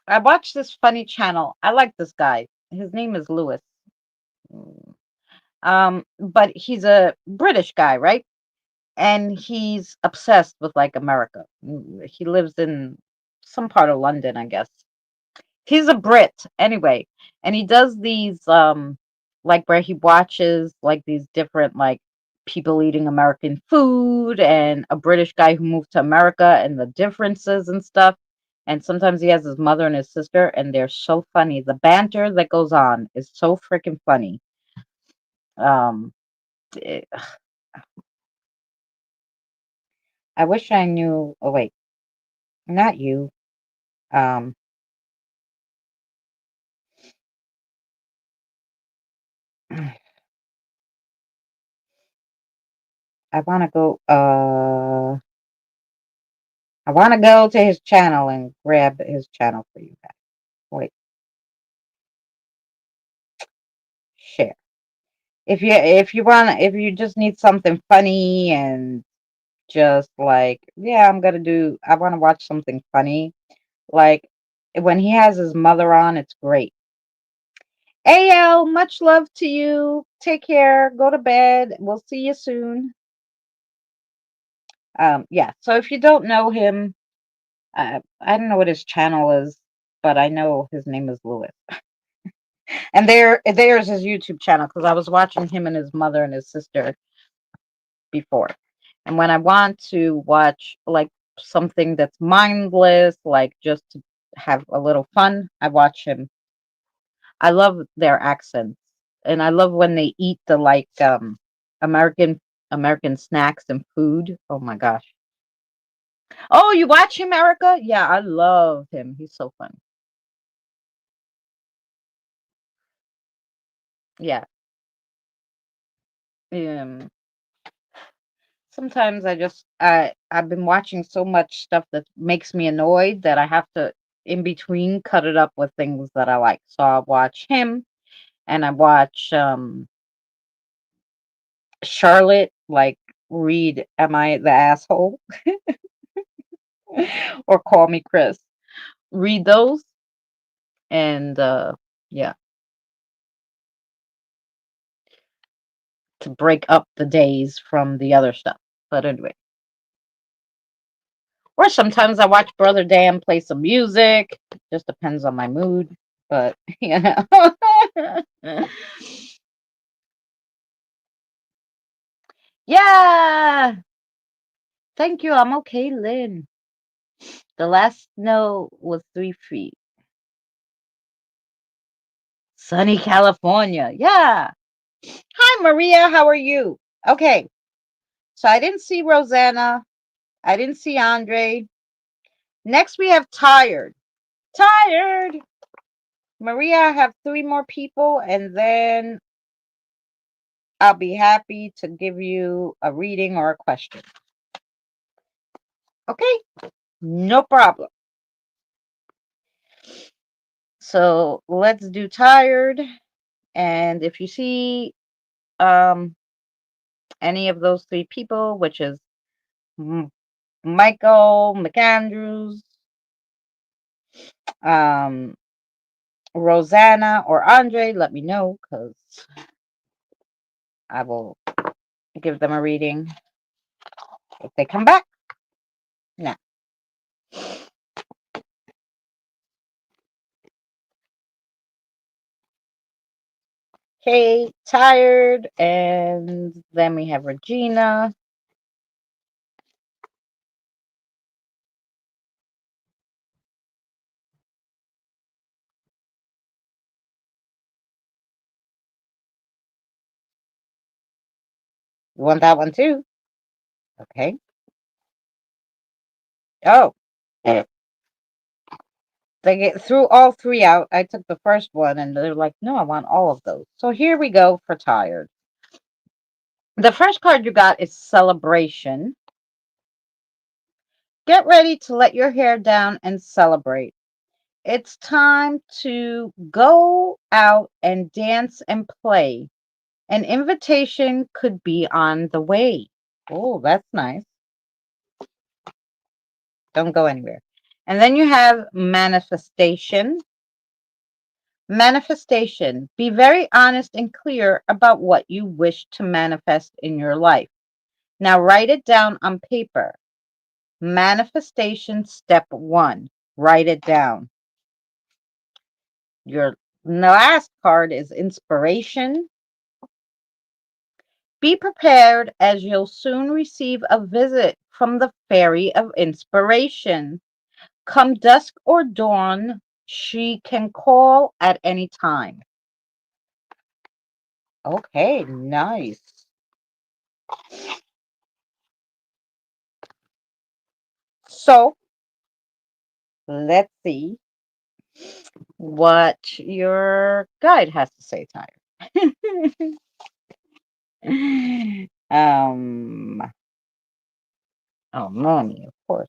I watched this funny channel. I like this guy. His name is Lewis. Mm. But he's a British guy, right? And he's obsessed with like America. He lives in some part of London, I guess. He's a Brit anyway, and he does these like where he watches like these different like people eating American food and a British guy who moved to America and the differences and stuff. And sometimes he has his mother and his sister, and they're so funny. The banter that goes on is so freaking funny. Um, it- I wish I knew. Oh wait, not you. Um, I want to go. I want to go to his channel and grab his channel for you guys. Wait, share. If you just need something funny and just like, yeah, I want to watch something funny. Like when he has his mother on, it's great. AL, much love to you. Take care. Go to bed. We'll see you soon. Yeah. So if you don't know him, I don't know what his channel is, but I know his name is Lewis. And there's his YouTube channel because I was watching him and his mother and his sister before. And when I want to watch like something that's mindless, like just to have a little fun, I watch him. I love their accents. And I love when they eat the like American American snacks and food. Oh my gosh. Oh, you watch him, Erica? Yeah, I love him. He's so funny. Yeah. Um, Sometimes I've been watching so much stuff that makes me annoyed that I have to in between cut it up with things that I like. So I watch him and I watch Charlotte like read Am I the Asshole or Call Me Chris. Read those and yeah, to break up the days from the other stuff. But anyway. Or sometimes I watch Brother Dan play some music. Just depends on my mood. But you know. Yeah. Thank you. I'm okay, Lynn. The last snow was 3 feet. Sunny California. Yeah. Hi, Maria. How are you? Okay. So I didn't see Rosanna. I didn't see Andre. Next, we have Tired. Tired. Maria, I have 3 more people, and then I'll be happy to give you a reading or a question. Okay? No problem. So let's do Tired. And if you see any of those 3 people, which is Michael McAndrews, um, Rosanna, or Andre, let me know because I will give them a reading if they come back. Now, okay, Tired, and then we have Regina. You want that one too? Okay. Oh, they get threw all 3 out. I took the first one and they're like, no, I want all of those. So here we go for Tired. The first card you got is Celebration. Get ready to let your hair down and celebrate. It's time to go out and dance and play. An invitation could be on the way. Oh, that's nice. Don't go anywhere. And then you have Manifestation. Manifestation. Be very honest and clear about what you wish to manifest in your life. Now write it down on paper. Manifestation step 1. Write it down. Your last card is Inspiration. Be prepared as you'll soon receive a visit from the fairy of inspiration. Come dusk or dawn, she can call at any time. Okay, nice. So let's see what your guide has to say, Tyre. um, oh, mommy, of course.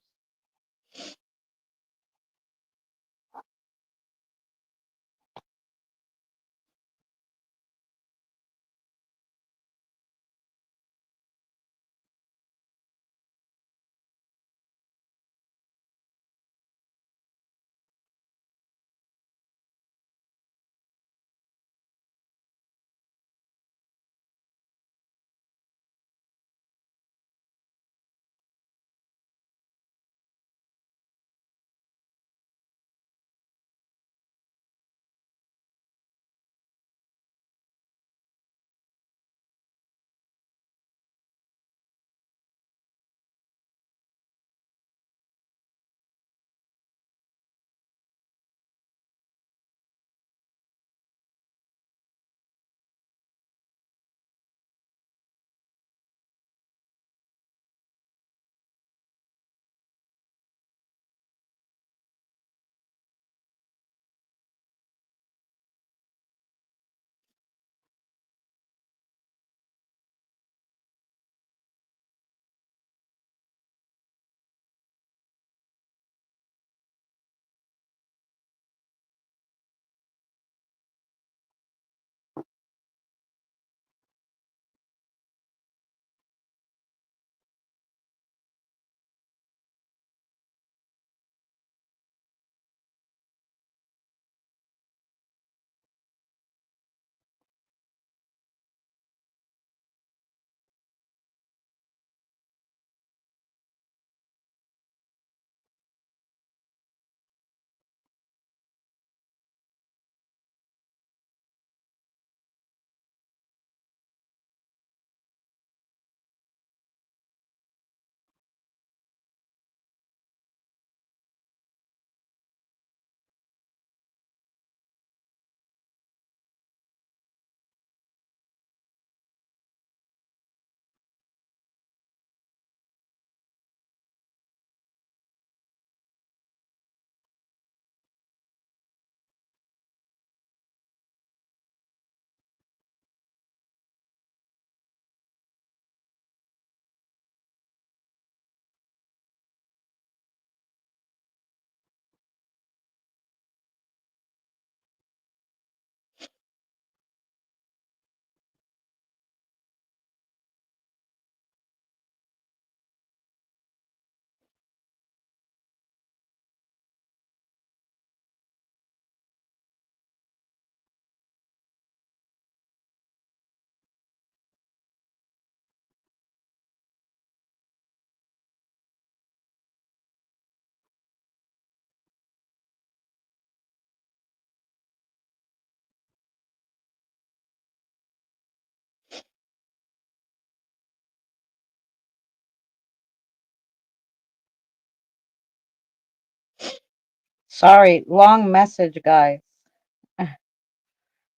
Sorry, long message, guys.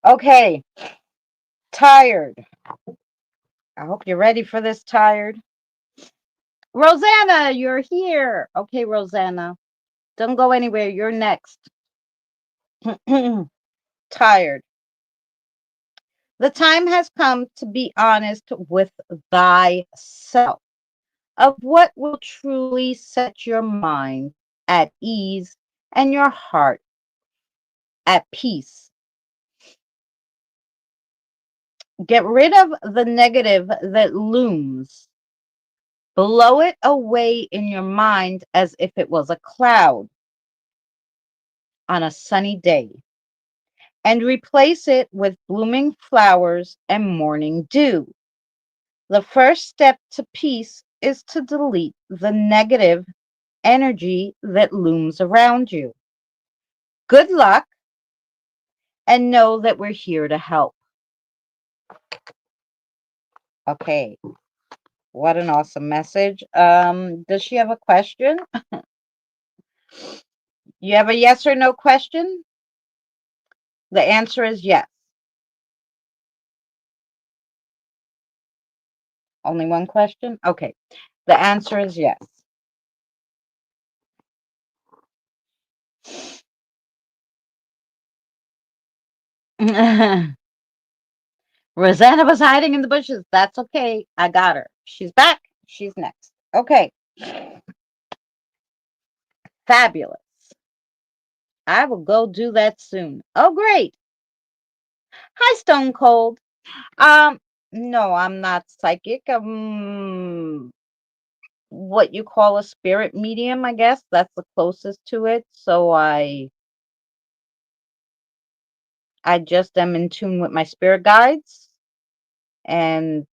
Okay, tired. I hope you're ready for this, tired. Rosanna, you're here. Okay, Rosanna. Don't go anywhere. You're next. Tired. The time has come to be honest with thyself of what will truly set your mind at ease and your heart at peace. Get rid of the negative that looms. Blow it away in your mind as if it was a cloud on a sunny day, and replace it with blooming flowers and morning dew. The first step to peace is to delete the negative energy that looms around you. Good luck, and know that we're here to help. Okay, what an awesome message. Does she have a question? You have a yes or no question? The answer is yes. Only one question? Okay. The answer is yes. Rosanna was hiding in the bushes. That's okay. I got her. She's back. She's next. Okay. Fabulous. I will go do that soon. Oh, great. Hi, Stone Cold. Um, no, I'm not psychic. What you call a spirit medium, I guess. That's the closest to it. So I just am in tune with my spirit guides, and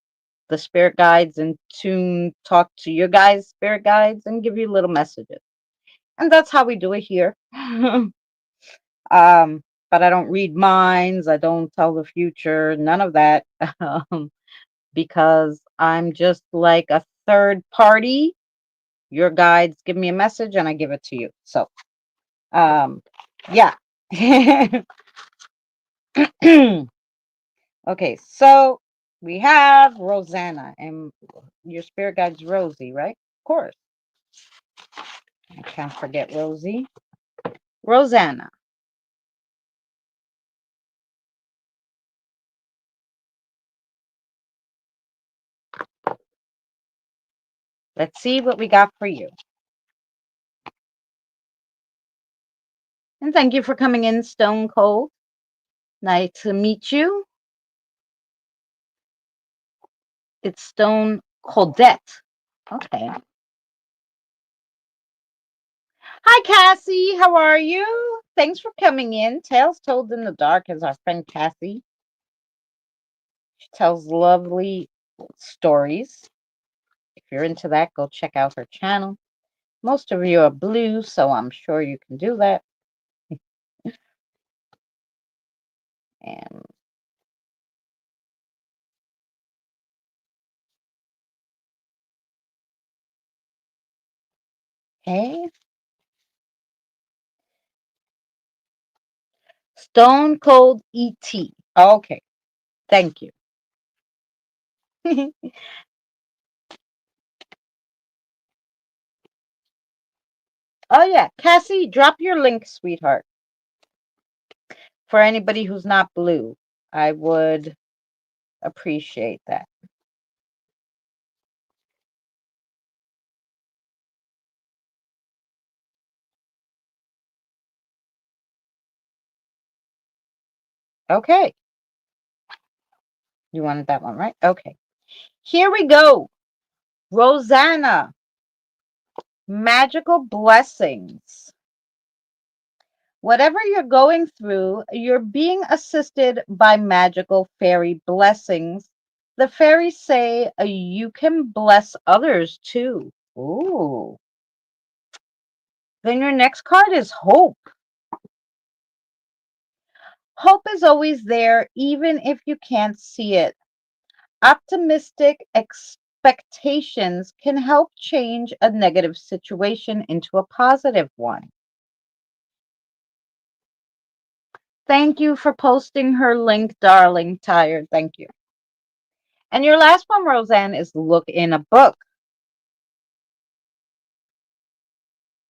the spirit guides in tune talk to your guys' spirit guides and give you little messages. And that's how we do it here. But I don't read minds, I don't tell the future, none of that. Because I'm just like a third party. Your guides give me a message and I give it to you. So yeah. Okay, so we have Rosanna, and your spirit guide's Rosie, right? Of course. I can't forget Rosie. Rosanna. Let's see what we got for you. And thank you for coming in, Stone Cold. Nice to meet you. It's Stone Coldette. Okay. Hi, Cassie. How are you? Thanks for coming in. Tales Told in the Dark is our friend Cassie. She tells lovely stories. If you're into that, go check out her channel. Most of you are blue, so I'm sure you can do that. And okay. Stone Cold ET. Okay. Thank you. Oh, yeah. Cassie, drop your link, sweetheart. For anybody who's not blue, I would appreciate that. Okay. You wanted that one, right? Okay. Here we go. Rosanna, magical blessings. Whatever you're going through, you're being assisted by magical fairy blessings. The fairies say you can bless others too. Ooh. Then your next card is hope. Hope is always there, even if you can't see it. Optimistic expectations can help change a negative situation into a positive one. Thank you for posting her link, darling. Tired. Thank you. And your last one, Roseanne, is look in a book.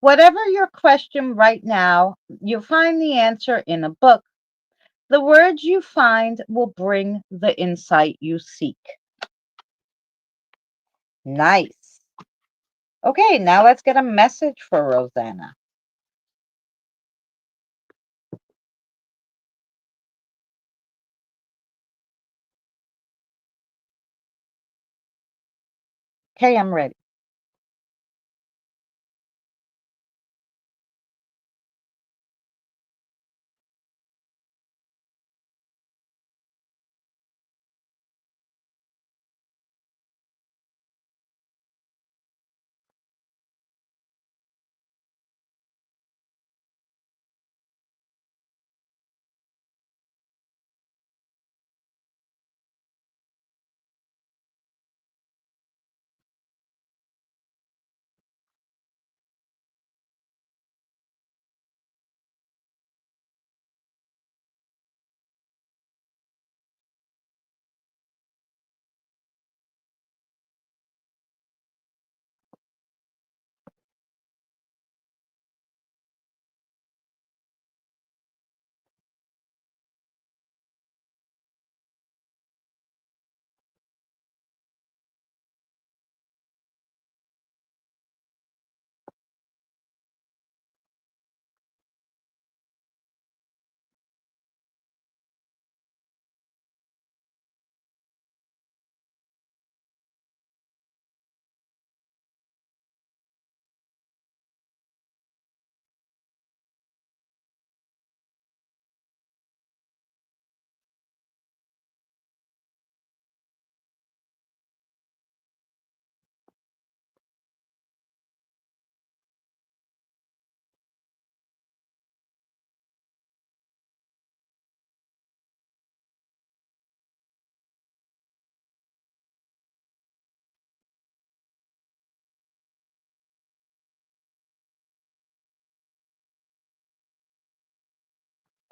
Whatever your question right now, you'll find the answer in a book. The words you find will bring the insight you seek. Nice. Okay, now let's get a message for Rosanna. Okay, I'm ready.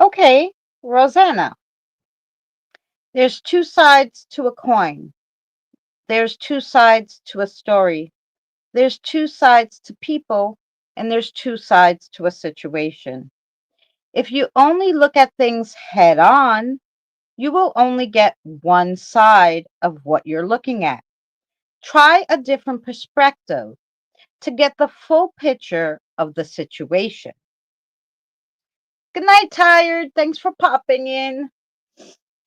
Okay, Rosanna. There's two sides to a coin. There's two sides to a story. There's two sides to people, and there's two sides to a situation. If you only look at things head on, you will only get one side of what you're looking at. Try a different perspective to get the full picture of the situation. Good night, Tired. Thanks for popping in.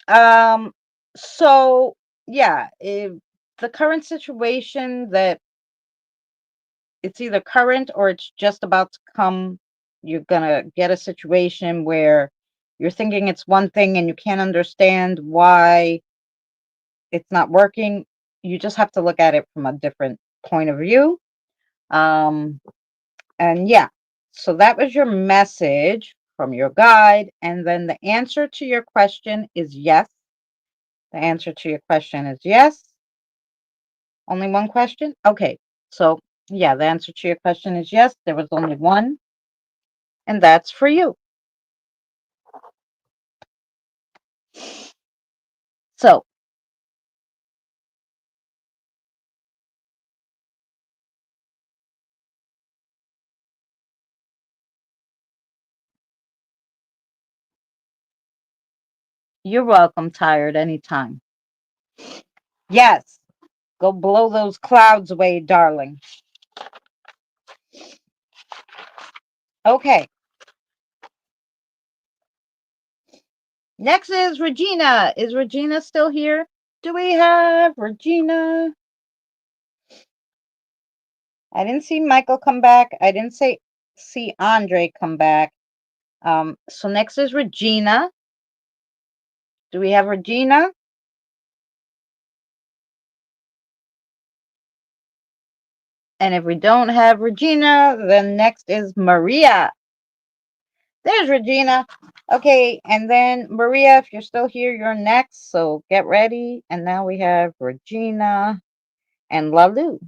Um, so yeah, if the current situation that it's either current or it's just about to come, you're gonna get a situation where you're thinking it's one thing and you can't understand why it's not working. You just have to look at it from a different point of view. Um, and yeah, so that was your message from your guide. And then the answer to your question is yes. The answer to your question is yes. Only one question? Okay. So, yeah, the answer to your question is yes. There was only one, and that's for you. So, you're welcome, Tired, anytime. Yes, go blow those clouds away, darling. Okay. Next is Regina. Is Regina still here? Do we have Regina? I didn't see Michael come back. I didn't see Andre come back. So next is Regina. Do we have Regina? And if we don't have Regina, then next is Maria. There's Regina. Okay, and then Maria, if you're still here, you're next. So get ready. And now we have Regina and Lalu.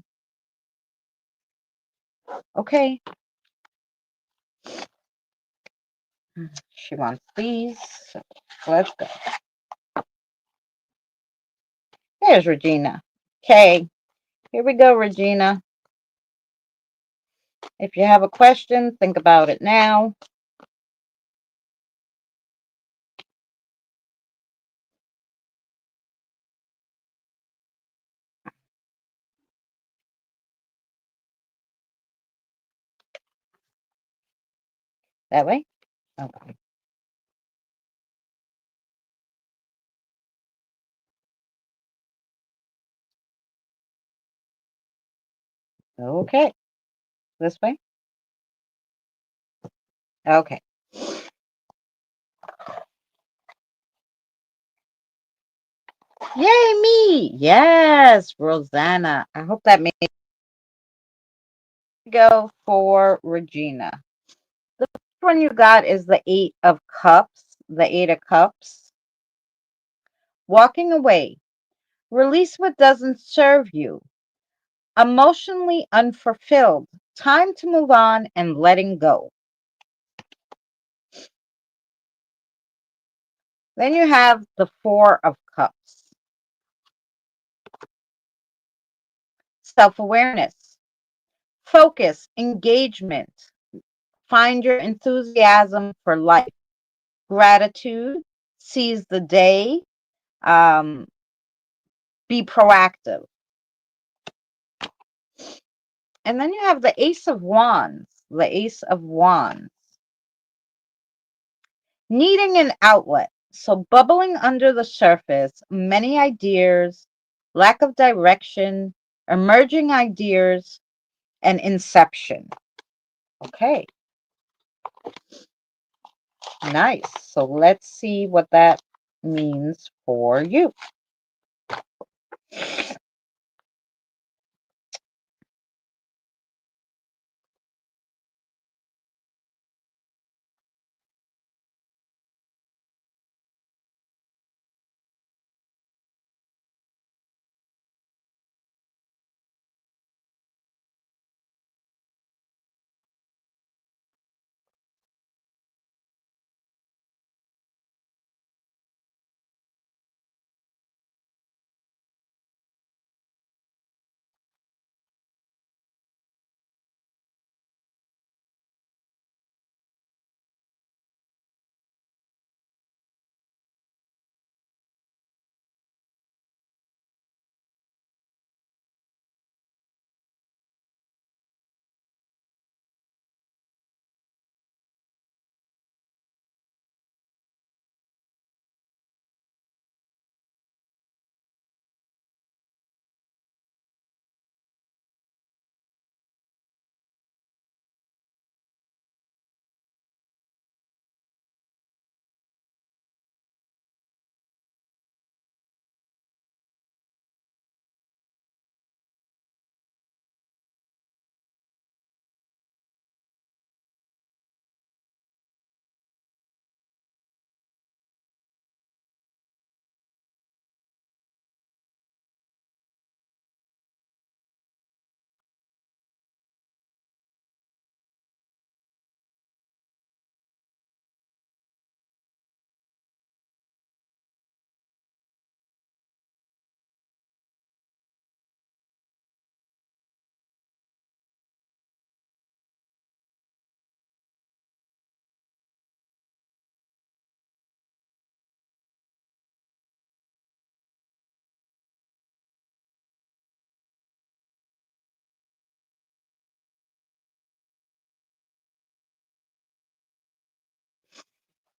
Okay. She wants these. So let's go. There's Regina. Okay, here we go, Regina. If you have a question, think about it now. That way? Okay. Okay. This way? Okay. Yay, me! Yes, Rosanna. I hope that made go for Regina. The first one you got is the Eight of Cups. The Eight of Cups. Walking away. Release what doesn't serve you. Emotionally unfulfilled. Time to move on and letting go. Then you have the Four of Cups. Self-awareness. Focus. Engagement. Find your enthusiasm for life. Gratitude. Seize the day. Be proactive. And then you have the Ace of Wands. The Ace of Wands. Needing an outlet. So bubbling under the surface, many ideas, lack of direction, emerging ideas, and inception. Okay. Nice. So let's see what that means for you.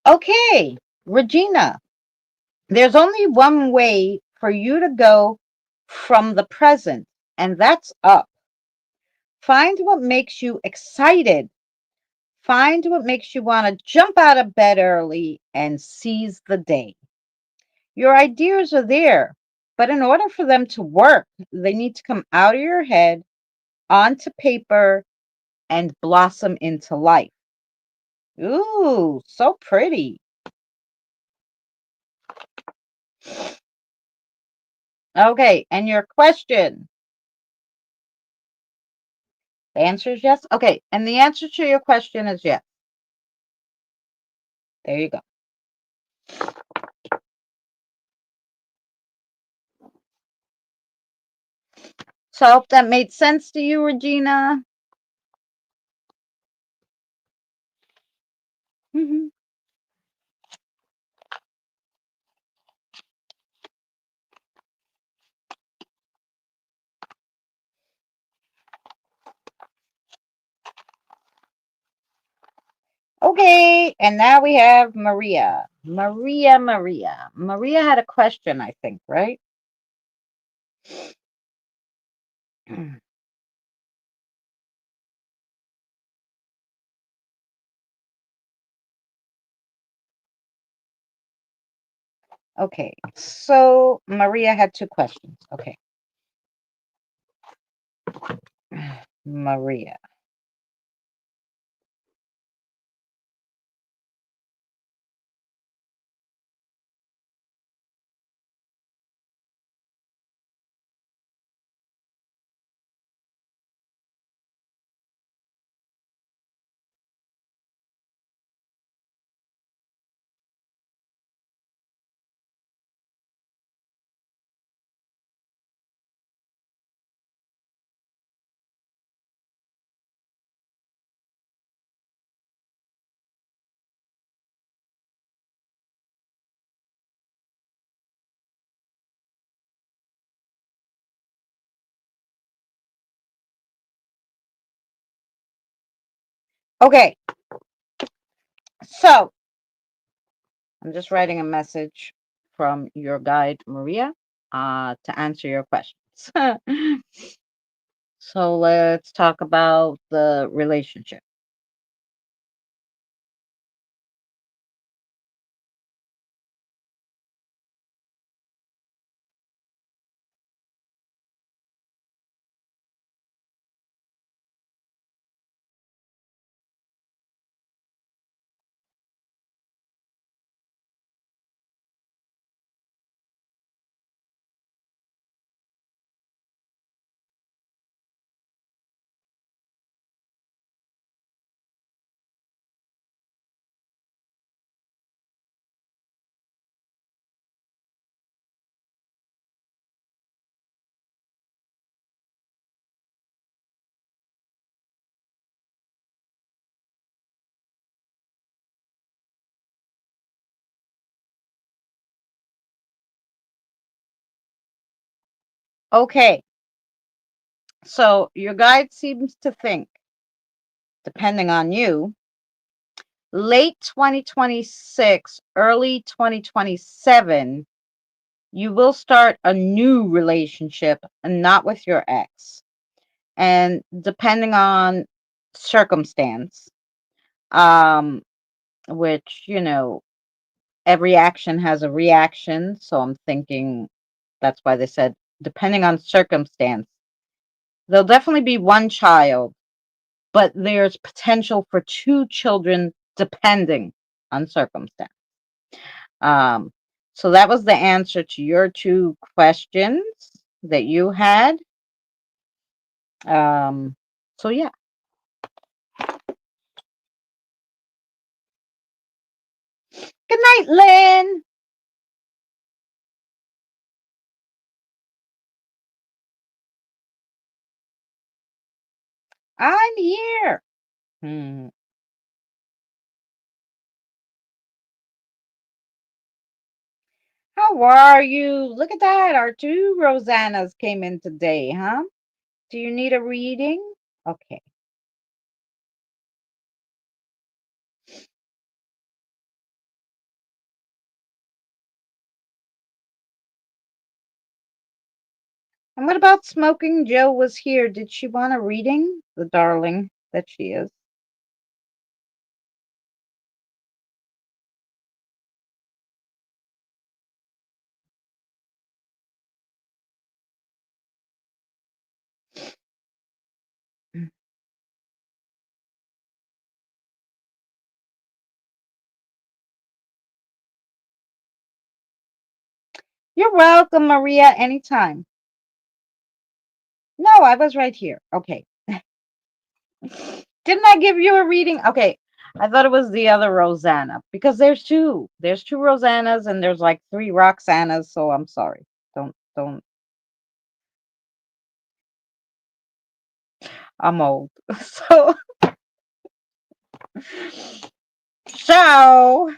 Okay, Regina, there's only one way for you to go from the present, and that's up. Find what makes you excited. Find what makes you want to jump out of bed early and seize the day. Your ideas are there, but in order for them to work, they need to come out of your head onto paper and blossom into life. Ooh, so pretty. Okay, and your question. The answer is yes? Okay, and the answer to your question is yes. There you go. So I hope that made sense to you, Regina. Mhm. Okay, and now we have Maria. Maria had a question, I think, right? Okay, so Maria had two questions. Okay. Maria. Okay, so I'm just writing a message from your guide, Maria, to answer your questions. So let's talk about the relationship. Okay, so your guide seems to think, depending on you, late 2026, early 2027, you will start a new relationship and not with your ex. And depending on circumstance, um, which, every action has a reaction. So I'm thinking that's why they said, depending on circumstance, there'll definitely be one child, but there's potential for two children depending on circumstance. Um, so that was the answer to your two questions that you had. So yeah. Good night, Lynn. I'm here. Hmm. How are you? Look at that. Our two Rosannas came in today, huh? Do you need a reading? Okay. And what about Smoking Joe was here? Did she want a reading? The darling that she is. You're welcome, Maria, anytime. No, I was right here. Okay. Didn't I give you a reading? Okay. I thought it was the other Rosanna because there's two. There's two Rosannas and there's like three Roxannas. So I'm sorry. Don't. I'm old. So so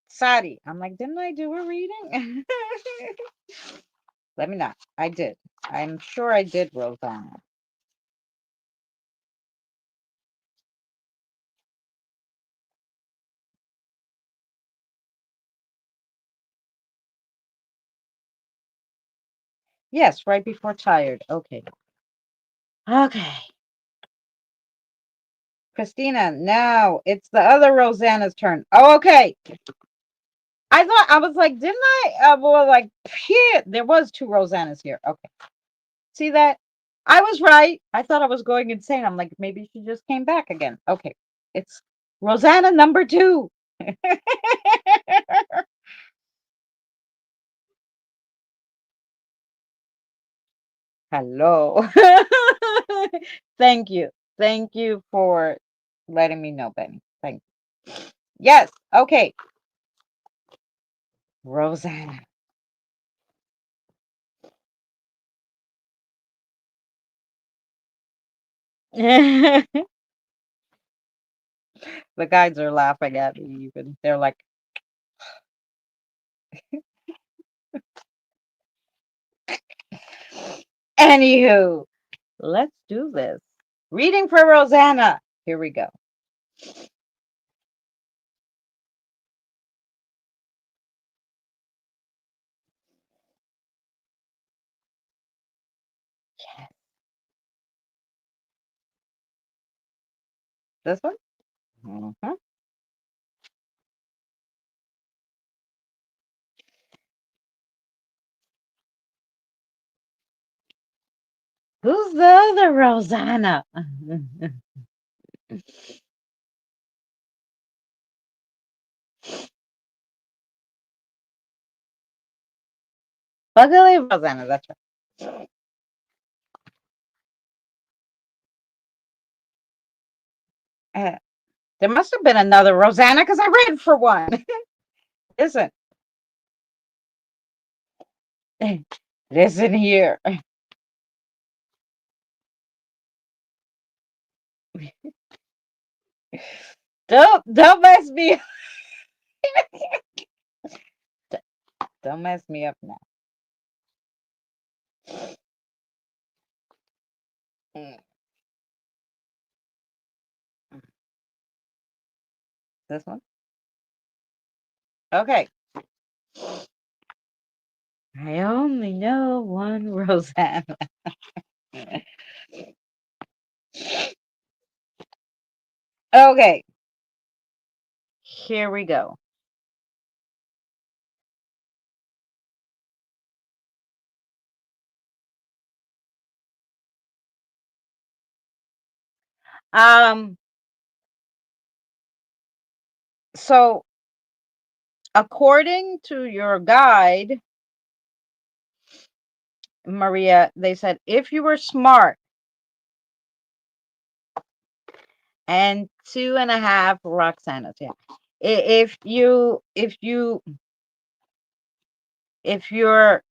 Sadi. I'm like, didn't I do a reading? Let me not. I did. I'm sure I did, Rosanna. Yes, right before tired. Okay. Okay. Christina, now it's the other Rosanna's turn. Oh, okay. I thought I was like, didn't I? Well, like, here, there was two Rosannas here. Okay. See that? I was right. I thought I was going insane. I'm like, maybe she just came back again. Okay. It's Rosanna number two. Hello. Thank you. Thank you for letting me know, Benny. Thank you. Yes. Okay. Rosanna. The guys are laughing at me even. They're like, anywho, let's do this. Reading for Rosanna. Here we go. This one? Mhm. Who's the other Rosanna? Ugly Rosanna, that's right. Uh, there must have been another Rosanna because I read for one. Listen, listen here. Don't mess me. Don't mess me up now. Mm, This one. Okay. I only know one Rosanna. Okay. Here we go. Um. So according to your guide, Maria, they said if you were smart and two and a half Roxannas, yeah. If you're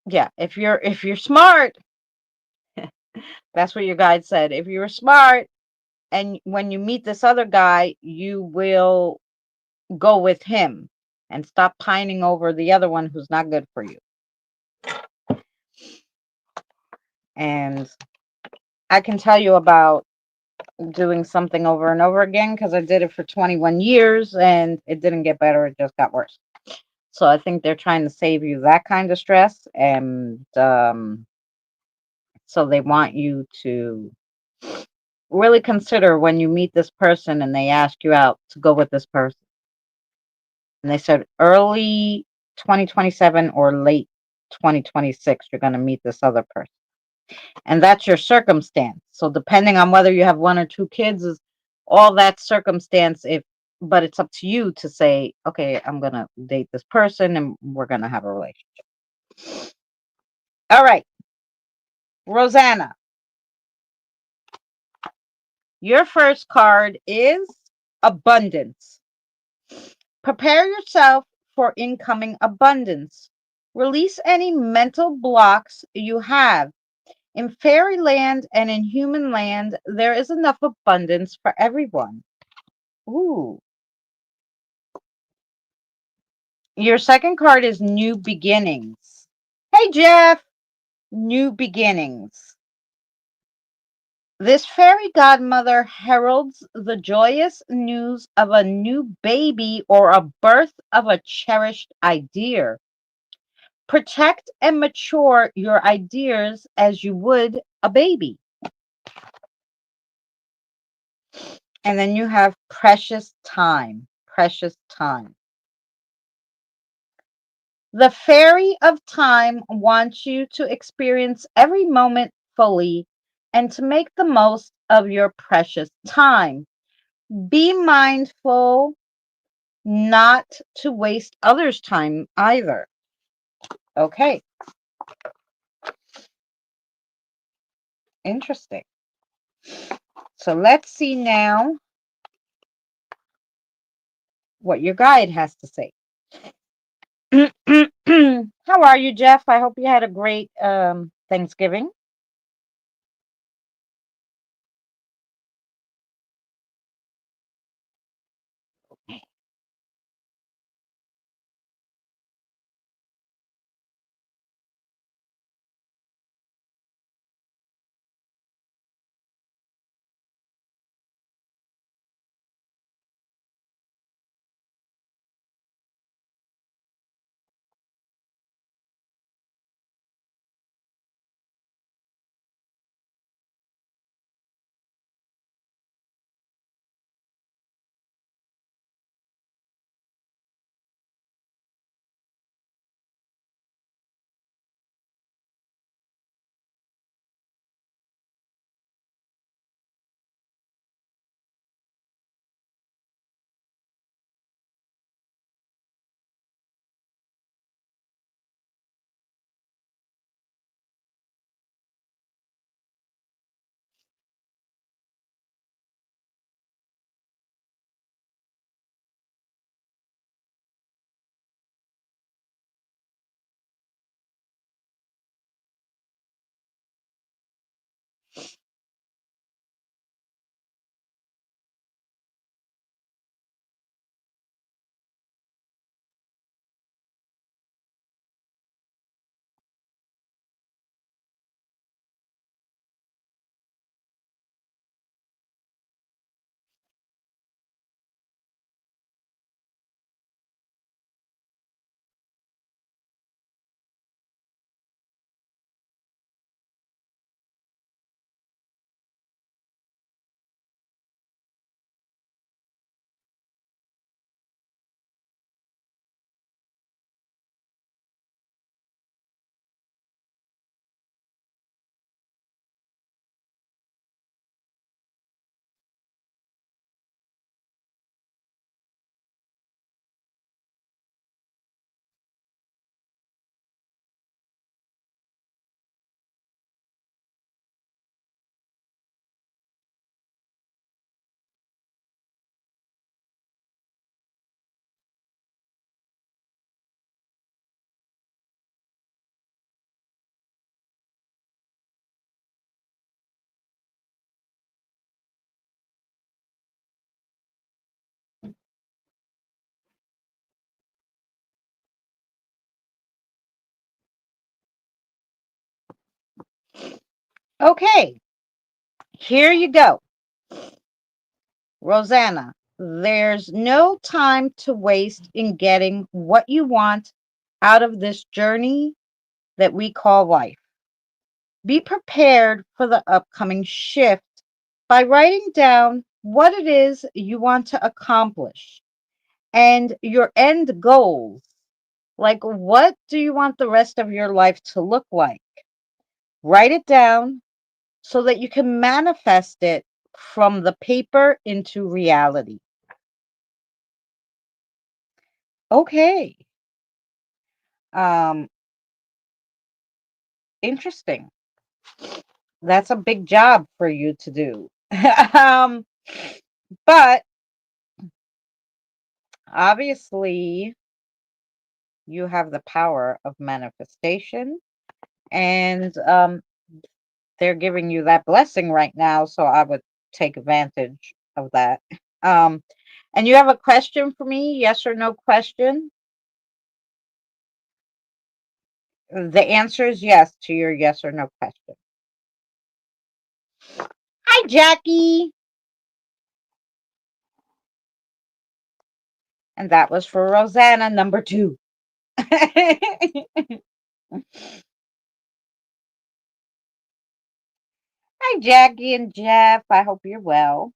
yeah, if you're smart, that's what your guide said. If you're smart and when you meet this other guy, you will go with him and stop pining over the other one who's not good for you. And I can tell you about doing something over and over again because I did it for 21 years and it didn't get better, it just got worse. So I think they're trying to save you that kind of stress. And so they want you to really consider when you meet this person and they ask you out to go with this person. And they said early 2027 or late 2026, you're going to meet this other person. And that's your circumstance. So depending on whether you have one or two kids is all that circumstance. But it's up to you to say, okay, I'm going to date this person and we're going to have a relationship. All right. Rosanna. Your first card is abundance. Prepare yourself for incoming abundance. Release any mental blocks you have. In fairyland and in human land, there is enough abundance for everyone. Ooh. Your second card is new beginnings. Hey, Jeff. New beginnings. This fairy godmother heralds the joyous news of a new baby or a birth of a cherished idea. Protect and mature your ideas as you would a baby. And then you have precious time. Precious time. The fairy of time wants you to experience every moment fully and to make the most of your precious time. Be mindful not to waste others' time either. Okay, interesting. So let's see now what your guide has to say. How are you, Jeff? I hope you had a great Thanksgiving. Okay, here you go. Rosanna, there's no time to waste in getting what you want out of this journey that we call life. Be prepared for the upcoming shift by writing down what it is you want to accomplish and your end goals. Like, what do you want the rest of your life to look like? Write it down so that you can manifest it from the paper into reality. Okay. Um, Interesting. That's a big job for you to do. um, but obviously, you have the power of manifestation, and they're giving you that blessing right now. So I would take advantage of that. Um, and you have a question for me? Yes or no question? The answer is yes to your yes or no question. Hi, Jackie. And that was for Rosanna, number 2. Hi, Jackie and Jeff. I hope you're well.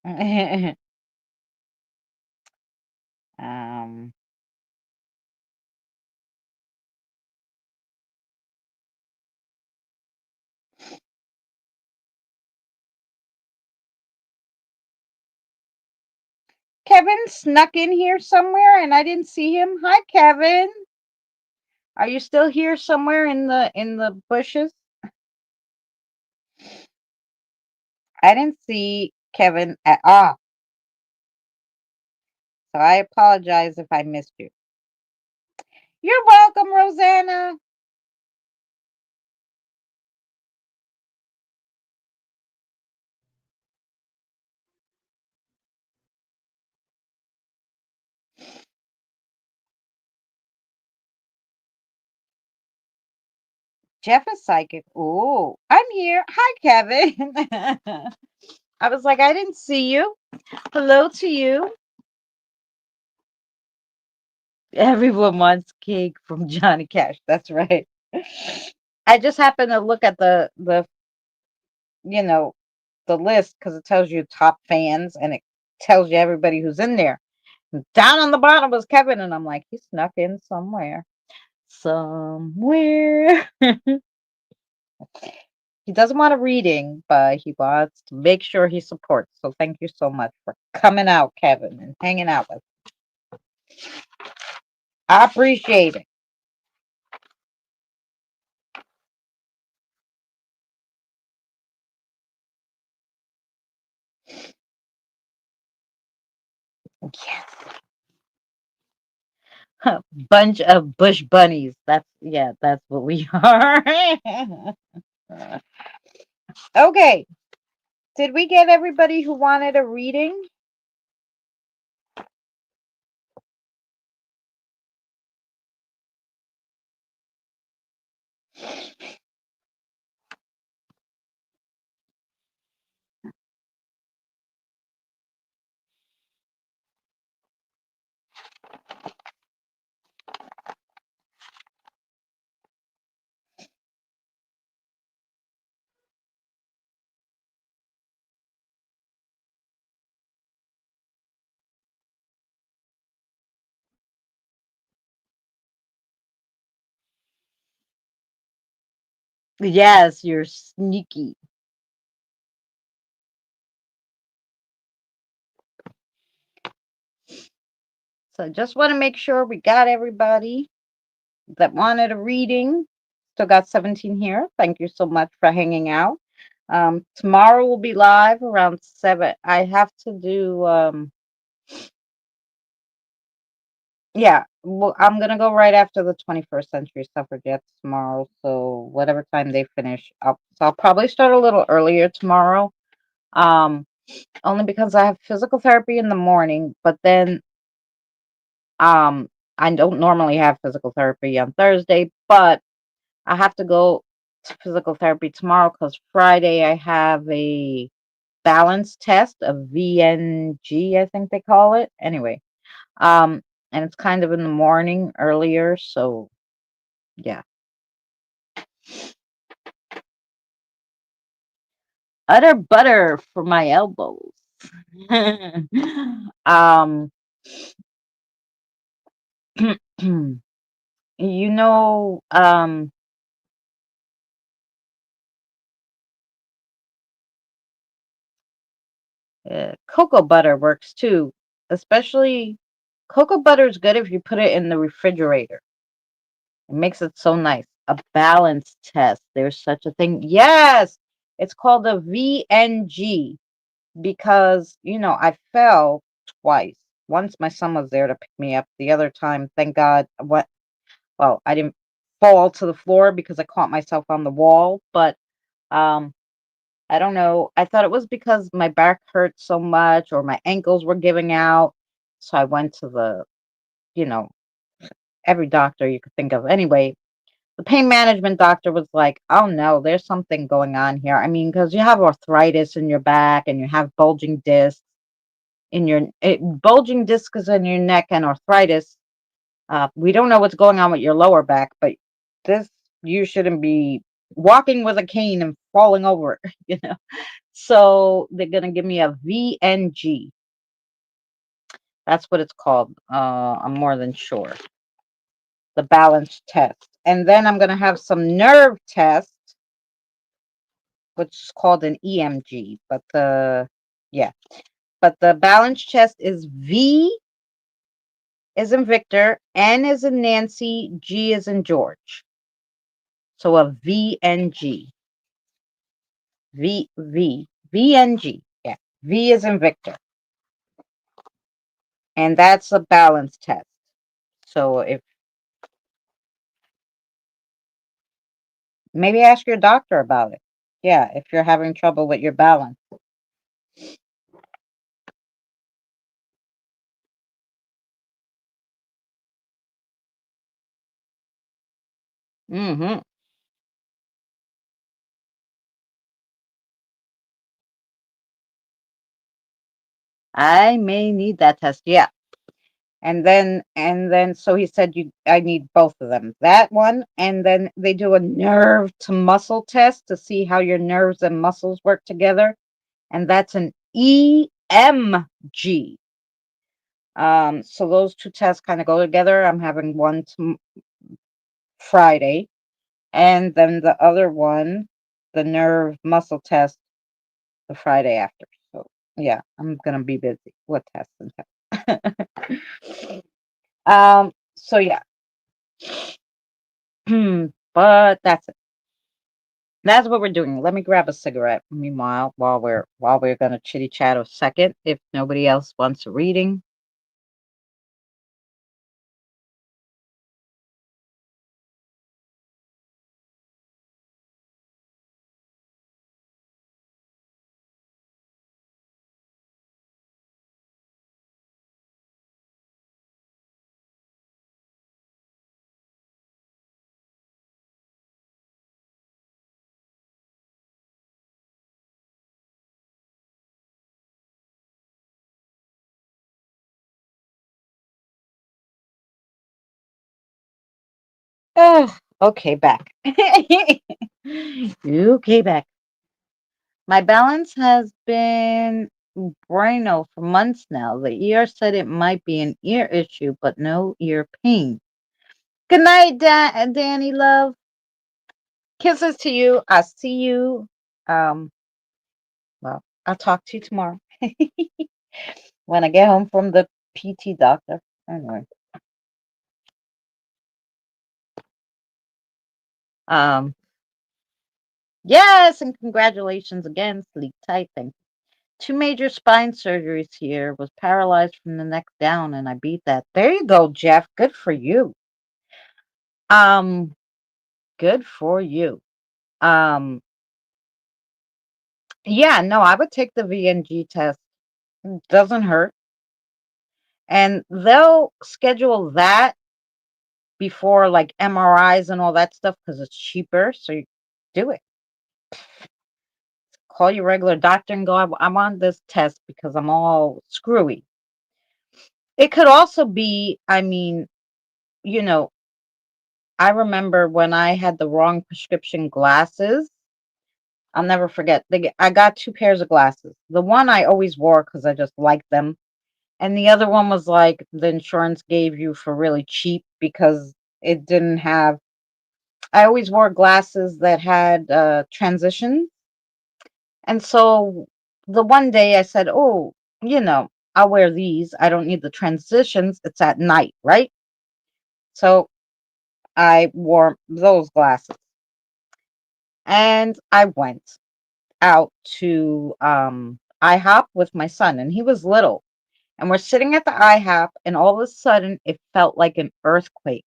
um, Kevin snuck in here somewhere and I didn't see him. Hi, Kevin. Are you still here somewhere in the bushes? I didn't see Kevin at all. So I apologize if I missed you. You're welcome, Rosanna. Jeff is psychic. Oh, I'm here. Hi, Kevin. I was like, I didn't see you. Hello to you. Everyone wants cake from Johnny Cash. That's right. I just happened to look at the you know the list because it tells you top fans and it tells you everybody who's in there. Down on the bottom was Kevin, and I'm like, he snuck in somewhere. Somewhere. He doesn't want a reading, but he wants to make sure he supports. So thank you so much for coming out, Kevin, and hanging out with us. I appreciate it. Yes. Bunch of bush bunnies. That's what we are. Okay. Did we get everybody who wanted a reading? Yes, you're sneaky. So just want to make sure we got everybody that wanted a reading. Still got 17 here. Thank you so much for hanging out. Tomorrow will be live around 7. I have to do yeah, well, I'm gonna go right after the 21st century suffragettes tomorrow. So whatever time they finish up. So I'll probably start a little earlier tomorrow. Um, only because I have physical therapy in the morning, but then um I don't normally have physical therapy on Thursday, but I have to go to physical therapy tomorrow because Friday I have a balance test, a VNG, I think they call it. Anyway, um, and it's kind of in the morning earlier, so yeah. Utter butter for my elbows. um, you know, Cocoa butter works too. Especially cocoa butter is good if you put it in the refrigerator. It makes it so nice. A balance test. There's such a thing. Yes, it's called a VNG because, I fell twice. Once my son was there to pick me up. The other time, thank God, I didn't fall to the floor because I caught myself on the wall, but um I don't know. I thought it was because my back hurt so much or my ankles were giving out. So I went to you know, every doctor you could think of. Anyway, the pain management doctor was like, "Oh no, there's something going on here." I mean, because you have arthritis in your back and you have bulging discs bulging discs in your neck and arthritis. We don't know what's going on with your lower back, but this you shouldn't be walking with a cane and falling over, So they're gonna give me a VNG. That's what it's called. I'm more than sure. The balance test. And then I'm gonna have some nerve test, which is called an EMG. Yeah. But the balance test is V is in Victor, N is in Nancy, G is in George. So a VNG. VNG. Yeah. V is in Victor. And that's a balance test. So if maybe ask your doctor about it. Yeah, if you're having trouble with your balance. Hmm. I may need that test. Yeah. And then so he said I need both of them. That one, and then they do a nerve to muscle test to see how your nerves and muscles work together. And that's an EMG. So those two tests kind of go together. I'm having one Friday, and then the other one, the nerve muscle test, the Friday after. So yeah, I'm gonna be busy with tests and tests. So yeah. But that's it. That's what we're doing. Let me grab a cigarette. Meanwhile, while we're gonna chitty chat a second, if nobody else wants a reading. Oh, okay, back. Okay, back. My balance has been Bueno for months now. The ER said it might be an ear issue, but no ear pain. Good night, Danny love. Kisses to you. I'll see you. Um, I'll talk to you tomorrow when I get home from the PT doctor. Anyway. Um, yes, and congratulations again. Sleep tight. Thank you. 2 major spine surgeries here. Was paralyzed from the neck down, and I beat that. There you go, Jeff. Good for you. Um, good for you. Um, yeah, no, I would take the VNG test. Doesn't hurt. And they'll schedule that before like MRIs and all that stuff because it's cheaper. So you do it. Call your regular doctor and go, I want this test because I'm all screwy. It could also be, I mean, you know, I remember when I had the wrong prescription glasses. I'll never forget. I got 2 pairs of glasses. The one I always wore because I just liked them. And the other one was like the insurance gave you for really cheap because it didn't have. I always wore glasses that had transitions. And so the one day I said, oh, I'll wear these. I don't need the transitions. It's at night, right? So I wore those glasses and I went out to IHOP with my son, and he was little. And we're sitting at the IHOP, and all of a sudden it felt like an earthquake.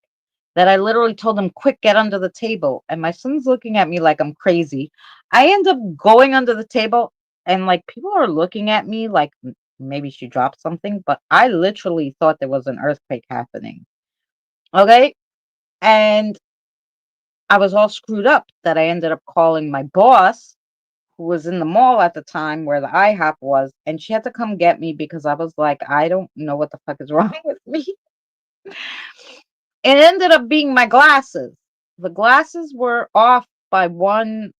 That I literally told him, quick, get under the table. And my son's looking at me like I'm crazy. I end up going under the table, and like people are looking at me like maybe she dropped something, but I literally thought there was an earthquake happening. Okay. And I was all screwed up that I ended up calling my boss, who was in the mall at the time where the IHOP was, and she had to come get me because I was like, I don't know what the fuck is wrong with me. It ended up being my glasses. The glasses were off by one,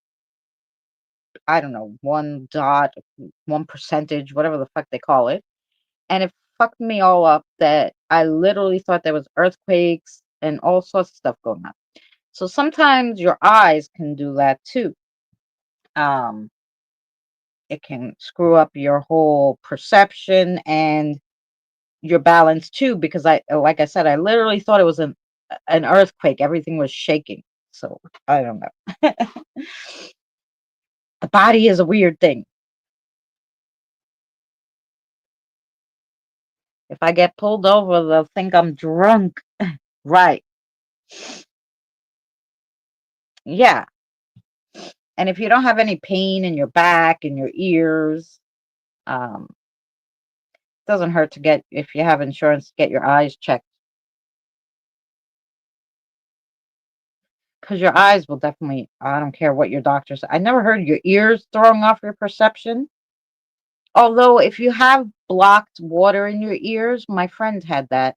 I don't know, one dot, one percentage, whatever the fuck they call it. And it fucked me all up that I literally thought there was earthquakes and all sorts of stuff going on. So sometimes your eyes can do that too. Um, it can screw up your whole perception and your balance too, because like I said, I literally thought it was an earthquake. Everything was shaking. So I don't know. The body is a weird thing. If I get pulled over, they'll think I'm drunk. Right. Yeah. And if you don't have any pain in your back and your ears, um, it doesn't hurt to get, if you have insurance, get your eyes checked. Because your eyes will definitely, I don't care what your doctor said. I never heard your ears throwing off your perception. Although, if you have blocked water in your ears, my friend had that.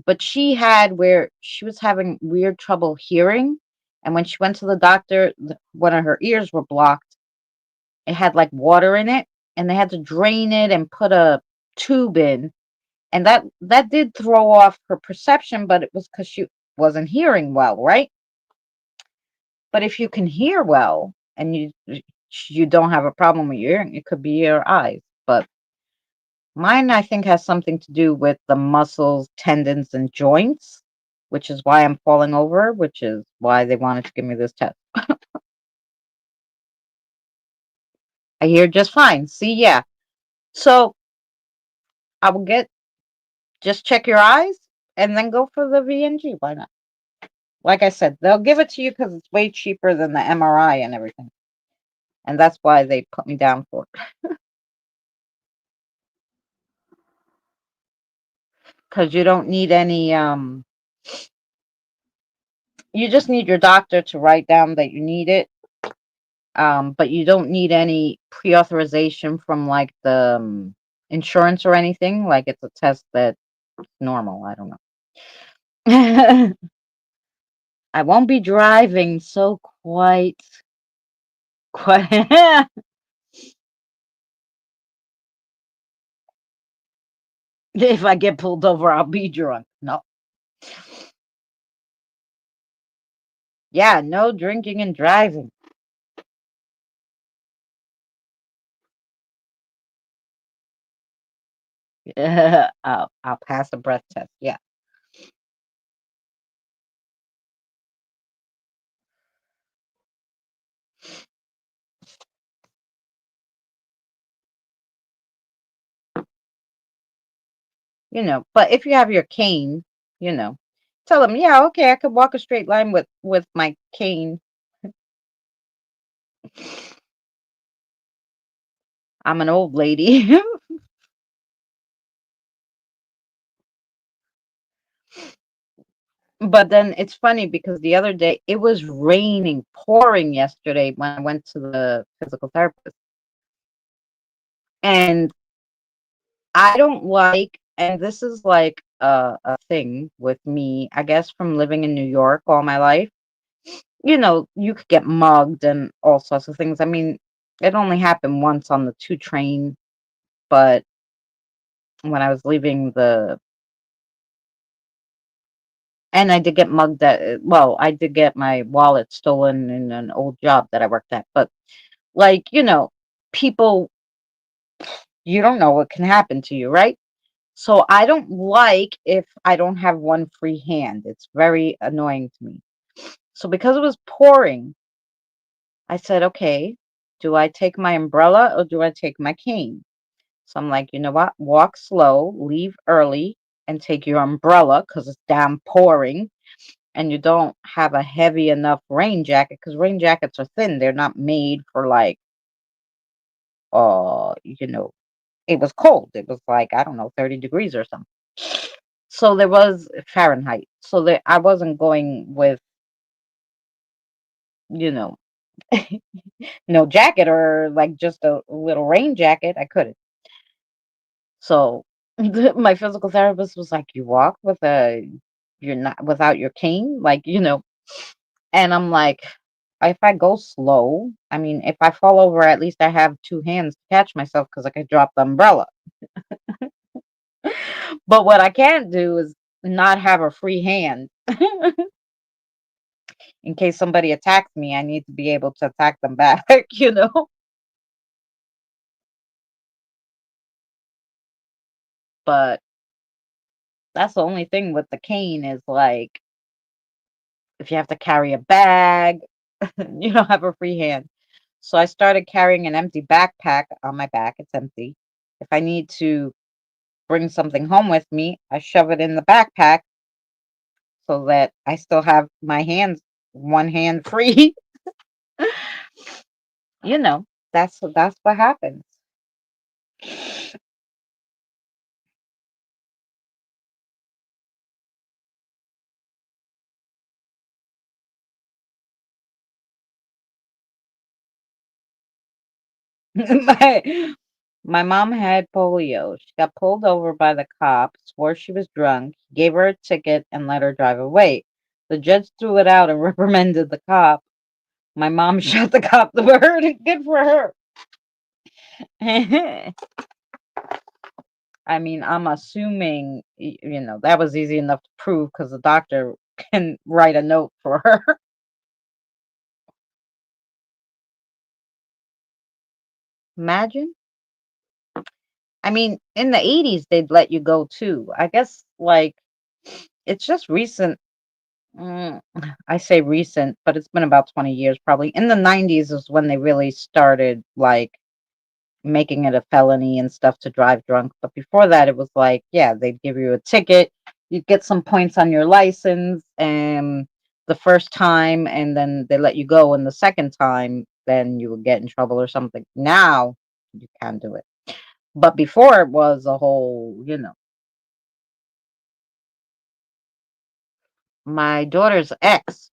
But she had where she was having weird trouble hearing. And when she went to the doctor, one of her ears were blocked. It had like water in it, and they had to drain it and put a tube in. And that did throw off her perception, but it was because she wasn't hearing well, right? But if you can hear well and you don't have a problem with your hearing, it could be your eyes. But mine, I think, has something to do with the muscles, tendons, and joints, which is why I'm falling over, which is why they wanted to give me this test. I hear just fine. See, yeah. So I will just check your eyes and then go for the VNG. Why not? Like I said, they'll give it to you because it's way cheaper than the MRI and everything. And that's why they put me down for it. Because you don't need any, you just need your doctor to write down that you need it. But you don't need any pre-authorization from like the insurance or anything. Like it's a test that's normal. I don't know. I won't be driving, so quite. If I get pulled over, I'll be drunk. No. Yeah, no drinking and driving. I'll pass a breath test. Yeah. But if you have your cane, you know, tell them, yeah, okay, I could walk a straight line with my cane. I'm an old lady. But then it's funny because the other day it was raining, pouring yesterday when I went to the physical therapist. And I don't like, and this is like a thing with me, I guess, from living in New York all my life. You could get mugged and all sorts of things. I mean, it only happened once on the 2 train, but when I was leaving and I did get mugged well, I did get my wallet stolen in an old job that I worked at, but like, people, you don't know what can happen to you, right? So I don't like if I don't have one free hand. It's very annoying to me. So because it was pouring, I said, okay, do I take my umbrella or do I take my cane? So I'm like, you know what? Walk slow, leave early, and take your umbrella because it's damn pouring. And you don't have a heavy enough rain jacket because rain jackets are thin. They're not made for like, you know, it was cold. It was like, I don't know, 30 degrees or something. So there was Fahrenheit. So that I wasn't going with, you know, no jacket or like just a little rain jacket. I couldn't. So my physical therapist was like, "You walk with you're not without your cane, like And I'm like, if I go slow, I mean, if I fall over, at least I have two hands to catch myself because I could drop the umbrella. But what I can't do is not have a free hand. In case somebody attacks me, I need to be able to attack them back, you know? But that's the only thing with the cane is like if you have to carry a bag, you don't have a free hand. So I started carrying an empty backpack on my back. It's empty. If I need to bring something home with me, I shove it in the backpack so that I still have my hands, one hand free. you know, that's what happens. my my mom had polio. She got pulled over by the cop, swore she was drunk, gave her a ticket, and let her drive away. The judge threw it out and reprimanded the cop. My mom shot the cop the bird. Good for her. I mean, I'm assuming, that was easy enough to prove because the doctor can write a note for her. Imagine. I mean, in the 80s, they'd let you go too. I guess, like, it's just recent. mm, I say recent, but it's been about 20 years probably. In the 90s is when they really started, like, making it a felony and stuff to drive drunk. But before that, it was like, yeah, they'd give you a ticket, you'd get some points on your license, and the first time, and then they let you go. And the second time, then you would get in trouble or something. Now you can't do it. But before it was a whole. My daughter's ex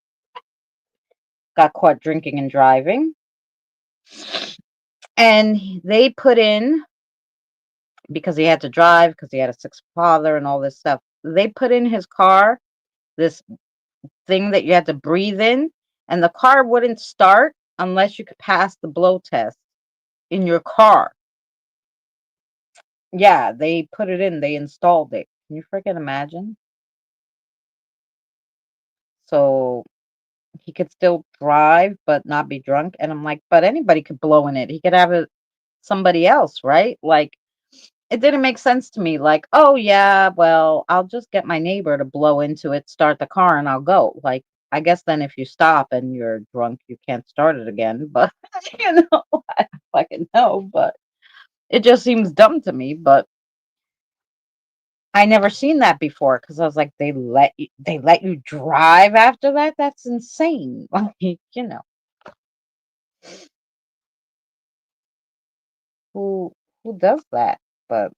got caught drinking and driving, and they put in because he had to drive because he had a sick father and all this stuff. They put in his car this thing that you had to breathe in, and the car wouldn't start unless you could pass the blow test in your car. Yeah, they put it in, they installed it. Can you freaking imagine? So he could still drive but not be drunk. And I'm like, but anybody could blow in it. He could have it somebody else, right? Like it didn't make sense to me. Like, oh yeah, well, I'll just get my neighbor to blow into it, start the car, and I'll go. Like, I guess then if you stop and you're drunk, you can't start it again. But I don't fucking know. But it just seems dumb to me. But I never seen that before because I was like, they let you drive after that? That's insane. Like, who who does that? But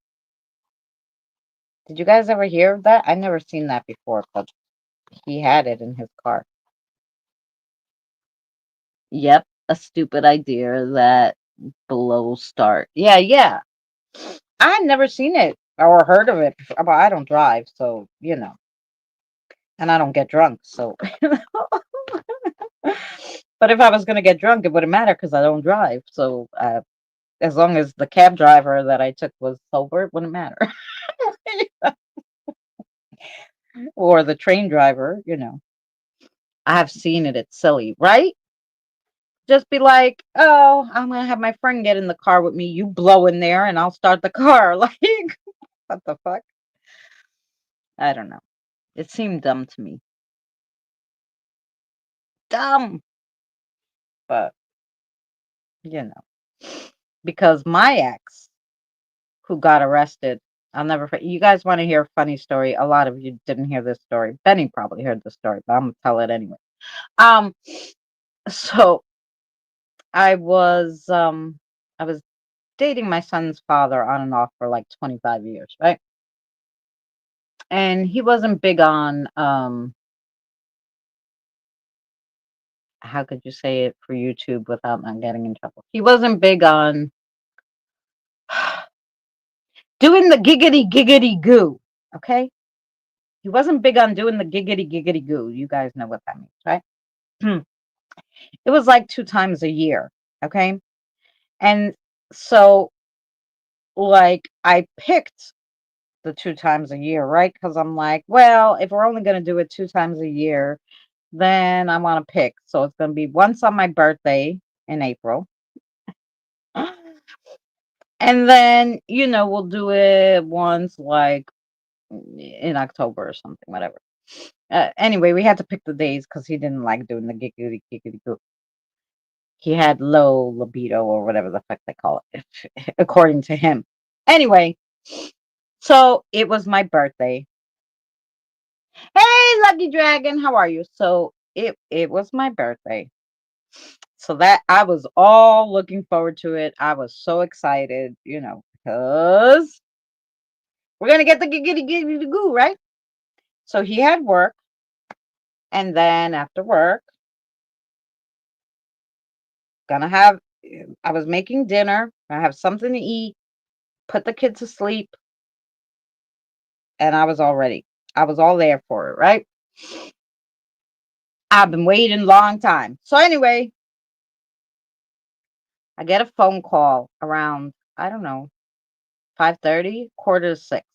did you guys ever hear of that? I never seen that before, but he had it in his car. Yep, a stupid idea that blow start. Yeah, yeah. I had never seen it or heard of it before. Well, I don't drive, so and I don't get drunk, so. But if I was gonna get drunk, it wouldn't matter because I don't drive. So as long as the cab driver that I took was sober, it wouldn't matter. Or the train driver. I have seen it. It's silly, right? just be like, oh, I'm gonna have my friend get in the car with me. You blow in there and I'll start the car. Like, what the fuck? I don't know. It seemed dumb to me. Dumb. But, you know. Because my ex, who got arrested, I'll never forget. You guys want to hear a funny story? A lot of you didn't hear this story. Benny probably heard the story, but I'm gonna tell it anyway. Um, so I was dating my son's father on and off for like 25 years, right? And he wasn't big on how could you say it for YouTube without not getting in trouble? He wasn't big on doing the giggity giggity goo, okay? He wasn't big on doing the giggity giggity goo. You guys know what that means, right? It was like 2 times a year, okay? And so like I picked the 2 times a year, right? Because I'm like, well, if we're only gonna do it 2 times a year, then I want to pick. So it's gonna be once on my birthday in April. And then, we'll do it once like in October or something, whatever. Anyway, we had to pick the days because he didn't like doing the giggity giggity goo. He had low libido or whatever the fuck they call it, according to him. Anyway, so it was my birthday. Hey, Lucky Dragon, how are you? So it was my birthday. So that I was all looking forward to it. I was so excited, because we're gonna get the giggity giggity goo, right? So he had work, and then after work, gonna have I was making dinner, gonna have something to eat, put the kid to sleep, and I was all ready. I was all there for it, right? I've been waiting a long time. So anyway, I get a phone call around, I don't know, 5:30, quarter to 6.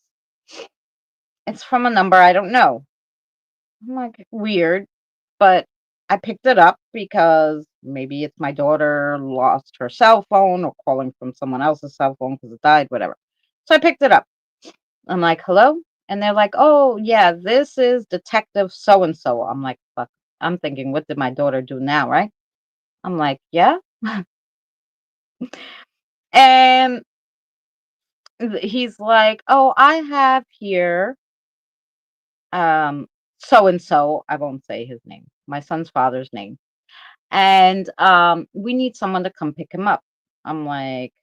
It's from a number I don't know. I'm like, weird, but I picked it up because maybe it's my daughter lost her cell phone or calling from someone else's cell phone because it died, whatever. So I picked it up. I'm like, hello? And they're like, oh, yeah, this is Detective so and so. I'm like, fuck. I'm thinking, what did my daughter do now, right? I'm like, yeah. And he's like, oh, I have here so and so. I won't say his name, my son's father's name. And we need someone to come pick him up. I'm like,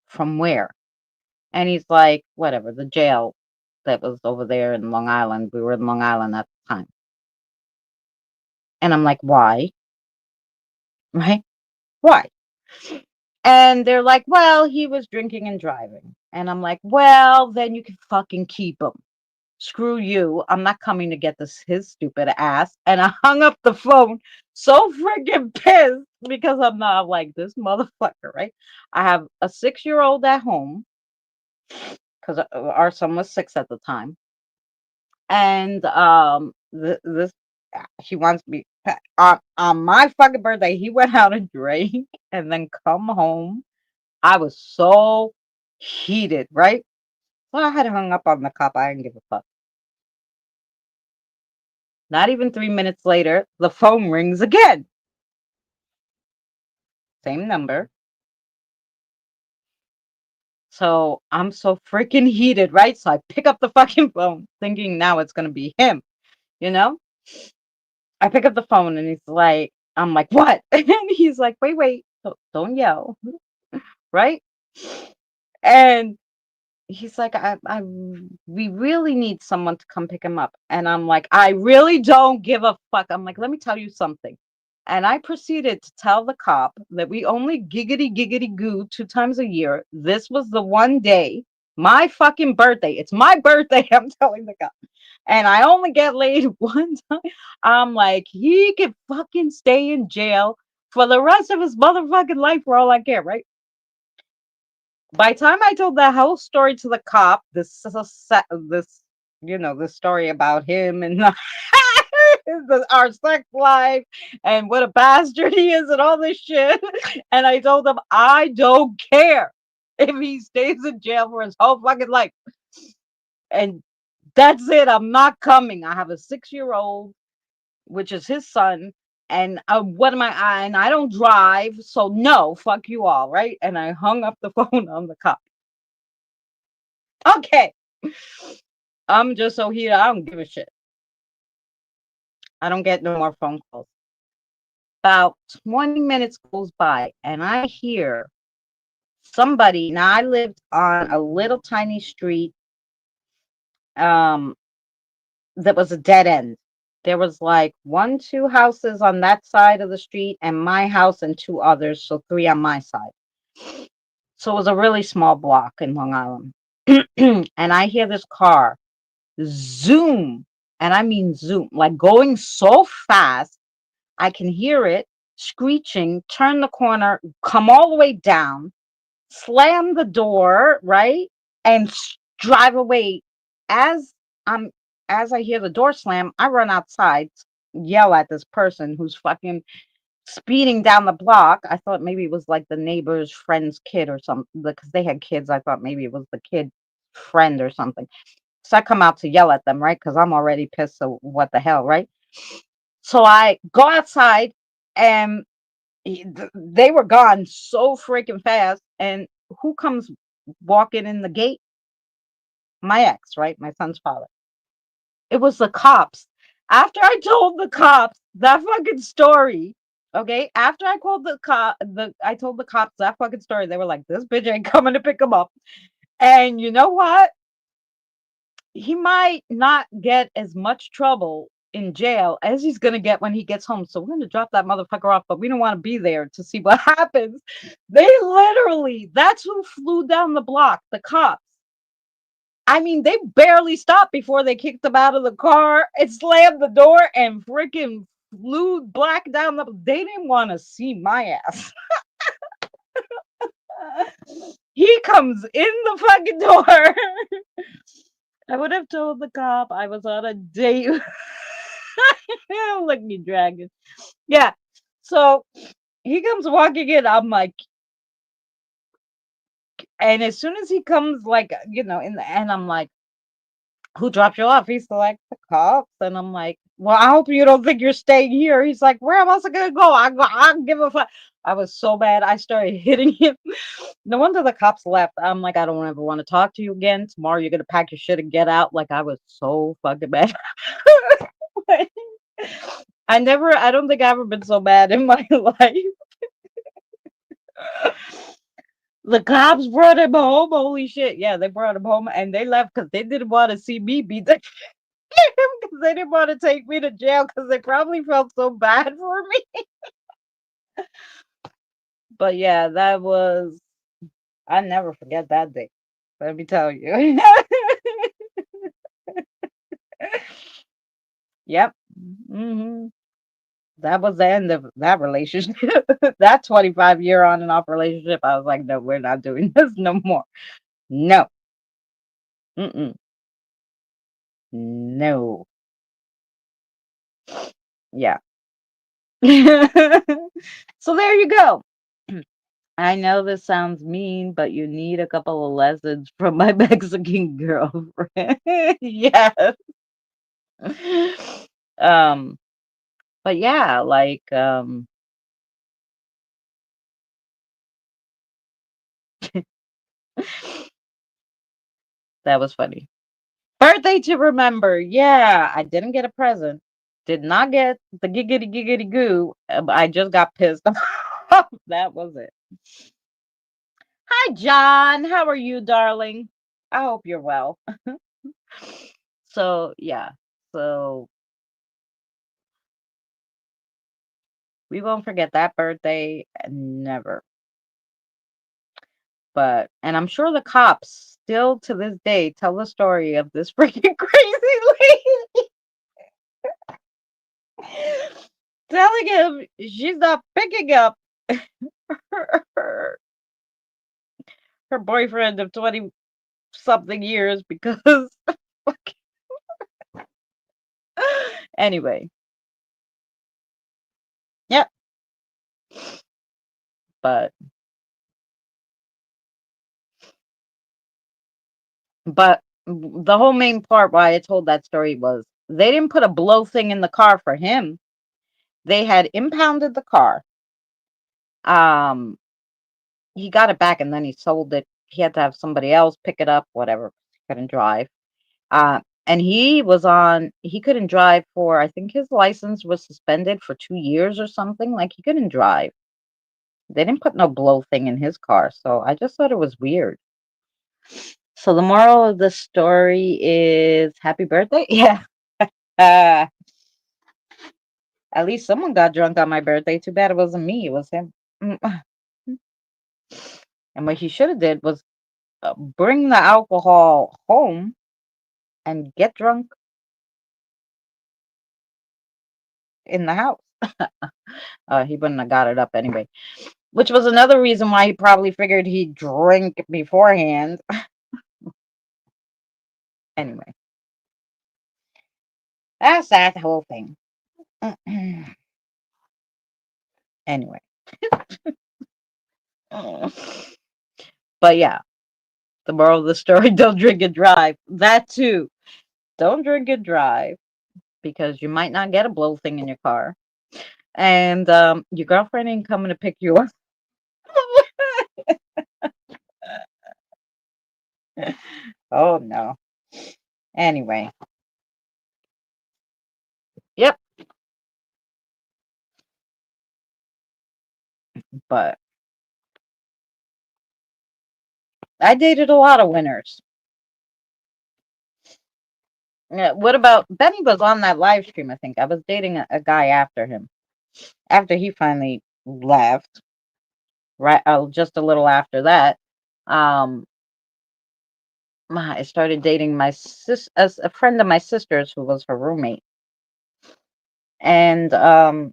from where? And he's like, whatever, the jail that was over there in Long Island. We were in Long Island at the time. And I'm like, why? Right? Why? And they're like, well, he was drinking and driving. And I'm like, well, then you can fucking keep him. Screw you. I'm not coming to get his stupid ass. And I hung up the phone so freaking pissed because I'm not like this motherfucker, right? I have a 6-year-old at home because our son was 6 at the time. And this he wants me on my fucking birthday. He went out and drank and then come home. I was so heated, right? Well, I had hung up on the cop. I didn't give a fuck. Not even 3 minutes later, the phone rings again. Same number. So I'm so freaking heated, right? So I pick up the fucking phone thinking now it's going to be him, you know? I pick up the phone and he's like, I'm like, what? And he's like, wait, don't yell, right? And he's like, we really need someone to come pick him up. And I'm like, I really don't give a fuck. I'm like, let me tell you something. And I proceeded to tell the cop that we only giggity giggity goo 2 times a year. This was the one day, my fucking birthday. It's my birthday. I'm telling the cop. And I only get laid one time. I'm like, he can fucking stay in jail for the rest of his motherfucking life for all I care, right? By the time I told the whole story to the cop, this this story about him and our sex life and what a bastard he is and all this shit. And I told him I don't care if he stays in jail for his whole fucking life. And that's it. I'm not coming. I have a 6-year-old, which is his son. And what am and I don't drive, so no, fuck you all, right? And I hung up the phone on the cop. Okay. I'm just so heated. I don't give a shit. I don't get no more phone calls. About 20 minutes goes by and I hear somebody. Now I lived on a little tiny street that was a dead end. There was like 2 houses on that side of the street and my house and 2 others, so 3 on my side. So it was a really small block in Long Island. And I hear this car zoom, and I mean zoom, like going so fast. I can hear it screeching, turn the corner, come all the way down, slam the door, right? And drive away. As I'm as I hear the door slam, I run outside, yell at this person who's fucking speeding down the block. I thought maybe it was like the neighbor's friend's kid or something, because they had kids. I thought maybe it was the kid friend or something. So I come out to yell at them, right? Because I'm already pissed. So what the hell, right? So I go outside and they were gone so freaking fast. And who comes walking in the gate? My ex, right? My son's father. It was the cops. After I told the cops that fucking story, okay? After I called I told the cops that fucking story. They were like, "This bitch ain't coming to pick him up." And you know what? He might not get as much trouble in jail as he's gonna get when he gets home. So we're gonna drop that motherfucker off, but we don't want to be there to see what happens. They literally, that's who flew down the block, the cops. I mean, they barely stopped before they kicked him out of the car and slammed the door and freaking flew black down the. They didn't want to see my ass. He comes in the fucking door. I would have told the cop I was on a date. Lucky dragon. Yeah. So he comes walking in. I'm like, and as soon as he comes, like, in the end, I'm like, "Who dropped you off?" He's like, "The cops." And I'm like, "Well, I hope you don't think you're staying here." He's like, "Where else am I gonna go? I don't give a fuck." I was so bad. I started hitting him. No wonder the cops left. I'm like, "I don't ever want to talk to you again. Tomorrow you're gonna pack your shit and get out." Like, I was so fucking bad. I don't think I've ever been so bad in my life. The cops brought him home. Holy shit. Yeah, they brought him home and they left because they didn't want to see me beat the because they didn't want to take me to jail because they probably felt so bad for me. But yeah, I never forget that day. Let me tell you. Yep. hmm That was the end of that relationship. That 25-year on and off relationship. I was like, no, we're not doing this no more. No. Mm-mm. No. Yeah. So there you go. I know this sounds mean, but you need a couple of lessons from my Mexican girlfriend. Yes. Um, but yeah, like that was funny. Birthday to remember. Yeah, I didn't get a present. Did not get the giggity giggity goo. I just got pissed off. That was it. Hi, John. How are you, darling? I hope you're well. So, yeah. So, we won't forget that birthday. Never. And I'm sure the cops still to this day tell the story of this freaking crazy lady telling him she's not picking up her, her boyfriend of 20 something years because anyway, But the whole main part why I told that story was they didn't put a blow thing in the car for him. They had impounded the car. Um, he got it back and then he sold it. He had to have somebody else pick it up, whatever. He couldn't drive. And he couldn't drive for, I think his license was suspended for 2 years or something. Like he couldn't drive. They didn't put no blow thing in his car. So I just thought it was weird. So the moral of the story is happy birthday. Yeah. Uh, at least someone got drunk on my birthday. Too bad it wasn't me. It was him. And what he should have did was bring the alcohol home and get drunk in the house. He wouldn't have got it up anyway, which was another reason why he probably figured he'd drink beforehand. Anyway, that's that whole thing. Anyway. But yeah, the moral of the story, don't drink and drive. That too. Don't drink and drive because you might not get a blow thing in your car. And your girlfriend ain't coming to pick you up. Oh no. Anyway. Yep. But I dated a lot of winners. Yeah, what about Benny was on that live stream, I think. I was dating a guy after him. After he finally left, right just a little after that, um I started dating a friend of my sister's who was her roommate. And I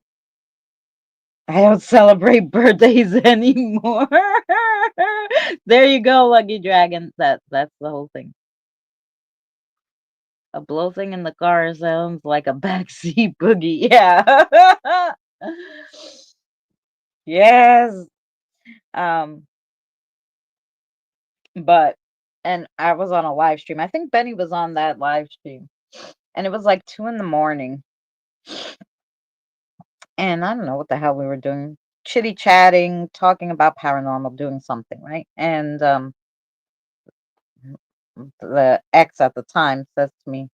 don't celebrate birthdays anymore. There you go, Lucky Dragon. That's the whole thing. A blow thing in the car sounds like a backseat boogie. Yeah. Yes. Um, but and I was on a live stream. I think Benny was on that live stream. And it was like 2 a.m. And I don't know what the hell we were doing. Chitty chatting, talking about paranormal, doing something, right? And the ex at the time says to me,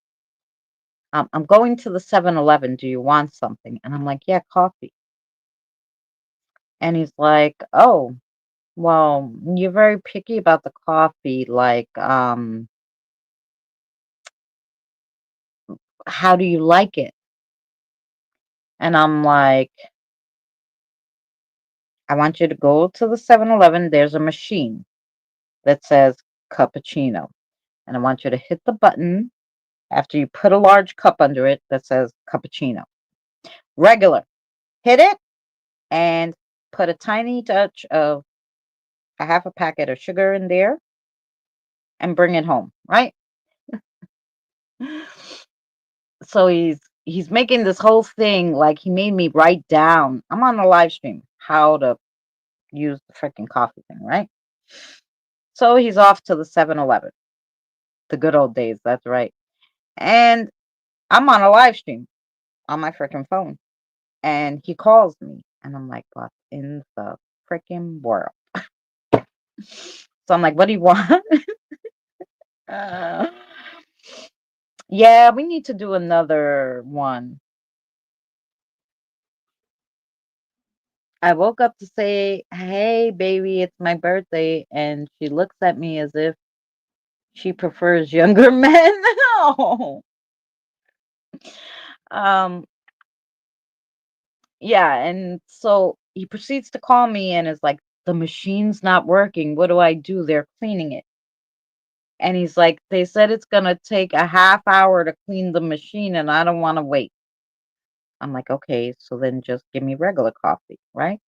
I'm going to the 7-Eleven. Do you want something? And I'm like, yeah, coffee. And he's like, oh, well, you're very picky about the coffee. Like, how do you like it? And I'm like, I want you to go to the 7-Eleven. There's a machine that says cappuccino. And I want you to hit the button after you put a large cup under it that says cappuccino. Regular. Hit it and put a tiny touch of a half a packet of sugar in there and bring it home, right? So he's making this whole thing like he made me write down. I'm on a live stream how to use the freaking coffee thing, right? So he's off to the 7-Eleven. The good old days, that's right. And I'm on a live stream on my freaking phone. And he calls me and I'm like, what in the freaking world? So I'm like, what do you want? uh, yeah, we need to do another one. I woke up to say, hey, baby, it's my birthday. And she looks at me as if she prefers younger men. No. Um, yeah. And so he proceeds to call me and is like, the machine's not working. What do I do? They're cleaning it. And he's like, they said it's going to take a half hour to clean the machine and I don't want to wait. I'm like, okay, so then just give me regular coffee, right?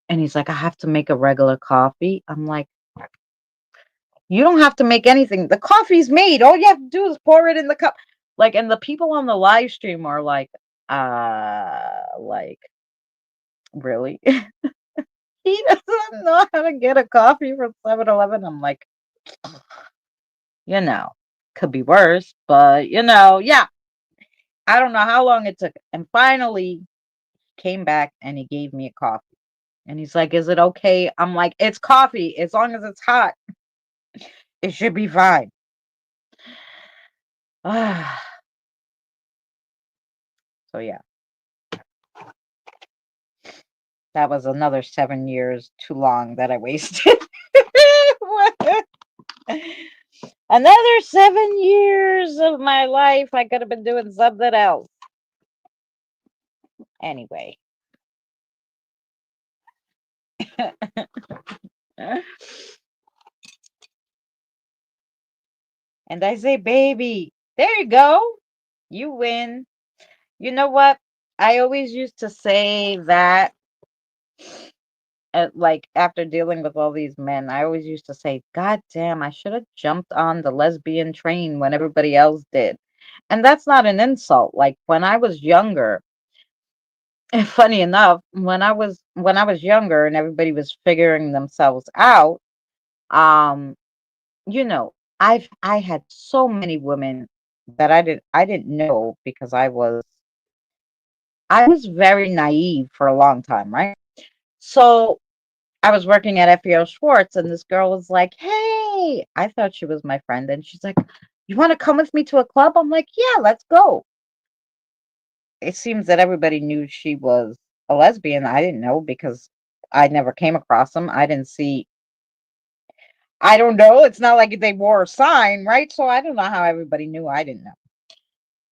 And he's like, I have to make a regular coffee. I'm like, you don't have to make anything. The coffee's made. All you have to do is pour it in the cup. Like, and the people on the live stream are like, really? He doesn't know how to get a coffee from 7-Eleven. I'm like, you know, could be worse, but yeah. I don't know how long it took. And finally came back and he gave me a coffee. And he's like, "Is it okay?" I'm like, "It's coffee. As long as it's hot, it should be fine." So yeah, that was another 7 years too long that I wasted. Another 7 years of my life I could have been doing something else. Anyway. And I say, "Baby, there you go. You win." You know what? I always used to say that, like, after dealing with all these men, I always used to say, "God damn, I should have jumped on the lesbian train when everybody else did." And that's not an insult. Like when I was younger, and funny enough, when I was younger and everybody was figuring themselves out, um, you know, I had so many women that I didn't know because I was very naive for a long time, right? So I was working at FEO Schwartz and this girl was like, "Hey," I thought she was my friend, and she's like, "You want to come with me to a club?" I'm like, "Yeah, let's go." It seems that everybody knew she was a lesbian. I didn't know because I never came across them. I didn't see, I don't know. It's not like they wore a sign, right? So I don't know how everybody knew. I didn't know.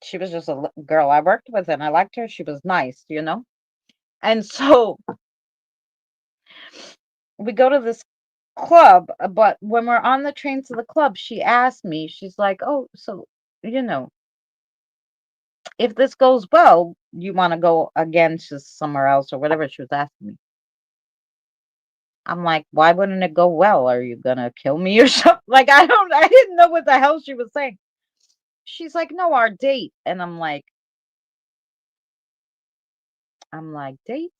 She was just a girl I worked with and I liked her. She was nice. And so we go to this club, but when we're on the train to the club, she asked me, she's like, "Oh, so, you know, if this goes well, you want to go again to somewhere else or whatever?" She was asking me. I'm like, "Why wouldn't it go well? Are you gonna kill me or something?" Like, I didn't know what the hell she was saying. She's like, "No, our date." And I'm like, "Date?"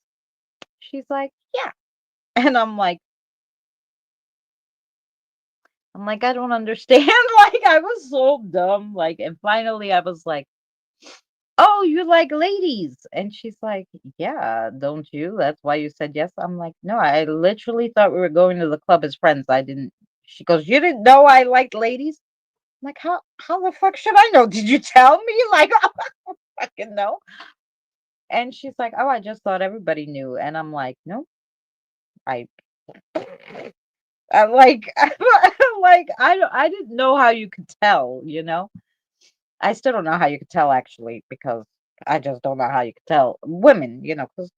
She's like, "Yeah." And I'm like, "I don't understand." Like, I was so dumb. Like, and finally I was like, "Oh, you like ladies?" And she's like, "Yeah, don't you? That's why you said yes." I'm like, "No, I literally thought we were going to the club as friends. I didn't." She goes, "You didn't know I liked ladies?" I'm like, how the fuck should I know? Did you tell me? Like, I don't fucking know. And she's like, "Oh, I just thought everybody knew." And I'm like, "No, I I'm like like I didn't know how you could tell. I still don't know how you could tell actually because I just don't know how you could tell women, because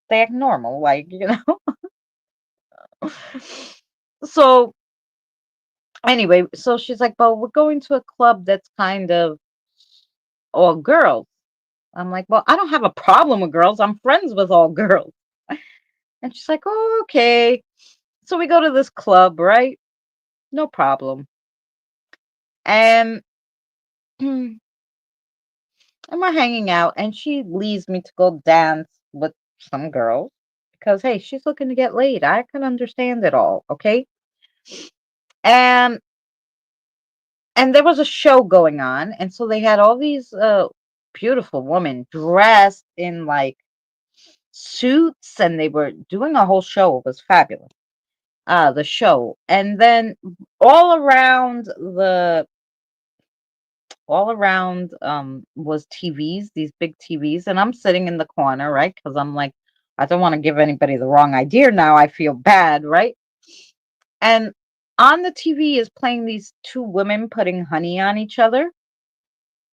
they act normal, like. So anyway, so she's like, "Well, we're going to a club that's kind of all girls." I'm like, "Well, I don't have a problem with girls. I'm friends with all girls." And she's like, "Oh, okay." So we go to this club, right? No problem. And and we're hanging out, and she leaves me to go dance with some girls because hey, she's looking to get laid. I can understand it all, okay? And and there was a show going on, and so they had all these beautiful women dressed in like suits, and they were doing a whole show. It was fabulous. The show, and then all around the all around was TVs, these big TVs, and I'm sitting in the corner, right? Because I'm like, I don't want to give anybody the wrong idea now. I feel bad, right? And on the TV is playing these two women putting honey on each other,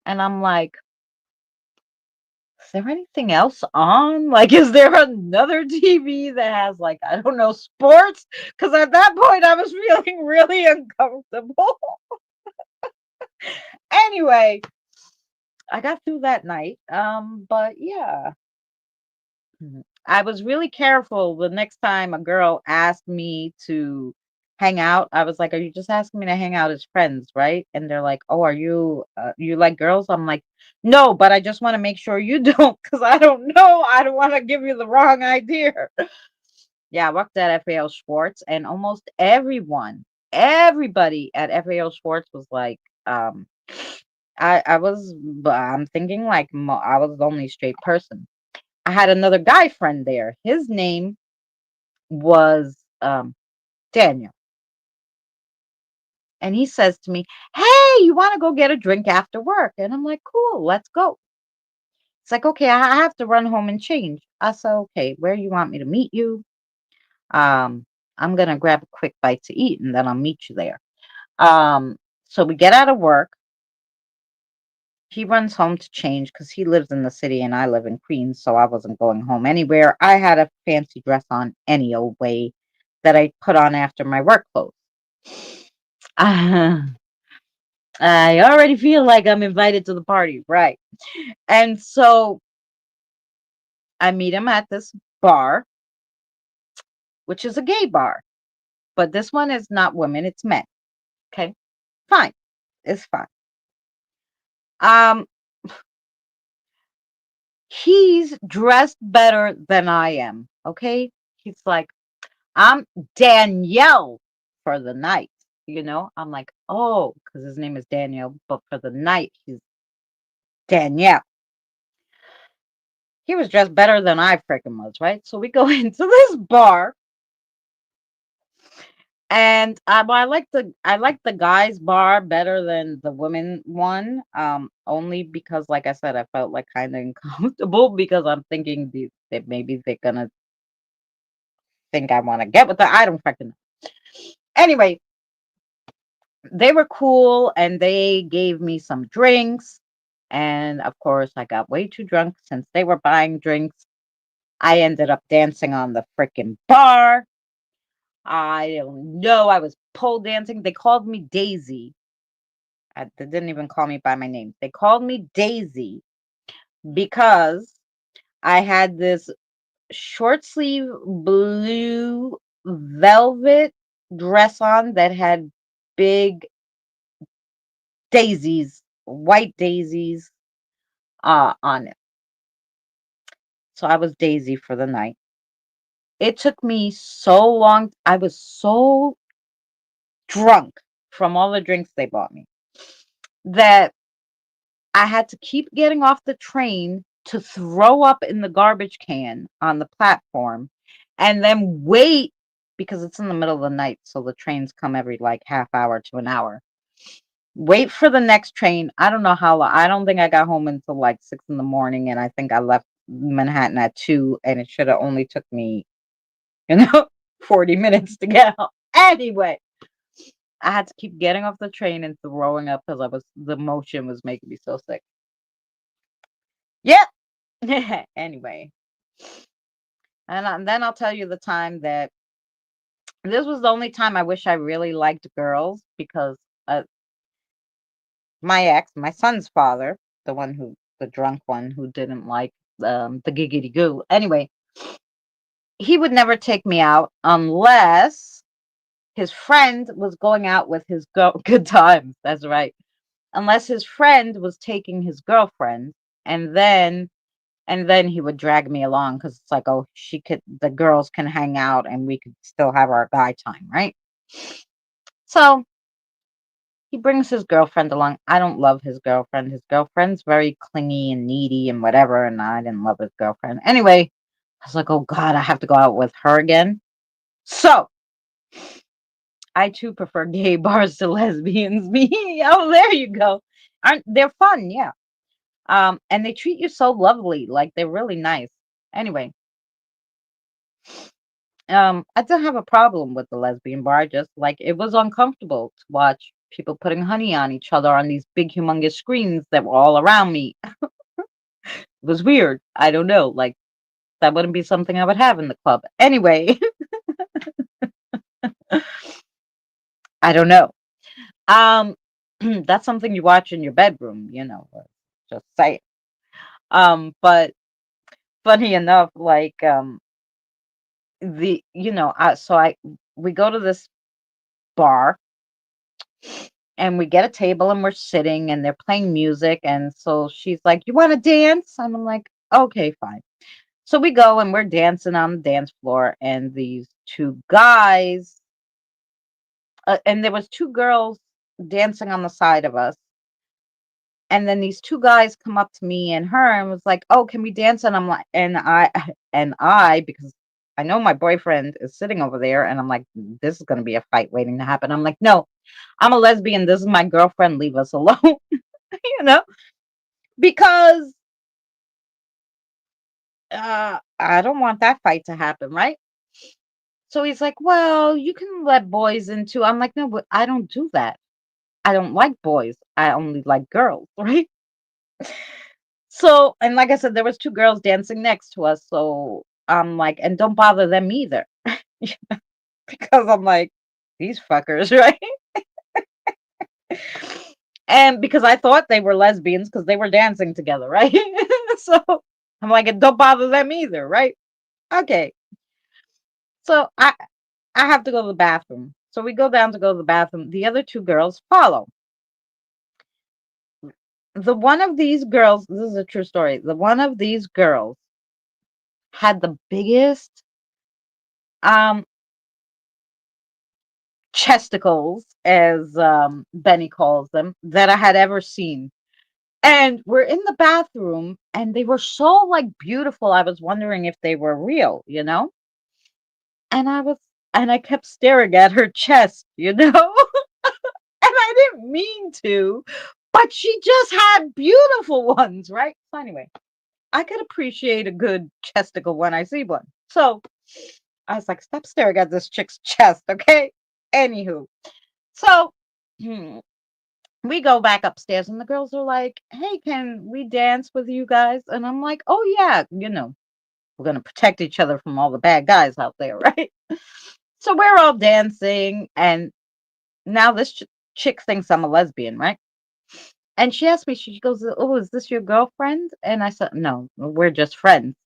and I'm like, is there anything else on? Like, is there another TV that has like, I don't know, sports? Because at that point I was feeling really uncomfortable. Anyway, I got through that night. But yeah. I was really careful the next time a girl asked me to hang out. I was like, "Are you just asking me to hang out as friends, right?" And they're like, "Oh, are you like girls?" I'm like, "No, but I just want to make sure you don't, because I don't know. I don't want to give you the wrong idea." Yeah, I worked at FAO Schwartz, and almost everybody at FAO Schwartz was like, um, but I'm thinking like I was the only straight person. I had another guy friend there. His name was Daniel, and he says to me, "Hey, you want to go get a drink after work?" And I'm like, "Cool, let's go." It's like, "Okay, I have to run home and change." I said, "Okay, where you want me to meet you?" Um, I'm gonna grab a quick bite to eat, and then I'll meet you there. Um, so we get out of work. He runs home to change because he lives in the city and I live in Queens, so I wasn't going home anywhere. I had a fancy dress on any old way that I put on after my work clothes. I already feel like I'm invited to the party, right? And so I meet him at this bar, which is a gay bar, but this one is not women, it's men. Okay, fine, it's fine. Um, he's dressed better than I am. Okay, he's like, I'm Danielle for the night. I'm like, oh, because his name is Daniel, but for the night, he's Danielle. He was dressed better than I freaking was, right? So we go into this bar, and well, I like the guys bar better than the women one. Only because, like I said, I felt like kind of uncomfortable because I'm thinking that maybe they're gonna think I want to get with her. I don't freaking know. Anyway, they were cool and they gave me some drinks. And of course, I got way too drunk since they were buying drinks. I ended up dancing on the freaking bar. I don't know. I was pole dancing. They called me Daisy. They didn't even call me by my name. They called me Daisy because I had this short sleeve blue velvet dress on that had big daisies, white daisies on it. So I was Daisy for the night. It took me so long. I was so drunk from all the drinks they bought me that I had to keep getting off the train to throw up in the garbage can on the platform and then wait because it's in the middle of the night. So the trains come every like half hour to an hour. Wait for the next train. I don't know how long. I don't think I got home until like 6 in the morning, and I think I left Manhattan at 2, and it should have only took me, you know, 40 minutes to get home. Anyway, I had to keep getting off the train and throwing up because the motion was making me so sick. Yep. Anyway, and then I'll tell you the time that this was the only time I wish I really liked girls because uh, my ex, my son's father, the drunk one who didn't like the giggity goo. Anyway, he would never take me out unless his friend was going out with his good times. That's right. Unless his friend was taking his girlfriend, and then he would drag me along because it's like, oh, the girls can hang out and we could still have our guy time, right? So he brings his girlfriend along. I don't love his girlfriend. His girlfriend's very clingy and needy and whatever, and I didn't love his girlfriend. Anyway, I was like, oh God, I have to go out with her again. So I too prefer gay bars to lesbians. Me, oh, there you go. Aren't they're fun? Yeah. And they treat you so lovely. Like they're really nice. Anyway, I don't have a problem with the lesbian bar. Just like it was uncomfortable to watch people putting honey on each other on these big, humongous screens that were all around me. It was weird. I don't know. Like that wouldn't be something I would have in the club. Anyway, I don't know. Um, that's something you watch in your bedroom. Just say. But funny enough, like we go to this bar and we get a table and we're sitting and they're playing music, and so she's like, "You want to dance?" And I'm like, "Okay, fine." So we go and we're dancing on the dance floor, and these two guys, and there was two girls dancing on the side of us. And then these two guys come up to me and her and was like, "Oh, can we dance?" And I'm like, and I, because I know my boyfriend is sitting over there, and I'm like, this is gonna be a fight waiting to happen. I'm like, no, I'm a lesbian. This is my girlfriend. Leave us alone, you know, because I don't want that fight to happen, right? So he's like, "Well, you can let boys in too." I'm like, "No, but I don't do that. I don't like boys. I only like girls," right? So, and like I said, there was two girls dancing next to us. So I'm like, and don't bother them either. Because I'm like, these fuckers, right? And because I thought they were lesbians because they were dancing together, right? So I'm like, and don't bother them either, right? Okay. So I have to go to the bathroom. So we go down to go to the bathroom. The other two girls follow. The one of these girls, this is a true story. The one of these girls had the biggest um chesticles, as Benny calls them, that I had ever seen. And we're in the bathroom and they were so like beautiful. I was wondering if they were real, you know? And I kept staring at her chest, you know? And I didn't mean to, but she just had beautiful ones, right? So anyway, I could appreciate a good chesticle when I see one. So I was like, stop staring at this chick's chest, okay? Anywho, so we go back upstairs and the girls are like, "Hey, can we dance with you guys?" And I'm like, "Oh yeah, we're gonna protect each other from all the bad guys out there, right?" So we're all dancing, and now this chick thinks I'm a lesbian, right? And she asked me, she goes, "Oh, is this your girlfriend?" And I said, "No, we're just friends."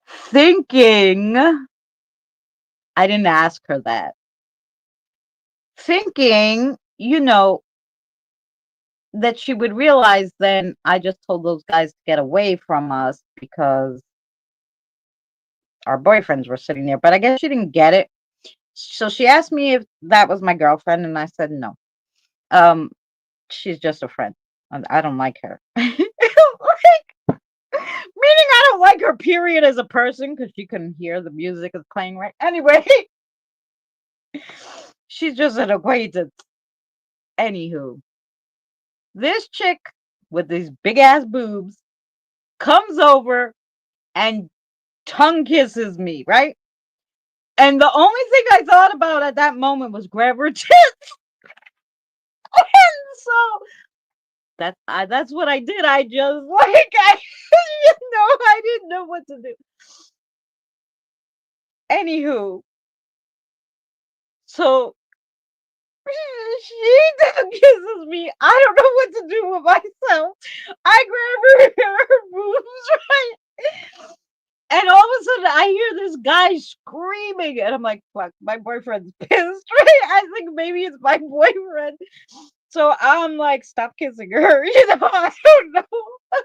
Thinking, I didn't ask her that. Thinking, that she would realize then I just told those guys to get away from us because our boyfriends were sitting there. But I guess she didn't get it. So she asked me if that was my girlfriend, and I said no. Um, she's just a friend. And I don't like her. Meaning I don't like her, period, as a person, because she couldn't hear the music is playing right. Anyway, she's just an acquaintance. Anywho, this chick with these big ass boobs comes over and tongue kisses me, right? And the only thing I thought about at that moment was grab her tits. And so that's what I did. I just like I didn't know what to do. Anywho, so she tongue kisses me. I don't know what to do with myself. I grab her boobs, right? And all of a sudden, I hear this guy screaming, and I'm like, "Fuck, my boyfriend's pissed." Right? I think maybe it's my boyfriend. So I'm like, "Stop kissing her," I don't know,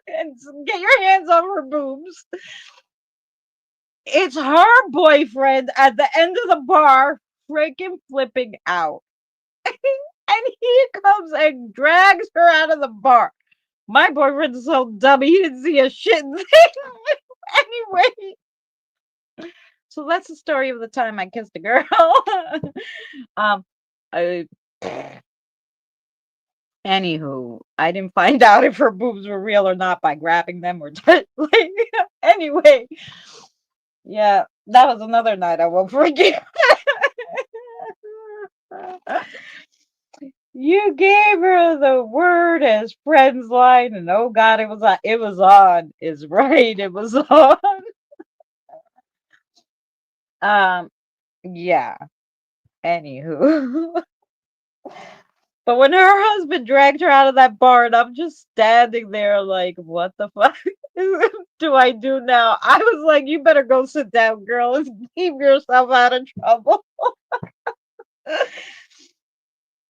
and get your hands off her boobs. It's her boyfriend at the end of the bar, freaking flipping out, and he comes and drags her out of the bar. My boyfriend's so dumb, he didn't see a shit thing. Anyway. So that's the story of the time I kissed a girl. um, I, Anywho, I didn't find out if her boobs were real or not by grabbing them or like, anyway. Yeah, that was another night I won't forget. You gave her the word as friends line, and oh god, it was on. It was on. Is right. It was on. Um, yeah. Anywho. But when her husband dragged her out of that bar, and I'm just standing there like, what the fuck do I do now? I was like, you better go sit down, girl, and keep yourself out of trouble.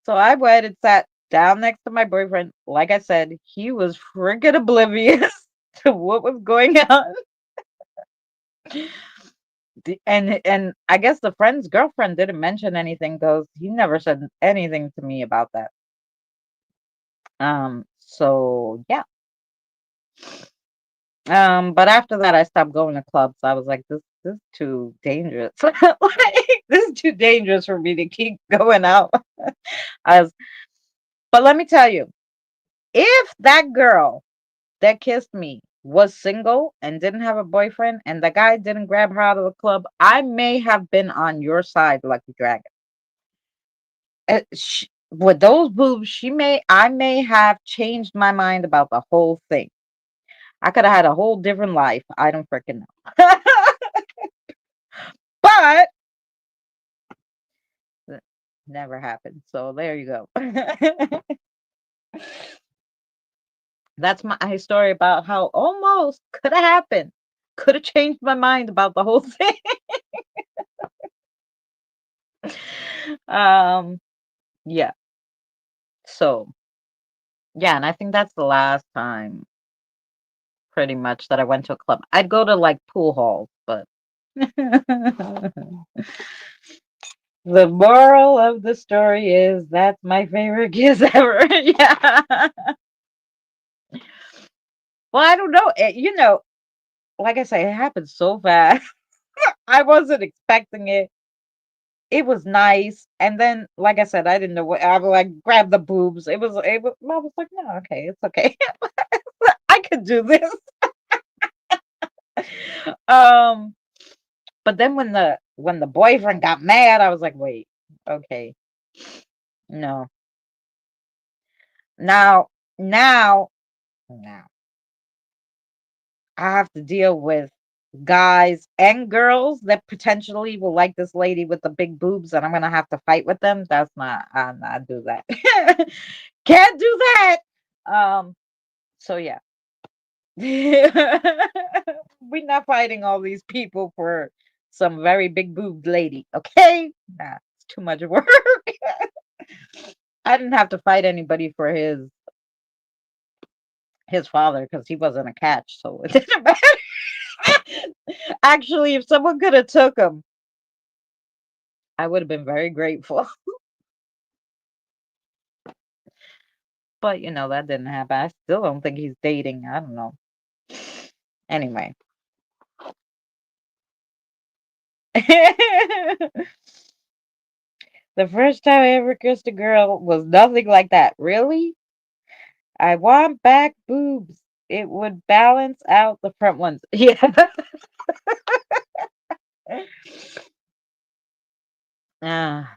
So I went and sat down next to my boyfriend. Like I said, he was freaking oblivious to what was going on. And I guess the friend's girlfriend didn't mention anything because he never said anything to me about that. So yeah. But after that, I stopped going to clubs. I was like, this is too dangerous. Like, this is too dangerous for me to keep going out. I was, but let me tell you, if that girl that kissed me was single and didn't have a boyfriend, and the guy didn't grab her out of the club, I may have been on your side, Lucky Dragon. With those boobs, I may have changed my mind about the whole thing. I could have had a whole different life. I don't freaking know. But never happened. So there you go. That's my story about how almost could have happened. Could have changed my mind about the whole thing. um, yeah. So yeah, and I think that's the last time pretty much that I went to a club. I'd go to like pool halls, but the moral of the story is that's my favorite kiss ever. Yeah. Well, I don't know. Like I say, it happened so fast. I wasn't expecting it. It was nice, and then, like I said, I didn't know what I would like. Grab the boobs. It was. I was like, no, okay, it's okay. I could do this. Um, but then when the boyfriend got mad, I was like, wait, okay, no, now, now, now, I have to deal with guys and girls that potentially will like this lady with the big boobs, and I'm gonna have to fight with them. That's not, I'm not do that. Can't do that. Um, so yeah. We're not fighting all these people for some very big boobed lady, okay? Nah, it's too much work. I didn't have to fight anybody for his father because he wasn't a catch, so it didn't matter. Actually, if someone could have took him, I would have been very grateful. But that didn't happen. I still don't think he's dating. I don't know. Anyway. The first time I ever kissed a girl was nothing like that. Really? I want back boobs. It would balance out the front ones. Yeah. Ah,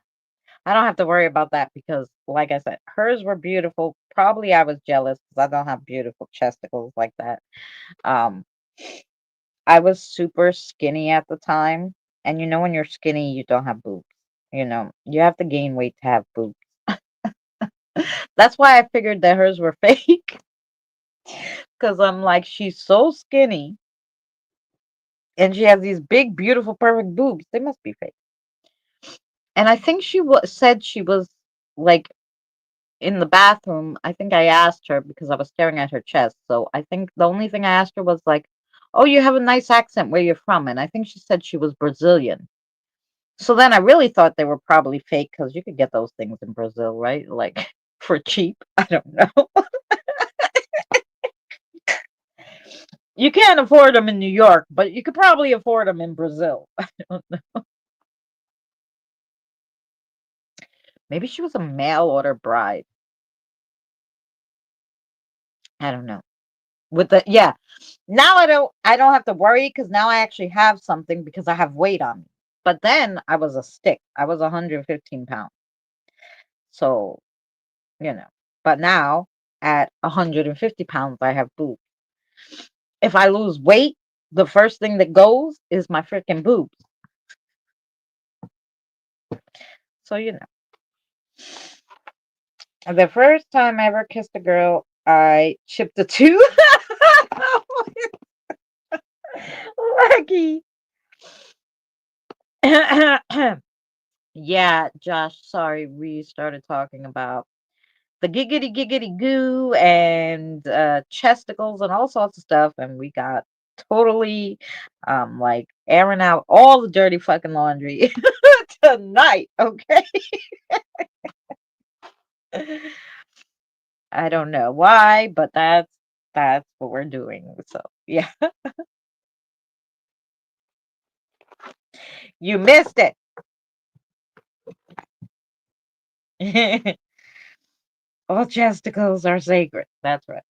I don't have to worry about that because, like I said, hers were beautiful. Probably I was jealous because I don't have beautiful chesticles like that. Um, I was super skinny at the time, and when you're skinny, you don't have boobs. You have to gain weight to have boobs. That's why I figured that hers were fake. Because I'm like, she's so skinny, and she has these big, beautiful, perfect boobs. They must be fake. And I think she said she was like in the bathroom. I think I asked her because I was staring at her chest. So I think the only thing I asked her was like, "Oh, you have a nice accent. Where you're from?" And I think she said she was Brazilian. So then I really thought they were probably fake because you could get those things in Brazil, right? Like for cheap. I don't know. You can't afford them in New York, but you could probably afford them in Brazil. I don't know. Maybe she was a mail order bride. I don't know. With the yeah. Now I don't have to worry because now I actually have something because I have weight on me. But then I was a stick. I was 115 pounds. So, you know. But now at 150 pounds I have boobs. If I lose weight, the first thing that goes is my freaking boobs. So, the first time I ever kissed a girl, I chipped a tooth. Lucky. Yeah, Josh, sorry, we started talking about the giggity giggity goo and chesticles and all sorts of stuff, and we got totally like airing out all the dirty fucking laundry tonight, okay? I don't know why, but that's what we're doing. So, yeah. You missed it. All chesticles are sacred. That's right.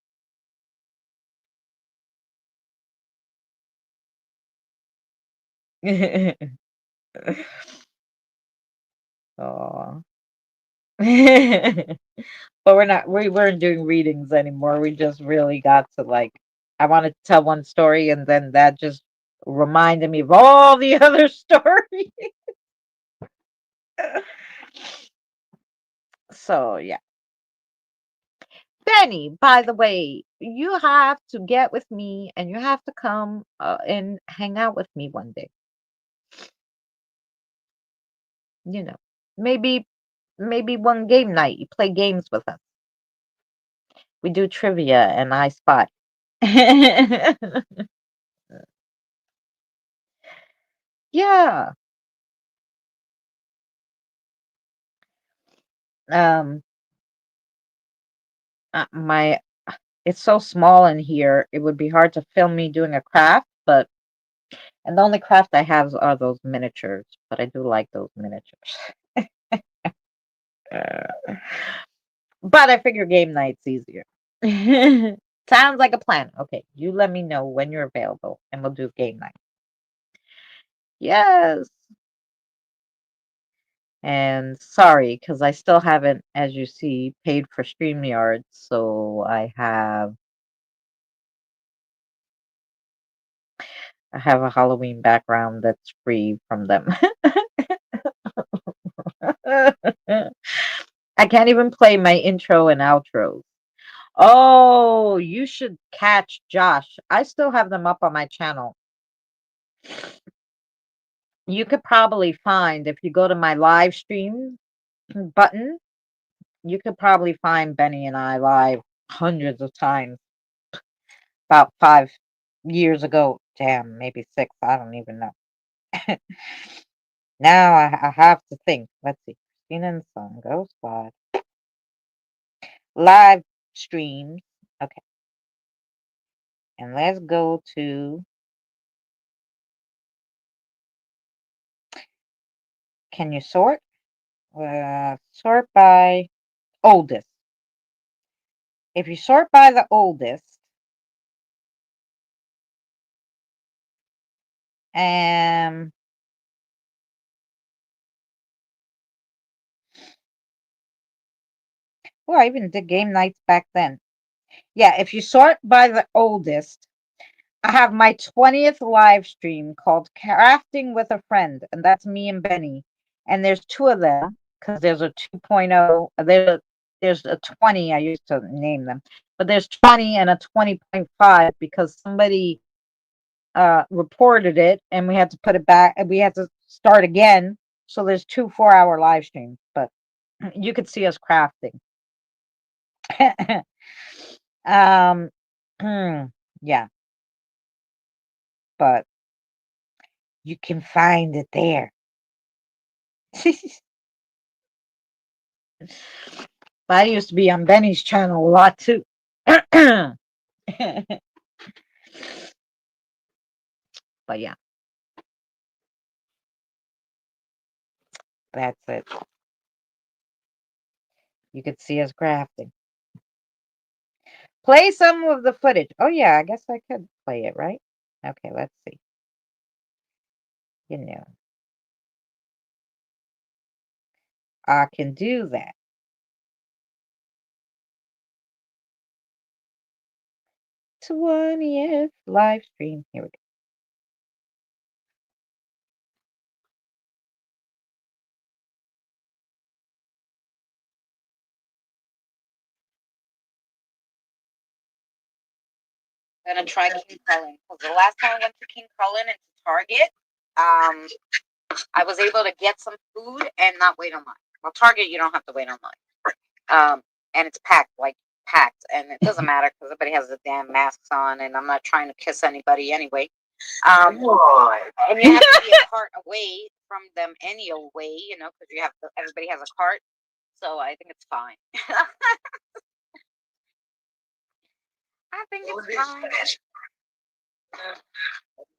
Aw. But we weren't doing readings anymore. We just really got to like I wanted to tell one story and then that just reminded me of all the other stories. So yeah. Benny, by the way, you have to get with me and you have to come and hang out with me one day. You know, maybe one game night. You play games with us. We do trivia and I spot. Yeah. Um my it's so small in here. It would be hard to film me doing a craft, but and the only craft I have are those miniatures, but I do like those miniatures. Uh, but I figure game night's easier. Sounds like a plan. Okay, you let me know when you're available and we'll do game night. Yes. And sorry, because I still haven't, as you see, paid for StreamYard, so I have a Halloween background that's free from them. I can't even play my intro and outros. Oh, you should catch Josh. I still have them up on my channel. You could probably find, if you go to my live stream button, you could probably find Benny and I live hundreds of times. About 5 years ago. Damn, maybe 6. I don't even know. Now I have to think. Let's see. Christina and Son, Go Spot. Live streams. Okay. And let's go to. Can you sort? Sort by oldest. If you sort by the oldest, um, well, I even did game nights back then. Yeah, if you sort by the oldest, I have my 20th live stream called Crafting with a Friend, and that's me and Benny. And there's two of them because there's a 2.0, there's a 20, I used to name them, but there's 20 and a 20.5 because somebody reported it and we had to put it back and we had to start again. So there's 2 4-hour live streams, but you could see us crafting. um, yeah, but you can find it there. But I used to be on Benny's channel a lot too. But yeah, that's it. You could see us crafting. Play some of the footage. Oh yeah, I guess I could play it, right? Okay, let's see. You know, I can do that. 20th live stream. Here we go. I'm gonna try King Cullen because the last time I went to King Cullen and to Target, I was able to get some food and not wait online. Well, Target you don't have to wait online, and it's packed like packed, and it doesn't matter because everybody has the damn masks on, and I'm not trying to kiss anybody anyway. And you have to be a cart away from them anyway, because everybody has a cart. So I think it's fine. I think it's fine.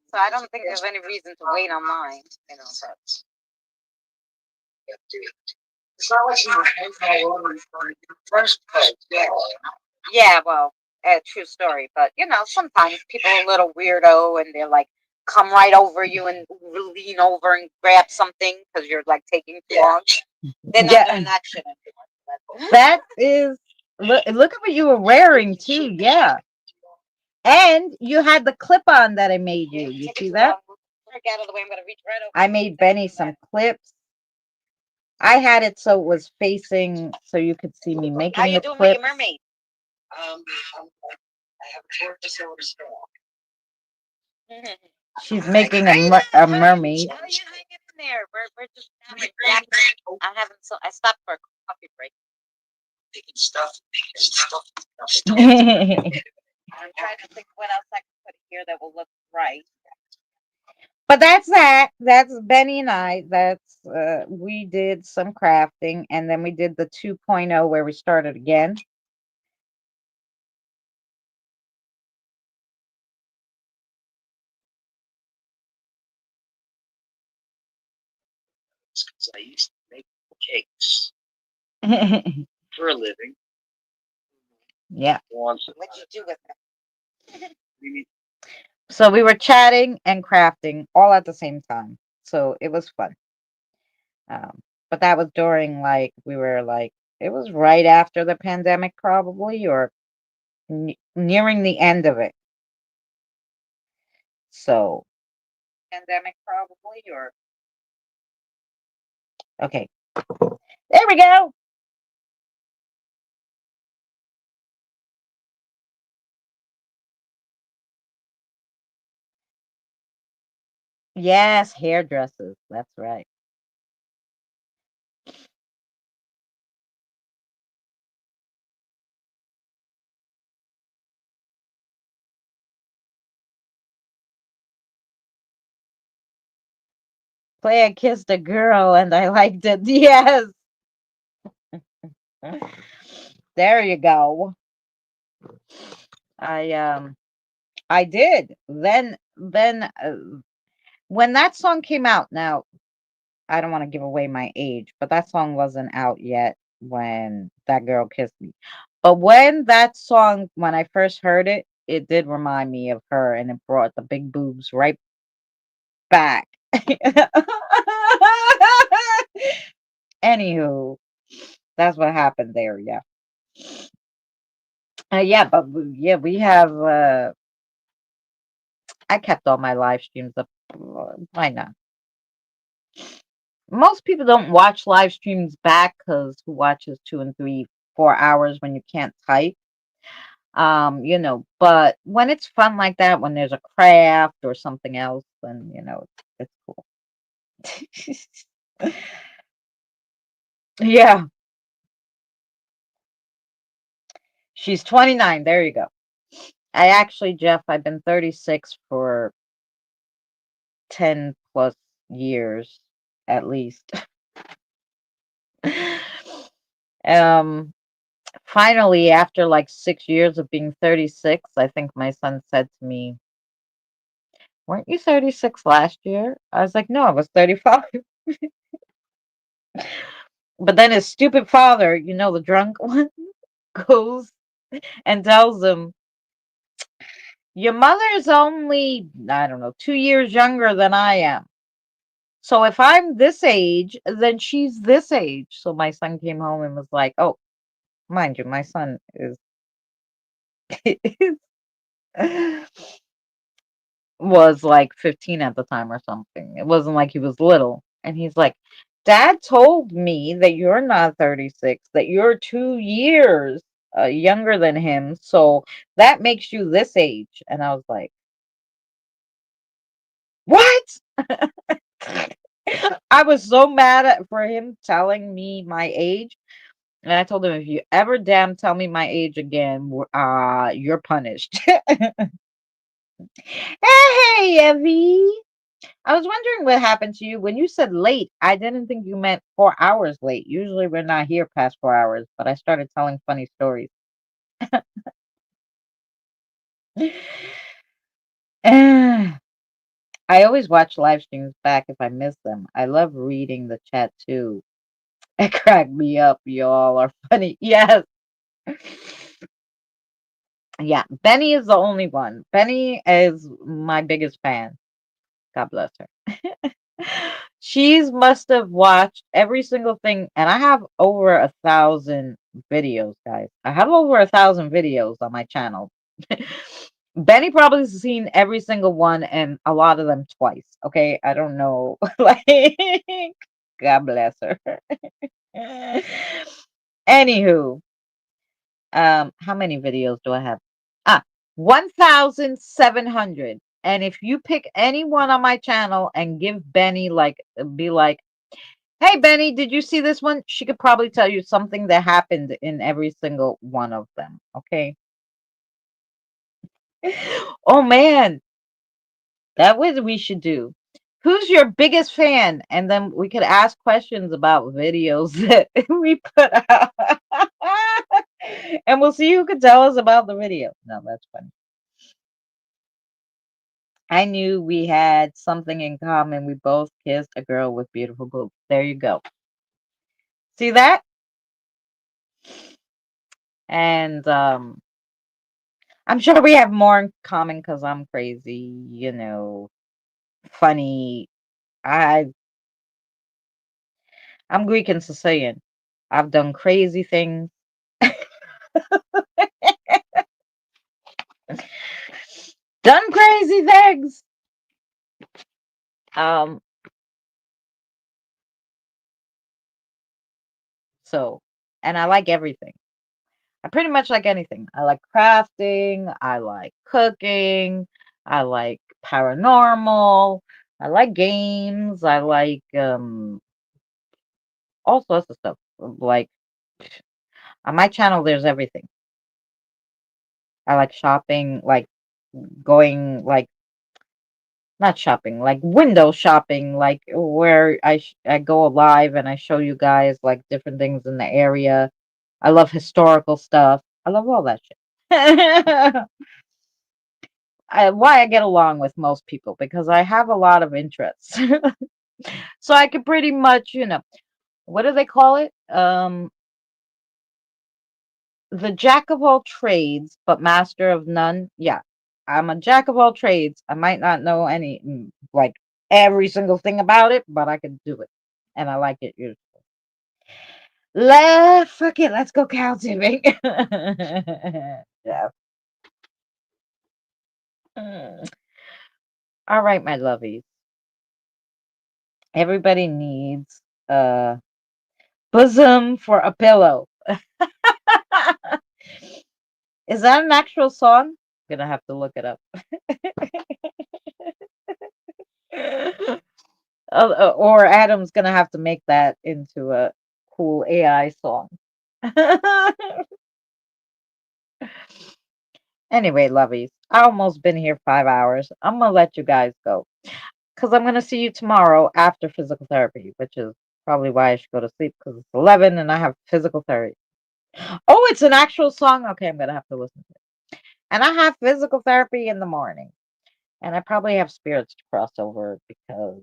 So I don't think there's any reason to wait online, but It's not like you were paying all over for your first place. yeah, well, true story. But sometimes people are a little weirdo, and they're like, come right over you and lean over and grab something because you're like taking too long. They're not doing that shit anymore. That is, look at what you were wearing too. Yeah. And you had the clip on that I made you. You see that? Out of the way. I'm gonna reach right over. I made Benny some clips. I had it so it was facing so you could see me making the clips. How you doing with your mermaid? I have a tortoise over storm. She's making a mermaid. How are you hanging in there? We're just I stopped for a coffee break. Taking stuff. I'm trying to think what else I can put here that will look right. But that's that. That's Benny and I. That's we did some crafting, and then we did the 2.0 where we started again. Because I used to make cakes for a living. Yeah. What'd you do with them? So we were chatting and crafting all at the same time. So it was fun. But that was during it was right after the pandemic probably, or nearing the end of it. So pandemic probably, or okay. There we go. Yes, hairdressers. That's right. Play I kissed a girl and I liked it. Yes. There you go. I did. Then when that song came out, now I don't want to give away my age, but that song wasn't out yet when That Girl Kissed Me. But when I first heard it, it did remind me of her, and it brought the big boobs right back. Anywho, that's what happened there. Yeah. Yeah, but yeah, we have. I kept all my live streams up. Why not? Most people don't watch live streams back because who watches 2 and 3, 4 hours when you can't type? But when it's fun like that, when there's a craft or something else, then it's cool. Yeah. She's 29. There you go. Jeff, I've been 36 for 10 plus years at least. Finally, after like 6 years of being 36, I think my son said to me, "Weren't you 36 last year?" I was like, "No, I was 35." But then his stupid father, the drunk one, goes and tells him, "Your mother's only, I don't know, 2 years younger than I am. So if I'm this age, then she's this age." So my son came home and was like, "Oh, mind you, my son is was like 15 at the time or something. It wasn't like he was little." And he's like, "Dad told me that you're not 36, that you're 2 years younger than him. So that makes you this age." And I was like, "What?" I was so mad for him telling me my age. And I told him, if you ever damn tell me my age again, you're punished. Hey, Evie. I was wondering what happened to you when you said late. I didn't think you meant 4 hours late. Usually we're not here past 4 hours, but I started telling funny stories. I always watch live streams back if I miss them. I love reading the chat too. It cracked me up. Y'all are funny. Yes. Yeah. Benny is the only one. Benny is my biggest fan. God bless her. She's must have watched every single thing, and I have over 1,000 videos, guys. I have over 1,000 videos on my channel. Benny probably has seen every single one, and a lot of them twice. Okay, I don't know. Like, God bless her. Anywho, how many videos do I have? 1,700. And if you pick anyone on my channel and give Benny be like, hey Benny, did you see this one? She could probably tell you something that happened in every single one of them. Okay. Oh man, that what we should do. Who's your biggest fan? And then we could ask questions about videos that we put out. And we'll see who can tell us about the video. No, that's funny. I knew we had something in common. We both kissed a girl with beautiful boobs. There you go. See that? And I'm sure we have more in common because I'm crazy, funny. I I'm Greek and Sicilian. I've done crazy things. Done crazy things. Um so and I like everything. I pretty much like anything. I like crafting, I like cooking, I like paranormal, I like games, I like all sorts of stuff. Like on my channel there's everything. I like shopping, like going like not shopping, like window shopping, like where I go live and I show you guys like different things in the area. I love historical stuff. I love all that shit. Why I get along with most people because I have a lot of interests. So I can pretty much, what do they call it? The jack of all trades, but master of none. Yeah, I'm a jack of all trades. I might not know like every single thing about it, but I can do it, and I like it usually. Fuck it, let's go cow tubing. Yeah. Mm. All right, my lovies. Everybody needs a bosom for a pillow. Is that an actual song? I'm gonna have to look it up. Or Adam's gonna have to make that into a cool AI song. Anyway, lovies, I almost been here 5 hours. I'm gonna let you guys go because I'm gonna see you tomorrow after physical therapy, which is probably why I should go to sleep because it's 11 and I have physical therapy. Oh, it's an actual song. Okay, I'm gonna have to listen to it. And I have physical therapy in the morning. And I probably have spirits to cross over because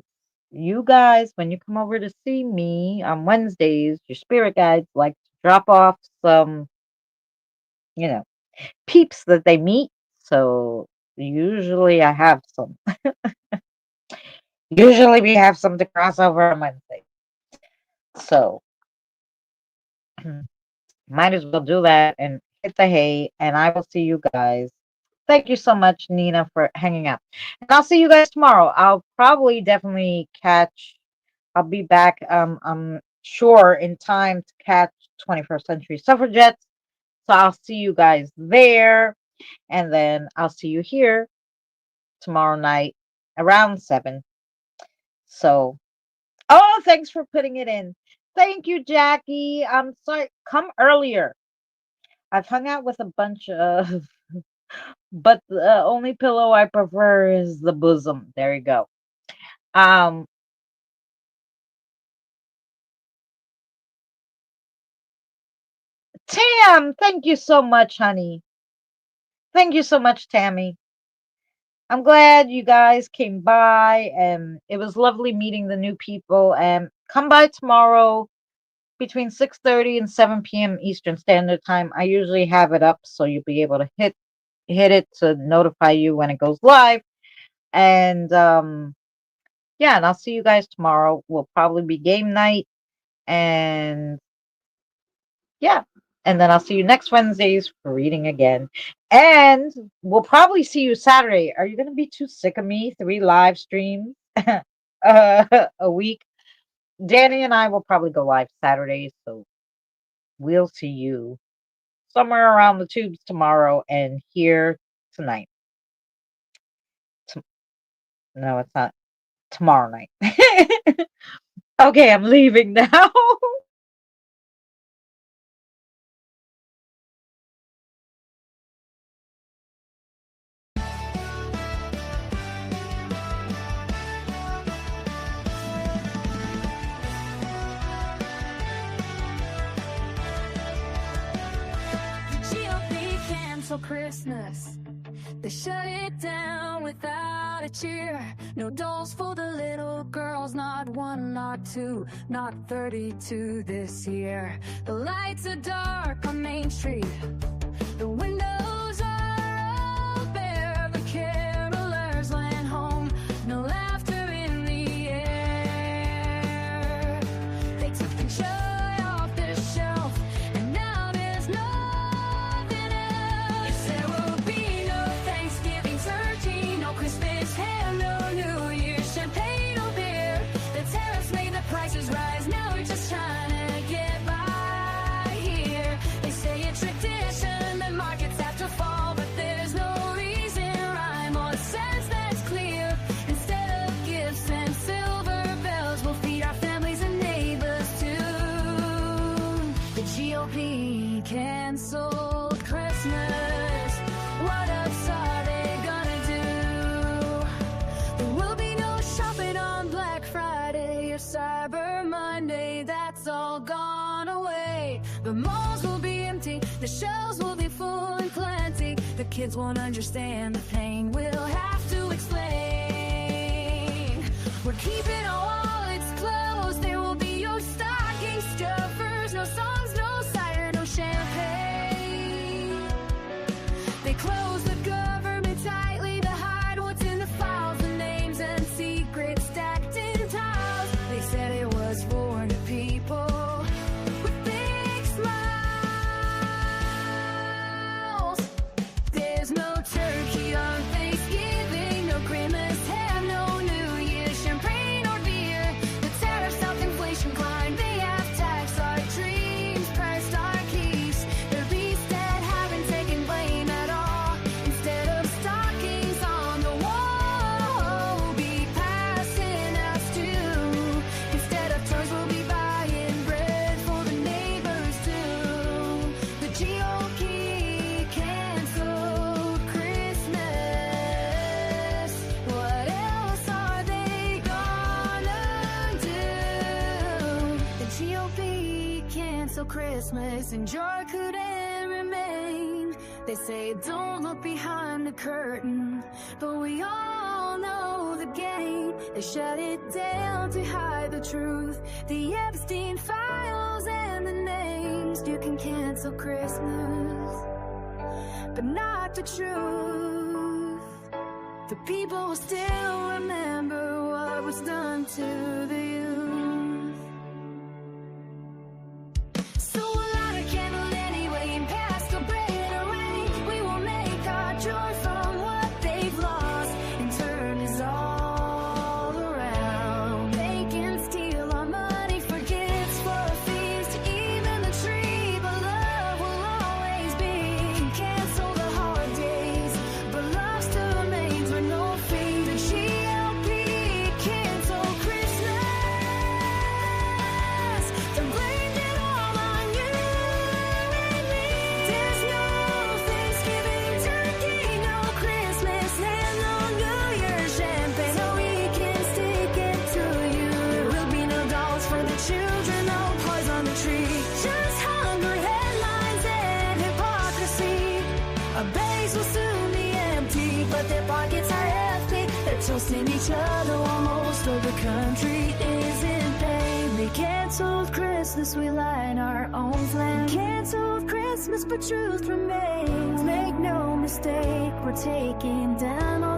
you guys, when you come over to see me on Wednesdays, your spirit guides like to drop off some, you know, peeps that they meet. So usually I have some. Usually we have some to cross over on Wednesday. So might as well do that and hit the hay. And I will see you guys. Thank you so much, Nina, for hanging out. And I'll see you guys tomorrow. I'll probably definitely I'll be back, I'm sure, in time to catch 21st Century Suffragettes. So I'll see you guys there. And then I'll see you here tomorrow night around 7. So, oh, thanks for putting it in. Thank you, Jackie. I'm sorry. Come earlier. I've hung out with a bunch of, but the only pillow I prefer is the bosom. There you go. Um, Tam, thank you so much, honey. Thank you so much, Tammy. I'm glad you guys came by, and it was lovely meeting the new people. And come by tomorrow between 6:30 and 7 p.m. Eastern Standard Time. I usually have it up so you'll be able to hit it to notify you when it goes live. And yeah, and I'll see you guys tomorrow. Will probably be game night, and yeah, and then I'll see you next Wednesdays for reading again. And we'll probably see you Saturday. Are you gonna be too sick of me? 3 live streams a week. Danny and I will probably go live Saturdays, so we'll see you somewhere around the tubes tomorrow and here tonight. No, it's not tomorrow night. Okay, I'm leaving now. GOP cancel Christmas. They shut it down without a cheer. No dolls for the little girls, not 1, not 2, not 32 this year. The lights are dark on Main Street. The windows are all bare. The carolers went home. No laughter in the air. They took the joy off the shelf, and now there's nothing else. There will be no Thanksgiving turkey, no Christmas ham, no New Year's champagne or beer. The tariffs made the prices rise. Now we're just trying to get by here. They say it's tradition that markets have to fall, but there's no reason, rhyme, or sense that's clear. Instead of gifts and silver bells, we'll feed our families and neighbors too. The GOP canceled Christmas. What else are they gonna do? There will be no shopping on Black Friday or Cyber Monday. That's all gone away. The malls will be empty. The shelves will be full and plenty. The kids won't understand the pain. We'll have to explain. We're keeping our wallets closed. There will be no stocking stuffers, no songs, no cider, no champagne. They close the government tightly to hide what's in the files, the names and secrets stacked in tiles. They said it was for the people with big smiles. There's no turkey on Thanksgiving, no Christmas ham, no New Year's champagne or beer. The tariffs out, inflation climb. They have taxed our dreams, priced our keys. The beast that haven't taken blame at all. Instead of stockings on the wall, we'll be passing us too. Instead of toys, we'll be buying bread for the neighbors too. The GOP canceled Christmas. What else are they gonna do? The GOP canceled Christmas, and joy couldn't remain. They say don't look behind the curtain, but we all know the game. They shut it down to hide the truth. The Epstein files and the names. You can cancel Christmas, but not the truth. The people will still remember what was done to the youth. So we'll light a candle anyway and pass the bread away. We will make our joy from what they've lost and turn this all around. They can steal our money for gifts, for a feast, even the tree, but love will always be. Cancel the holidays, but love still remains with no fee. The GOP cancel Christmas. Ghosting each other while most of the country is in pain. They canceled Christmas, we line our own flame. Canceled Christmas, but truth remains. Make no mistake, we're taking down all